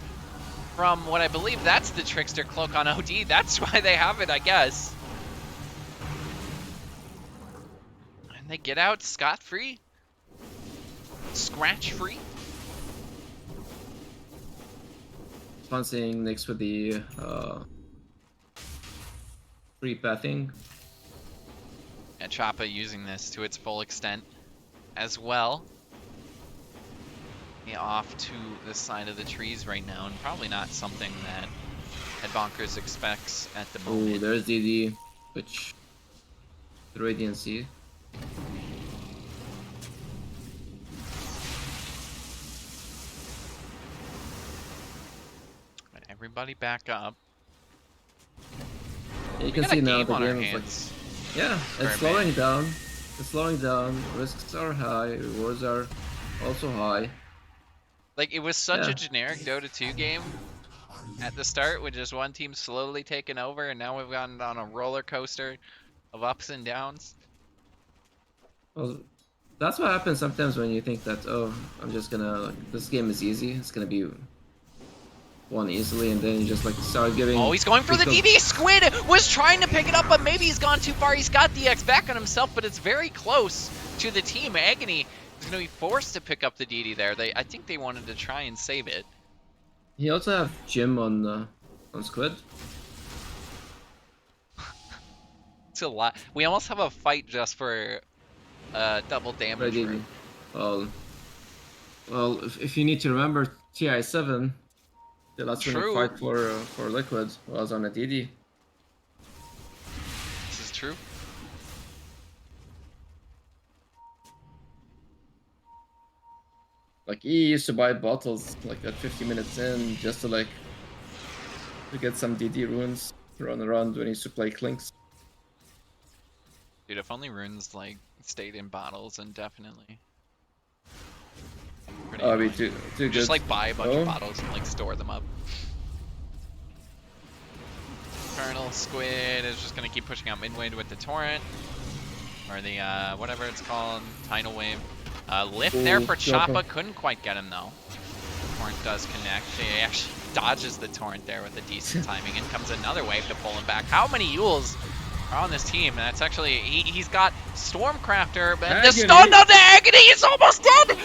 from what I believe that's the Trickster cloak on OD. That's why they have it, I guess. They get out scot-free, scratch-free.
Fun seeing Nyx with the free pathing.
And Choppa using this to its full extent as well. Off to the side of the trees right now, and probably not something that Headbonkers expects at the moment.
Oh, there's DD, which the Radiancy.
But everybody back up.
Yeah, you can see now the game is like, yeah, it's slowing down. It's slowing down. Risks are high. Rewards are also high.
Like, it was such a generic Dota 2 game at the start with just one team slowly taking over, and now we've gotten on a roller coaster of ups and downs.
Well, that's what happens sometimes when you think that, oh, I'm just gonna, like, this game is easy, it's gonna be won easily, and then you just, like, start giving...
Oh, he's going for the DD! Squid was trying to pick it up, but maybe he's gone too far. He's got DX back on himself, but it's very close to the team. Agony is gonna be forced to pick up the DD there. I think they wanted to try and save it.
He also have Jim on Squid.
It's a lot. We almost have a fight just for double damage.
Well, if you need to remember, TI7, the last winning fight for Liquid was on a DD.
This is true.
Like, he used to buy bottles like at 50 minutes in just to get some DD runes to run around when he used to play Clinks.
Dude, if only runes like stayed in bottles, indefinitely.
Oh, be too good.
Just like buy a bunch of bottles and like store them up. Colonel Squid is just gonna keep pushing out mid-wave with the torrent. Or the whatever it's called, tidal wave. Lift there for Choppa, couldn't quite get him though. Torrent does connect. He actually dodges the torrent there with a decent timing, and comes another wave to pull him back. How many Yules are on this team? And that's actually, he's got Stormcrafter, but the stun of the Agony is almost dead!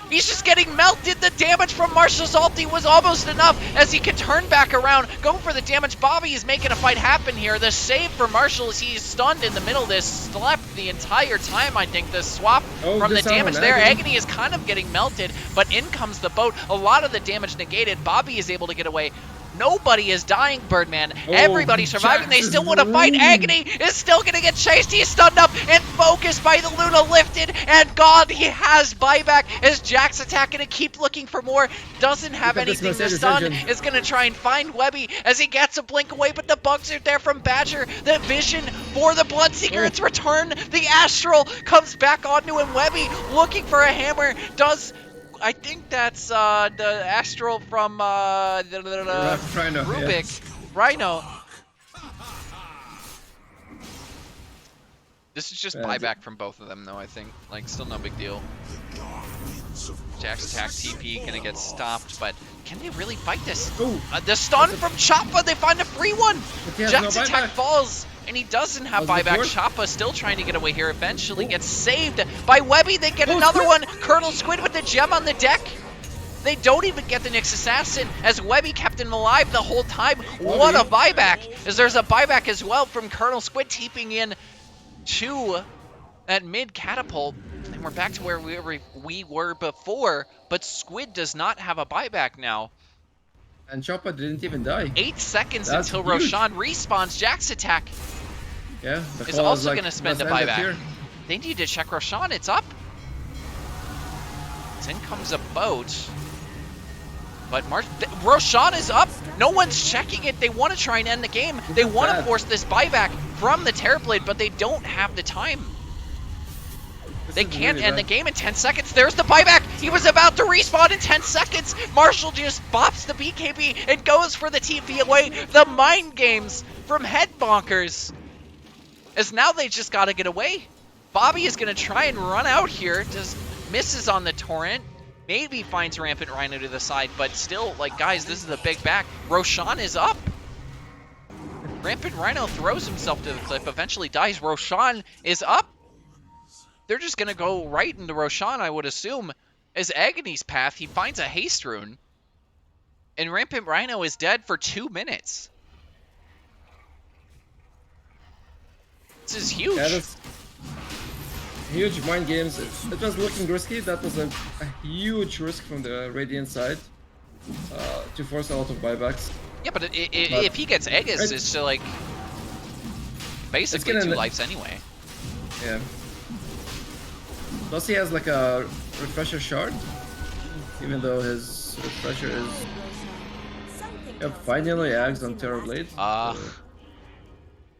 He's just getting melted. The damage from Marshall's ulti was almost enough as he can turn back around, go for the damage. Bobby is making a fight happen here. The save for Marshall is he's stunned in the middle of this, slept the entire time, I think. The swap from the damage there. Agony is kind of getting melted, but in comes the boat. A lot of the damage negated. Bobby is able to get away. Nobody is dying, Birdman. Everybody's surviving. They still want to fight. Agony is still going to get chased. He's stunned up and focused by the Luna lifted. And God, he has buyback. Is Jack's attack going to keep looking for more? Doesn't have anything to stun. Is going to try and find Webby as he gets a blink away, but the bugs are there from Badger. The vision for the Bloodseeker. It's return. The Astral comes back onto him. Webby looking for a hammer. Does... I think that's the Astral from Rubik.
Yeah.
Rhino. This is just buyback from both of them, though, I think. Like, still no big deal. Jack's attack TP gonna get stopped, but can they really fight this? The stun from Choppa, they find a free one! Jack's attack falls, and he doesn't have buyback. Choppa still trying to get away here, eventually gets saved by Webby. They get another one. Colonel Squid with the gem on the deck. They don't even get the Nyx Assassin as Webby kept him alive the whole time. What a buyback! As there's a buyback as well from Colonel Squid teeping in to that mid catapult. And we're back to where we were before, but Squid does not have a buyback now.
And Choppa didn't even die.
8 seconds until Roshan respawns. Jack's attack is also going to spend a buyback. They need to check Roshan. It's up. In comes a boat. But Roshan is up. No one's checking it. They want to try and end the game. They want to force this buyback from the Terrorblade, but they don't have the time. They can't end the game in 10 seconds. There's the buyback. He was about to respawn in 10 seconds. Marshall just bops the BKB and goes for the TP away. The mind games from Headbonkers. As now they just got to get away. Bobby is going to try and run out here. Just misses on the torrent. Maybe finds Rampant Rhino to the side, but still, like, guys, this is a big back. Roshan is up. Rampant Rhino throws himself to the cliff, eventually dies. Roshan is up. They're just going to go right into Roshan, I would assume. As Agony's path, he finds a haste rune. And Rampant Rhino is dead for 2 minutes. This is huge.
That is huge mind games. It was looking risky. That was a huge risk from the Radiant side to force a lot of buybacks.
Yeah, but if he gets Aegis, it's still like basically 2 lives anyway.
Yeah. Plus he has like a refresher shard, even though his refresher is... Yeah, finally Ags on Terrorblade.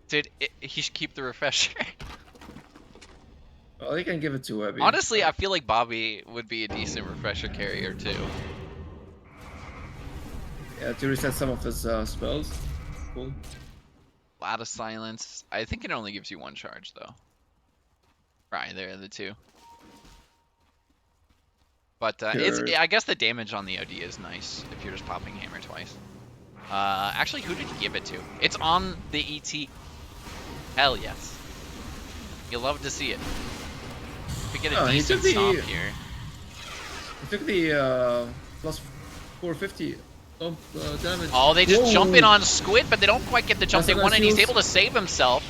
Dude, he should keep the refresher.
Well, he can give it to Webby.
Honestly, I feel like Bobby would be a decent refresher carrier too.
Yeah, to reset some of his spells. Cool.
Lot of silence. I think it only gives you 1 charge though. Right, there are the 2. But I guess the damage on the OD is nice if you're just popping hammer twice. Actually, who did he give it to? It's on the ET. Hell yes. You'll love to see it. We get a decent stomp here.
He took the plus 450 damage.
Oh, they just jump in on Squid, but they don't quite get the jump they want, and he's able to save himself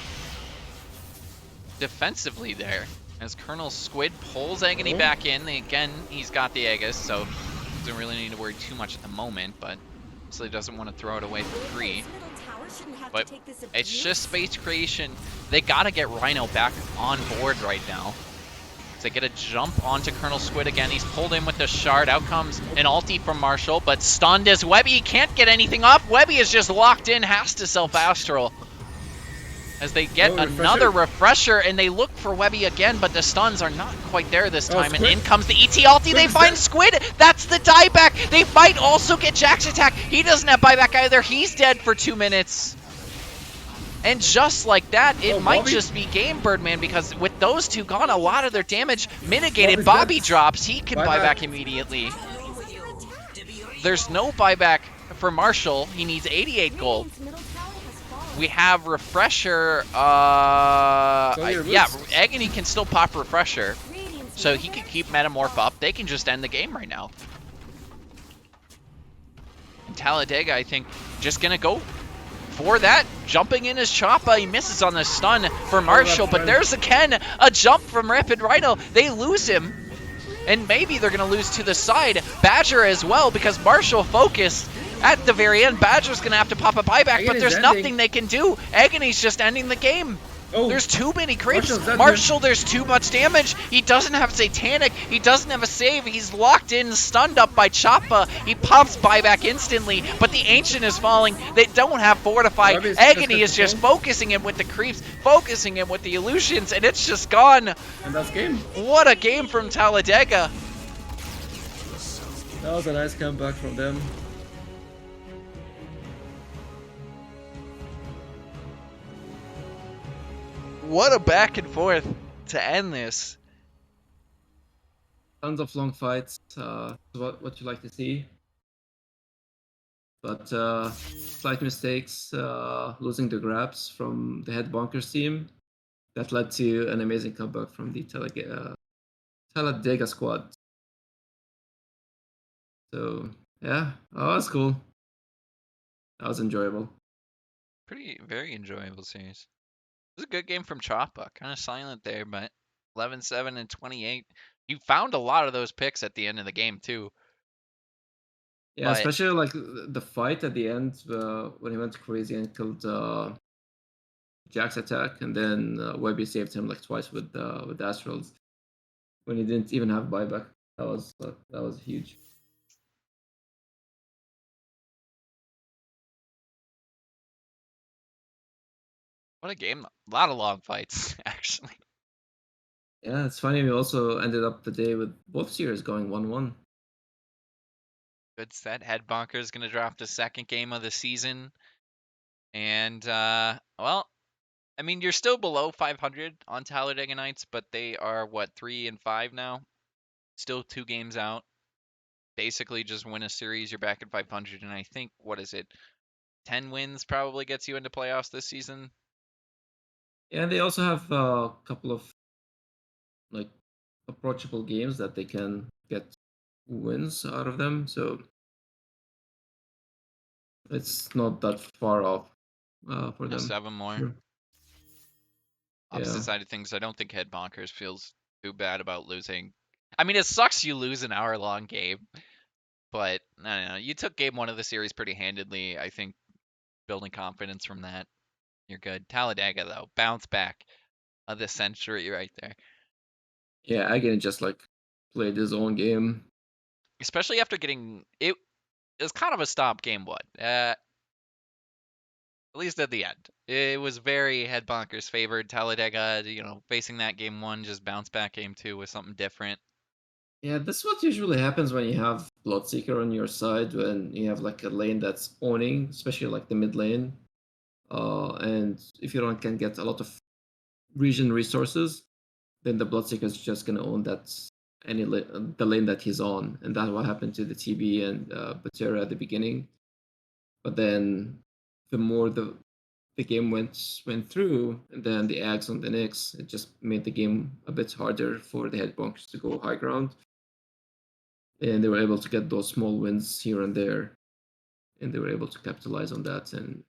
defensively there. As Colonel Squid pulls Agony back in. Again, he's got the Aegis, so doesn't really need to worry too much at the moment, but so he doesn't want to throw it away for free. But it's just space creation. They gotta get Rhino back on board right now. They get a jump onto Colonel Squid again. He's pulled in with the shard. Out comes an ulti from Marshall, but stunned as Webby. He can't get anything off. Webby is just locked in, has to self-astral. As they get another refresher, and they look for Webby again, but the stuns are not quite there this time. And in comes the ET ulti. They find Squid. That's the dieback. They might also get Jack's attack. He doesn't have buyback either. He's dead for 2 minutes. And just like that, it might just be game, Birdman, because with those 2 gone, a lot of their damage mitigated. Bobby drops. He can buy back immediately. There's no buyback for Marshall. He needs 88 gold. We have refresher. Yeah, Agony can still pop refresher. so he can keep Metamorph up. They can just end the game right now. And Talladega, I think, just gonna go for that. Jumping in his Choppa. He misses on the stun for Marshall, but there's again a jump from Rapid Rhino. They lose him. And maybe they're going to lose to the side. Badger as well, because Marshall focused at the very end. Badger's going to have to pop a buyback, but there's nothing they can do. Agony's just ending the game.
Oh,
There's too many creeps.
Marshall,
There's too much damage. He doesn't have Satanic. He doesn't have a save. He's locked in, stunned up by Choppa. He pops buyback instantly, but the Ancient is falling. They don't have Fortify. Agony is just focusing him with the creeps, focusing him with the illusions, and it's just gone.
And that's game.
What a game from Talladega.
That was a nice comeback from them.
What a back and forth to end this.
Tons of long fights. What you like to see. But slight mistakes, losing the grabs from the Headbonkers team. That led to an amazing comeback from the Talladega squad. So yeah, that was cool. That was enjoyable.
Very enjoyable series. It was a good game from Choppa. Kind of silent there, but 11-7 and 28. You found a lot of those picks at the end of the game too.
Yeah, especially like the fight at the end when he went crazy and killed Jack's attack, and then Webby saved him like twice with Astrals when he didn't even have buyback. That was huge.
What a game. A lot of long fights, actually.
Yeah, it's funny. We also ended up the day with both series going 1-1.
Good set. Headbonkers is going to drop the second game of the season. And, well, I mean, you're still below 500 on Talladega Nights, but they are, what, 3-5 now? Still 2 games out. Basically, just win a series, you're back at 500. And I think, what is it? 10 wins probably gets you into playoffs this season.
Yeah, they also have a couple of like approachable games that they can get wins out of them. So it's not that far off for them.
7 more.
Sure.
Opposite
Yeah.
side of things, I don't think Headbonkers feels too bad about losing. I mean, it sucks you lose an hour-long game, but I don't know. You took game 1 of the series pretty handedly. I think building confidence from that, you're good. Talladega, though, bounce back of the century right there.
Yeah, again, just like played his own game.
Especially after getting it. It was kind of a stop game 1. At least at the end. It was very Headbonkers favored. Talladega, facing that game 1, just bounce back game 2 with something different.
Yeah, that's what usually happens when you have Bloodseeker on your side, when you have like a lane that's owning, especially like the mid lane. And if you can get a lot of region resources, then the Bloodseeker is just gonna own the lane that he's on, and that's what happened to the TB and Batera at the beginning. But then the more the game went through, and then the Ags on the Nyx, it just made the game a bit harder for the Headbunkers to go high ground. And they were able to get those small wins here and there, and they were able to capitalize on that and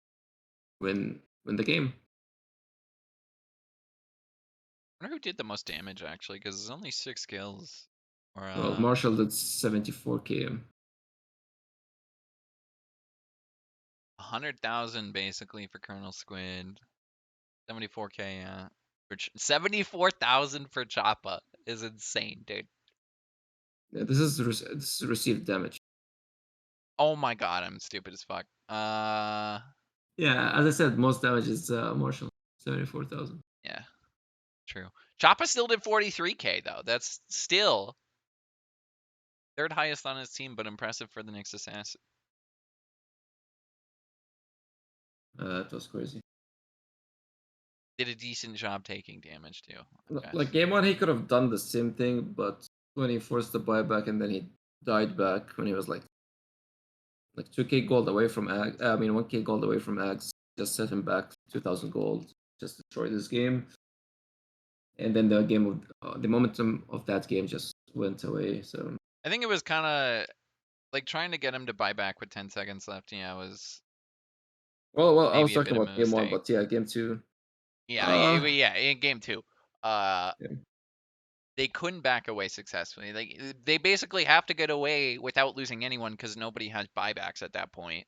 win the game.
I wonder who did the most damage, actually, because it's only 6 kills.
Well, Marshall did 74 km.
100,000 basically for Colonel Squid. 74k, yeah. 74,000 for Choppa is insane, dude.
Yeah, this is received damage.
Oh my god, I'm stupid as fuck.
Yeah, as I said, most damage is Marshall, 74,000.
Yeah, true. Choppa still did 43k though. That's still third highest on his team, but impressive for the Nyx assassin.
That was crazy.
Did a decent job taking damage too.
Like game 1, he could have done the same thing, but when he forced the buyback and then he died back when he was like 2k gold away from 1k gold away from Ags, just set him back 2,000 gold, just destroyed this game. and then the momentum of that game just went away. So
I think it was kind of like trying to get him to buy back with 10 seconds left. Yeah, was
well, I was
maybe a
talking
bit of a
about game one,
mistake.
but yeah, game two.
Yeah,
Uh,
yeah, in game two, uh,
yeah.
they couldn't back away successfully. Like they basically have to get away without losing anyone because nobody has buybacks at that point.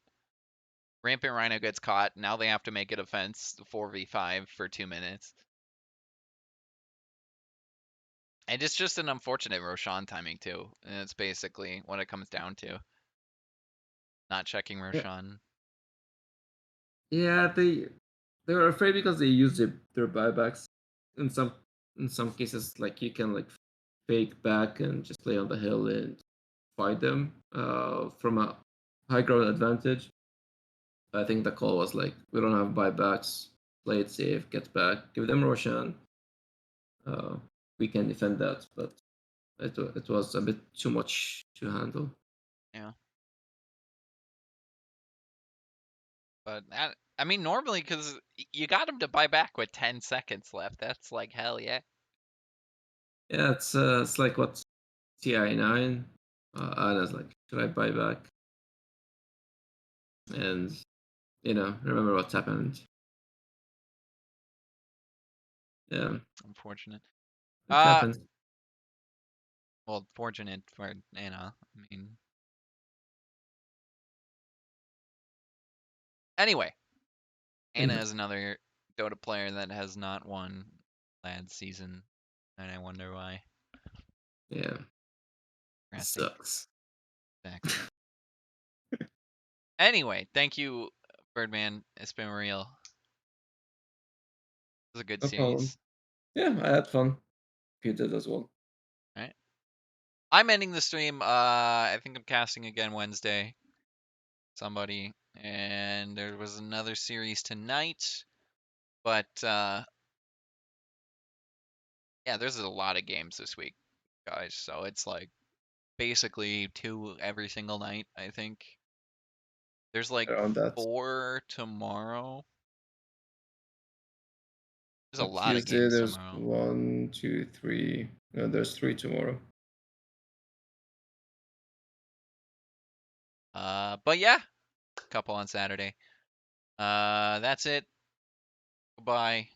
Rampant Rhino gets caught. Now they have to make it a fence 4v5 for 2 minutes. And it's just an unfortunate Roshan timing too. And it's basically what it comes down to. Not checking
Yeah,
Roshan.
yeah, they were afraid because they used their buybacks. In some in some cases, like you can like fake back and just play on the hill and fight them from a high ground advantage. I think the call was like, we don't have buybacks, play it safe, get back, give them Roshan. Uh, we can defend that, but it was a bit too much to handle.
Yeah. But I mean, normally, because you got him to buy back with 10 seconds left. That's like, hell yeah.
Yeah, it's like what TI9. Anna's like, should I buy back? And remember what happened. Yeah,
Unfortunate.
it happened.
Well, fortunate for Anna. I mean, anyway, Anna
Anyway,
is another Dota player that has not won lad season, and I wonder why.
yeah, it
Interesting.
sucks.
Exactly. Anyway, thank you, Birdman. It's been real. It was a good
No problem.
series.
Yeah, I had fun. You did as well.
All right. I'm ending the stream. I think I'm casting again Wednesday. Somebody, and there was another series tonight, but yeah, there's a lot of games this week, guys. So it's like basically 2 every single night, I think. There's like
Around that.
4 tomorrow. There's a
On
lot of
Tuesday,
games
there's
tomorrow.
1, 2, 3. No, there's 3 tomorrow.
But yeah, a couple on Saturday. That's it. Goodbye.